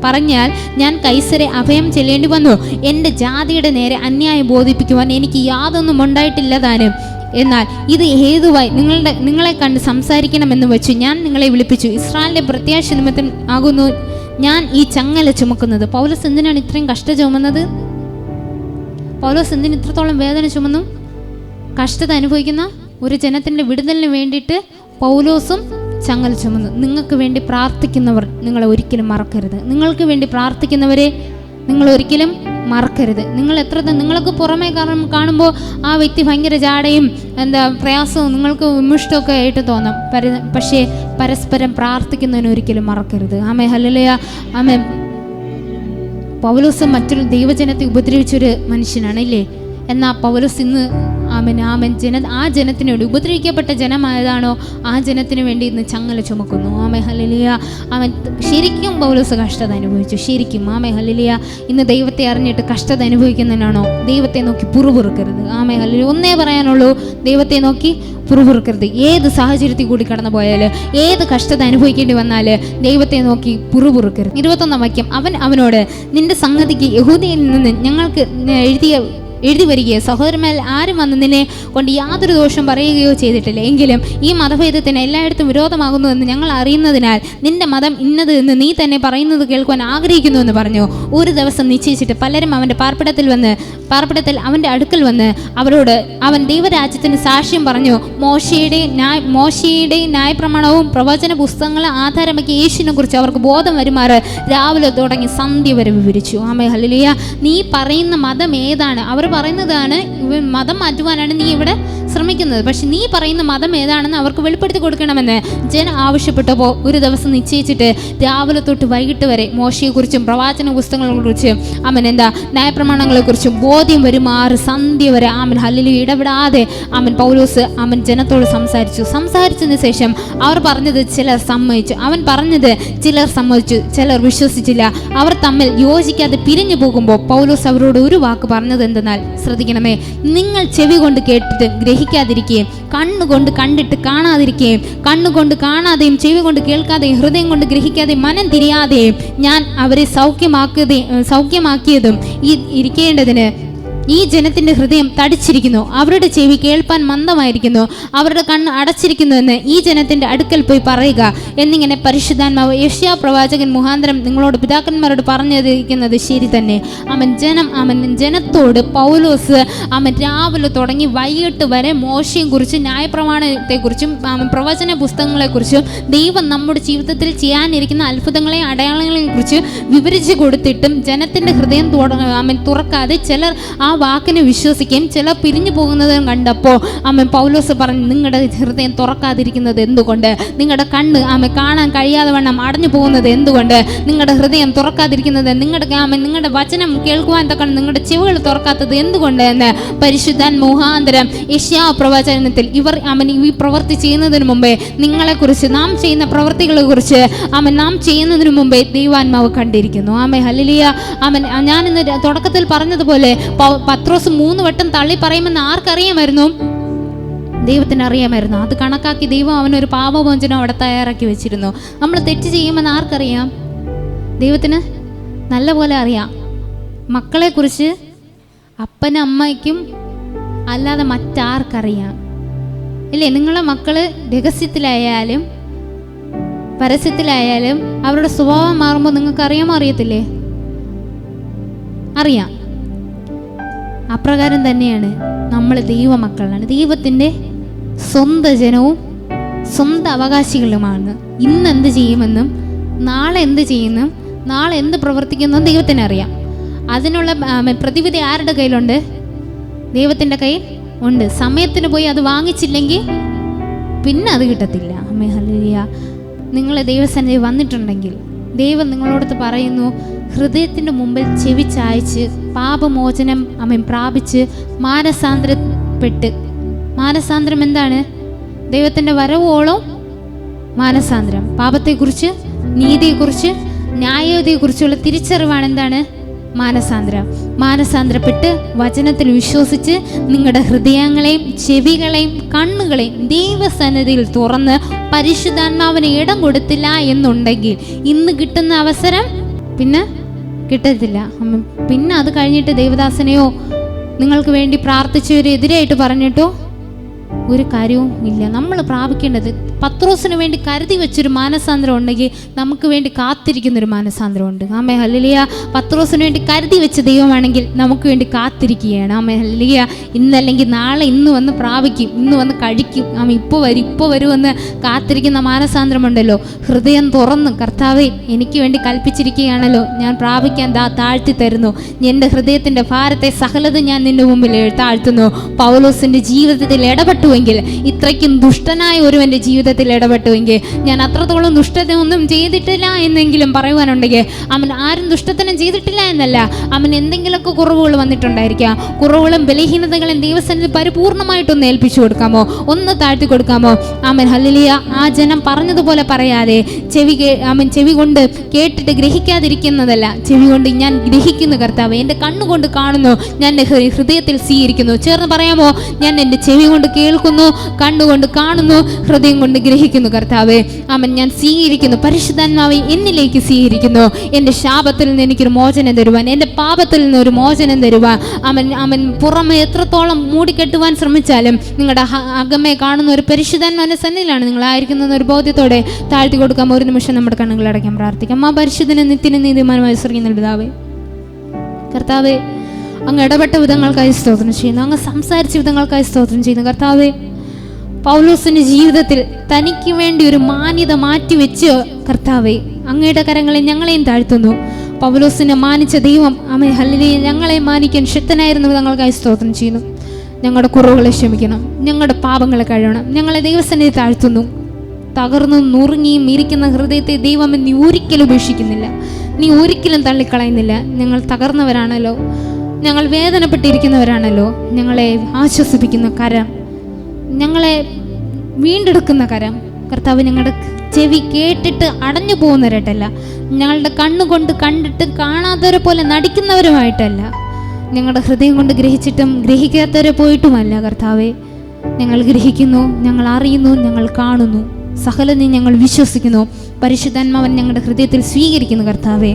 പറഞ്ഞാൽ ഞാൻ കൈസരെ അഭയം ചെല്ലേണ്ടി വന്നു. എൻ്റെ ജാതിയുടെ നേരെ അന്യായം ബോധിപ്പിക്കുവാൻ എനിക്ക് യാതൊന്നും ഉണ്ടായിട്ടില്ല താനും. എന്നാൽ ഇത് ഹേതുവായി നിങ്ങളെ കണ്ട് സംസാരിക്കണമെന്ന് വെച്ചു ഞാൻ നിങ്ങളെ വിളിപ്പിച്ചു. ഇസ്രായേലിന്റെ പ്രത്യാശ നിമിത്തം ആകുന്നു ഞാൻ ഈ ചങ്ങല ചുമക്കുന്നത്. പൗലോസ് എന്തിനാണ് ഇത്രയും കഷ്ടം ചുമന്നത്? പൗലോസ് എന്തിന് ഇത്രത്തോളം വേദന ചുമന്നു? കഷ്ടത അനുഭവിക്കുന്ന ഒരു ജനത്തിൻ്റെ വിടുതലിന് വേണ്ടിയിട്ട് പൗലോസും ചങ്ങല ചുമന്നു. നിങ്ങൾക്ക് വേണ്ടി പ്രാർത്ഥിക്കുന്നവർ നിങ്ങളെ ഒരിക്കലും മറക്കരുത്. നിങ്ങൾക്ക് വേണ്ടി പ്രാർത്ഥിക്കുന്നവരെ നിങ്ങൾ ഒരിക്കലും മറക്കരുത്. നിങ്ങൾക്ക് പുറമേ കാണുമ്പോൾ ആ വ്യക്തി ഭയങ്കര ജാടയും പ്രയാസവും നിങ്ങൾക്ക് വിമുഷ്ടമൊക്കെ ആയിട്ട് തോന്നാം. പക്ഷേ പരസ്പരം പ്രാർത്ഥിക്കുന്നതിന് ഒരിക്കലും മറക്കരുത്. ആമേ ഹല്ലേലൂയ. ആമേ. പൗലോസ് മറ്റൊരു ദൈവജനത്തെ ഉപദ്രവിച്ചൊരു മനുഷ്യനാണ്, ഇല്ലേ? എന്നാൽ പൗലോസ് ഇന്ന് ആ ജനത്തിന് വേണ്ടി, ഉപദ്രവിക്കപ്പെട്ട ജനമായതാണോ ആ ജനത്തിന് വേണ്ടി ഇന്ന് ചങ്ങല ചുമക്കുന്നു. ആമേ ഹല്ലേലൂയ. ശരിക്കും പൗലോസ് കഷ്ടത അനുഭവിച്ചു, ശരിക്കും. ആമേ ഹല്ലേലൂയ. ഇന്ന് ദൈവത്തെ അറിഞ്ഞിട്ട് കഷ്ടത അനുഭവിക്കുന്നതിനാണോ? ദൈവത്തെ നോക്കി പുറപുറുക്കരുത്. ആമേ ഹല്ലേലൂയ. ഒന്നേ പറയാനുള്ളൂ, ദൈവത്തെ നോക്കി പുറപുറുക്കരുത്. ഏത് സാഹചര്യത്തിൽ കൂടി കടന്നു പോയാൽ, ഏത് കഷ്ടത അനുഭവിക്കേണ്ടി വന്നാൽ ദൈവത്തെ നോക്കി പുറപുറുക്കരുത്. 21 വാക്യം, അവനോട്, നിന്റെ സംഗതിക്ക് യഹൂദയിൽ നിന്ന് ഞങ്ങൾക്ക് എഴുതി വരികയോ സഹോദരന്മാരിൽ ആരും വന്ന് നിന്നെ കൊണ്ട് യാതൊരു ദോഷം പറയുകയോ ചെയ്തിട്ടില്ല. എങ്കിലും ഈ മതഭേദത്തിന് എല്ലായിടത്തും വിരോധമാകുന്നുവെന്ന് ഞങ്ങൾ അറിയുന്നതിനാൽ നിന്റെ മതം ഇന്നത് എന്ന് നീ തന്നെ പറയുന്നത് കേൾക്കുവാൻ ആഗ്രഹിക്കുന്നുവെന്ന് പറഞ്ഞു. ഒരു ദിവസം നിശ്ചയിച്ചിട്ട് പലരും അവൻ്റെ പാർപ്പിടത്തിൽ അവൻ്റെ അടുക്കൽ വന്ന് അവരോട് അവൻ ദൈവരാജ്യത്തിന് സാക്ഷ്യം പറഞ്ഞു. മോശയുടെ ന്യായപ്രമാണവും പ്രവചന പുസ്തകങ്ങളെ ആധാരമാക്കി യേശുവിനെ കുറിച്ച് അവർക്ക് ബോധം വരുമാറ് രാവിലെ തുടങ്ങി സന്ധ്യ വരെ വിവരിച്ചു. ആമേ ഹല്ലേലൂയ. നീ പറയുന്ന മതം ഏതാണ്? അവർ പറയുന്നതാണ് മതം മാറ്റുവാനാണ് നീ ഇവിടെ ശ്രമിക്കുന്നത്. പക്ഷെ നീ പറയുന്ന മതം ഏതാണെന്ന് അവർക്ക് വെളിപ്പെടുത്തി കൊടുക്കണമെന്ന് ജനം ആവശ്യപ്പെട്ടപ്പോൾ ഒരു ദിവസം നിശ്ചയിച്ചിട്ട് രാവിലെ തൊട്ട് വൈകിട്ട് വരെ മോശയെക്കുറിച്ചും പ്രവാചന പുസ്തകങ്ങളെക്കുറിച്ചും ന്യായപ്രമാണങ്ങളെക്കുറിച്ചും ബോധ്യം വരുമാറ് സന്ധ്യ വരെ ഹല്ലേലൂയ ഇടപെടാതെ പൗലോസ് ജനത്തോട് സംസാരിച്ചതിന് ശേഷം അവർ പറഞ്ഞത് ചിലർ സമ്മതിച്ചു, അവൻ പറഞ്ഞത് ചിലർ സമ്മതിച്ചു, ചിലർ വിശ്വസിച്ചില്ല. അവർ തമ്മിൽ യോജിക്കാതെ പിരിഞ്ഞു പോകുമ്പോൾ പൗലോസ് അവരോട് ഒരു വാക്ക് പറഞ്ഞത് എന്തെന്നാൽ, ശ്രദ്ധിക്കണമേ, നിങ്ങൾ ചെവി കൊണ്ട് കേട്ടിട്ട് ഗ്രഹിക്കാതിരിക്കുകയും കണ്ണുകൊണ്ട് കണ്ടിട്ട് കാണാതിരിക്കുകയും കണ്ണുകൊണ്ട് കാണാതെയും ചെവി കൊണ്ട് കേൾക്കാതെയും ഹൃദയം കൊണ്ട് ഗ്രഹിക്കാതെയും മനം തിരിയാതെയും ഞാൻ അവരെ സൗഖ്യമാക്കിയതും ഇരിക്കേണ്ടതിന് ഈ ജനത്തിൻ്റെ ഹൃദയം തടിച്ചിരിക്കുന്നു, അവരുടെ ചെവി കേൾപ്പാൻ മന്ദമായിരിക്കുന്നു, അവരുടെ കണ്ണ് അടച്ചിരിക്കുന്നു എന്ന് ഈ ജനത്തിൻ്റെ അടുക്കൽ പോയി പറയുക എന്നിങ്ങനെ പരിശുദ്ധാത്മാവ് യെശയ്യാ പ്രവാചകൻ മുഖാന്തരം നിങ്ങളോട് പിതാക്കന്മാരോട് പറഞ്ഞിരിക്കുന്നത് ശരി തന്നെ. ജനത്തോട് പൗലോസ് രാവിലെ തുടങ്ങി വൈകിട്ട് വരെ മോശയെയും കുറിച്ചും ന്യായപ്രമാണത്തെക്കുറിച്ചും പ്രവചന പുസ്തകങ്ങളെക്കുറിച്ചും ദൈവം നമ്മുടെ ജീവിതത്തിൽ ചെയ്യാനിരിക്കുന്ന അത്ഭുതങ്ങളെയും അടയാളങ്ങളെയും കുറിച്ച് വിവരിച്ചു കൊടുത്തിട്ടും ജനത്തിൻ്റെ ഹൃദയം തുറക്കാതെ ചിലർ ആ വാക്കിനെ വിശ്വസിക്കുകയും ചിലർ പിരിഞ്ഞു പോകുന്നത് കണ്ടപ്പോൾ പൗലോസ് പറഞ്ഞു, നിങ്ങളുടെ ഹൃദയം തുറക്കാതിരിക്കുന്നത് എന്തുകൊണ്ട്? നിങ്ങളുടെ കണ്ണ് കാണാൻ കഴിയാതെ വണ്ണം അടഞ്ഞു പോകുന്നത് എന്തുകൊണ്ട്? നിങ്ങളുടെ ഹൃദയം തുറക്കാതിരിക്കുന്നത്, നിങ്ങളുടെ വചനം കേൾക്കുവാൻ തക്ക നിങ്ങളുടെ ചെവികൾ തുറക്കാത്തത് എന്തുകൊണ്ട് എന്ന് പരിശുദ്ധാൻ മുഖാന്തരം യെശയ്യാ പ്രവചനത്തിൽ ഇവർ ഈ പ്രവൃത്തി ചെയ്യുന്നതിന് മുമ്പേ നിങ്ങളെക്കുറിച്ച്, നാം ചെയ്യുന്ന പ്രവൃത്തികളെ കുറിച്ച് നാം ചെയ്യുന്നതിന് മുമ്പേ ദൈവാത്മാവ് കണ്ടിരിക്കുന്നു. ഹല്ലേലൂയ. ഞാൻ ഇന്ന് തുടക്കത്തിൽ പറഞ്ഞതുപോലെ പത്രോസ് 3 വട്ടം തള്ളി പറയുമെന്ന് ആർക്കറിയാമായിരുന്നു? ദൈവത്തിന് അറിയാമായിരുന്നു. അത് കണക്കാക്കി ദൈവം അവനൊരു പാപമോചനം അവിടെ തയ്യാറാക്കി വെച്ചിരുന്നു. നമ്മൾ തെറ്റ് ചെയ്യുമെന്ന് ആർക്കറിയാം? ദൈവത്തിന് നല്ല പോലെ അറിയാം. മക്കളെക്കുറിച്ച് അപ്പനും അമ്മയ്ക്കും അല്ലാതെ മറ്റാർക്കറിയാം? ഇല്ലേ? നിങ്ങളെ മക്കള് രഹസ്യത്തിലായാലും പരസ്യത്തിലായാലും അവരുടെ സ്വഭാവം മാറുമ്പോൾ നിങ്ങൾക്ക് അറിയാമോ? അറിയത്തില്ലേ? അറിയാം. അപ്രകാരം തന്നെയാണ് നമ്മൾ ദൈവമക്കളാണ്, ദൈവത്തിൻ്റെ സ്വന്തം ജനവും സ്വന്തം അവകാശികളുമാണ്. ഇന്ന് എന്ത് ചെയ്യുമെന്നും നാളെ എന്ത് ചെയ്യുമെന്നും നാളെ എന്ത് പ്രവർത്തിക്കുമെന്നും ദൈവത്തിന് അറിയാം. അതിനുള്ള പ്രതിവിധി ആരുടെ കയ്യിലുണ്ട്? ദൈവത്തിൻ്റെ കയ്യിൽ ഉണ്ട്. സമയത്തിന് പോയി അത് വാങ്ങിച്ചില്ലെങ്കിൽ പിന്നെ അത് കിട്ടത്തില്ല. ഹല്ലേലൂയ. നിങ്ങൾ ദൈവസന്നിധി വന്നിട്ടുണ്ടെങ്കിൽ ദൈവം നിങ്ങളോടത്ത് പറയുന്നു, ഹൃദയത്തിൻ്റെ മുമ്പിൽ ചെവി ചായച്ച് പാപമോചനം പ്രാപിച്ച് മാനസാന്തരം എന്താണ്? ദൈവത്തിൻ്റെ വരവോളം മാനസാന്തരം. പാപത്തെക്കുറിച്ച്, നീതിയെക്കുറിച്ച്, ന്യായതയെക്കുറിച്ചുള്ള തിരിച്ചറിവാണ് എന്താണ്? മാനസാന്തരപ്പെട്ട് വചനത്തിൽ വിശ്വസിച്ച് നിങ്ങളുടെ ഹൃദയങ്ങളെയും ചെവികളെയും കണ്ണുകളെയും ദൈവസന്നിധിയിൽ തുറന്ന് പരിശുദ്ധാത്മാവിന് ഇടം കൊടുത്തില്ല എന്നുണ്ടെങ്കിൽ ഇന്ന് കിട്ടുന്ന അവസരം പിന്നെ കിട്ടത്തില്ല. പിന്നെ അത് കഴിഞ്ഞിട്ട് ദൈവദാസനെയോ നിങ്ങൾക്ക് വേണ്ടി പ്രാർത്ഥിച്ചവരെതിരായിട്ട് പറഞ്ഞിട്ടോ ഒരു കാര്യവും ഇല്ല. നമ്മൾ പ്രാപിക്കേണ്ടത് പത്രോസിന് വേണ്ടി കരുതി വെച്ചൊരു മാനസാന്തരം ഉണ്ടെങ്കിൽ നമുക്ക് വേണ്ടി കാത്തിരിക്കുന്നൊരു മാനസാന്തരമുണ്ട്. ഹല്ലേലൂയ. പത്രോസിന് വേണ്ടി കരുതി വെച്ച ദൈവമാണെങ്കിൽ നമുക്ക് വേണ്ടി കാത്തിരിക്കുകയാണ്. ഹല്ലേലൂയ. ഇന്നല്ലെങ്കിൽ നാളെ, ഇന്ന് വന്ന് പ്രാപിക്കും, ഇന്ന് വന്ന് കഴിക്കും, ഇപ്പോൾ വരുമെന്ന് കാത്തിരിക്കുന്ന മാനസാന്തരമുണ്ടല്ലോ. ഹൃദയം തുറന്ന് കർത്താവേ എനിക്ക് വേണ്ടി കൽപ്പിച്ചിരിക്കുകയാണല്ലോ, ഞാൻ പ്രാപിക്കാൻ താഴ്ത്തി തരുന്നു, എൻ്റെ ഹൃദയത്തിൻ്റെ ഭാരത്തെ സകലതും ഞാൻ നിന്റെ മുമ്പിൽ താഴ്ത്തുന്നു. പൗലോസിൻ്റെ ജീവിതത്തിൽ ഇടപെട്ടുവെങ്കിൽ, ഇത്രയ്ക്കും ദുഷ്ടനായ ഒരുവൻ്റെ ജീവിതത്തിൽ ഇടപെട്ടുവെങ്കിൽ, ഞാൻ അത്രത്തോളം ദുഷ്ടത ഒന്നും ചെയ്തിട്ടില്ല എന്നെങ്കിലും പറയുവാനുണ്ടെങ്കിൽ, അവൻ ആരും ദുഷ്ടത്തനം ചെയ്തിട്ടില്ല എന്നല്ല, അവൻ എന്തെങ്കിലുമൊക്കെ കുറവുകൾ വന്നിട്ടുണ്ടായിരിക്കാം. കുറവുകളും ബലഹീനതകളും ദൈവസന്നിധി പരിപൂർണമായിട്ടൊന്ന് ഏൽപ്പിച്ചു കൊടുക്കാമോ? ഒന്ന് താഴ്ത്തി കൊടുക്കാമോ? ഹല്ലേലൂയ. ആ ജനം പറഞ്ഞതുപോലെ പറയാതെ ചെവി കൊണ്ട് കേട്ടിട്ട് ഗ്രഹിക്കാതിരിക്കുന്നതല്ല, ചെവി കൊണ്ട് ഞാൻ ഗ്രഹിക്കുന്നു കർത്താവ്, എൻ്റെ കണ്ണുകൊണ്ട് കാണുന്നു, ഞാൻ ഹൃദയത്തിൽ സ്വീകരിക്കുന്നു. ചേർന്ന് പറയാമോ? ഞാൻ എൻ്റെ ചെവി കൊണ്ട് കേൾക്കുന്നു, കണ്ണുകൊണ്ട് കാണുന്നു, ഹൃദയം കൊണ്ട് ഗ്രഹിക്കുന്നു കർത്താവേ. ഞാൻ സ്വീകരിക്കുന്നു. പരിശുദ്ധാത്മാവെ എന്നിലേക്ക് സ്വീകരിക്കുന്നു. എൻ്റെ ശാപത്തിൽ നിന്ന് എനിക്കൊരു മോചനം തരുവാൻ, എൻ്റെ പാപത്തിൽ നിന്ന് ഒരു മോചനം തരുവാൻ. പുറമെ എത്രത്തോളം മൂടിക്കെട്ടുവാൻ ശ്രമിച്ചാലും നിങ്ങളുടെ അകമേ കാണുന്ന ഒരു പരിശുദ്ധാത്മാവിൻ്റെ സന്നിധിയിലാണ് നിങ്ങളായിരിക്കുന്ന ഒരു ബോധ്യത്തോടെ താഴ്ത്തി കൊടുക്കാം. ഒരു നിമിഷം നമ്മുടെ കണ്ണുകൾ അടയ്ക്കാൻ പ്രാർത്ഥിക്കാം. ആ പരിശുദ്ധനെ നിത്യനും നീതിമാനുമായി സ്വർഗ്ഗീയ പിതാവേ, കർത്താവേ, അങ്ങ് ഇടപെട്ട വിധങ്ങൾക്കായി സ്തോത്രം ചെയ്യുന്നു, അങ്ങ് സംസാരിച്ച വിധങ്ങൾക്കായി സ്തോത്രം ചെയ്യുന്നു കർത്താവേ. പൗലോസിന്റെ ജീവിതത്തിൽ തനിക്ക് വേണ്ടി ഒരു മാന്യത മാറ്റിവെച്ച് കർത്താവേ, അങ്ങയുടെ കരങ്ങളെ ഞങ്ങളെയും താഴ്ത്തുന്നു. പൗലോസിനെ മാനിച്ച ദൈവം ഹല്ലേലൂയ ഞങ്ങളെ മാനിക്കാൻ ശക്തനായിരുന്നു വിധങ്ങൾക്കായി സ്തോത്രം ചെയ്യുന്നു. ഞങ്ങളുടെ കുറവുകളെ ക്ഷമിക്കണം, ഞങ്ങളുടെ പാപങ്ങളെ കഴുകണം. ഞങ്ങളെ ദൈവസന്നിധി താഴ്ത്തുന്നു. തകർന്നു നുറുങ്ങിയും ഇരിക്കുന്ന ഹൃദയത്തെ ദൈവം നീ ഒരിക്കലും ഉപേക്ഷിക്കുന്നില്ല, നീ ഒരിക്കലും തള്ളിക്കളയുന്നില്ല. ഞങ്ങൾ തകർന്നവരാണല്ലോ, ഞങ്ങൾ വേദനപ്പെട്ടിരിക്കുന്നവരാണല്ലോ. ഞങ്ങളെ ആശ്വസിപ്പിക്കുന്ന കരം, ഞങ്ങളെ വീണ്ടെടുക്കുന്ന കരം കർത്താവ്. ഞങ്ങളുടെ ചെവി കേട്ടിട്ട് അടഞ്ഞു പോകുന്നവരായിട്ടല്ല, ഞങ്ങളുടെ കണ്ണുകൊണ്ട് കണ്ടിട്ട് കാണാത്തവരെ പോലെ നടിക്കുന്നവരുമായിട്ടല്ല, ഞങ്ങളുടെ ഹൃദയം കൊണ്ട് ഗ്രഹിച്ചിട്ടും ഗ്രഹിക്കാത്തവരെ പോയിട്ടുമല്ല കർത്താവെ. ഞങ്ങൾ ഗ്രഹിക്കുന്നു, ഞങ്ങൾ അറിയുന്നു, ഞങ്ങൾ കാണുന്നു, സകലനെ ഞങ്ങൾ വിശ്വസിക്കുന്നു. പരിശുദ്ധാത്മാവൻ ഞങ്ങളുടെ ഹൃദയത്തിൽ സ്വീകരിക്കുന്നു കർത്താവെ.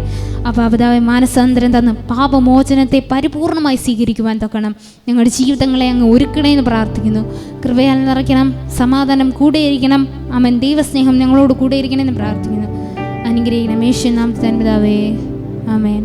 അപ്പോൾ പിതാവേ, മാനസാന്തരം തന്ന് പാപമോചനത്തെ പരിപൂർണമായി സ്വീകരിക്കുവാൻ തക്കണം ഞങ്ങളുടെ ജീവിതങ്ങളെ അങ്ങ് ഒരുക്കണേന്ന് പ്രാർത്ഥിക്കുന്നു. കൃപയാൽ നിറയ്ക്കണം, സമാധാനം കൂടെയിരിക്കണം. ആമേൻ. ദൈവസ്നേഹം ഞങ്ങളോട് കൂടെയിരിക്കണമെന്ന് പ്രാർത്ഥിക്കുന്നു. അനുഗ്രഹിക്കണം യേശുവിൻ നാമത്തിൽ പിതാവേ, ആമേൻ.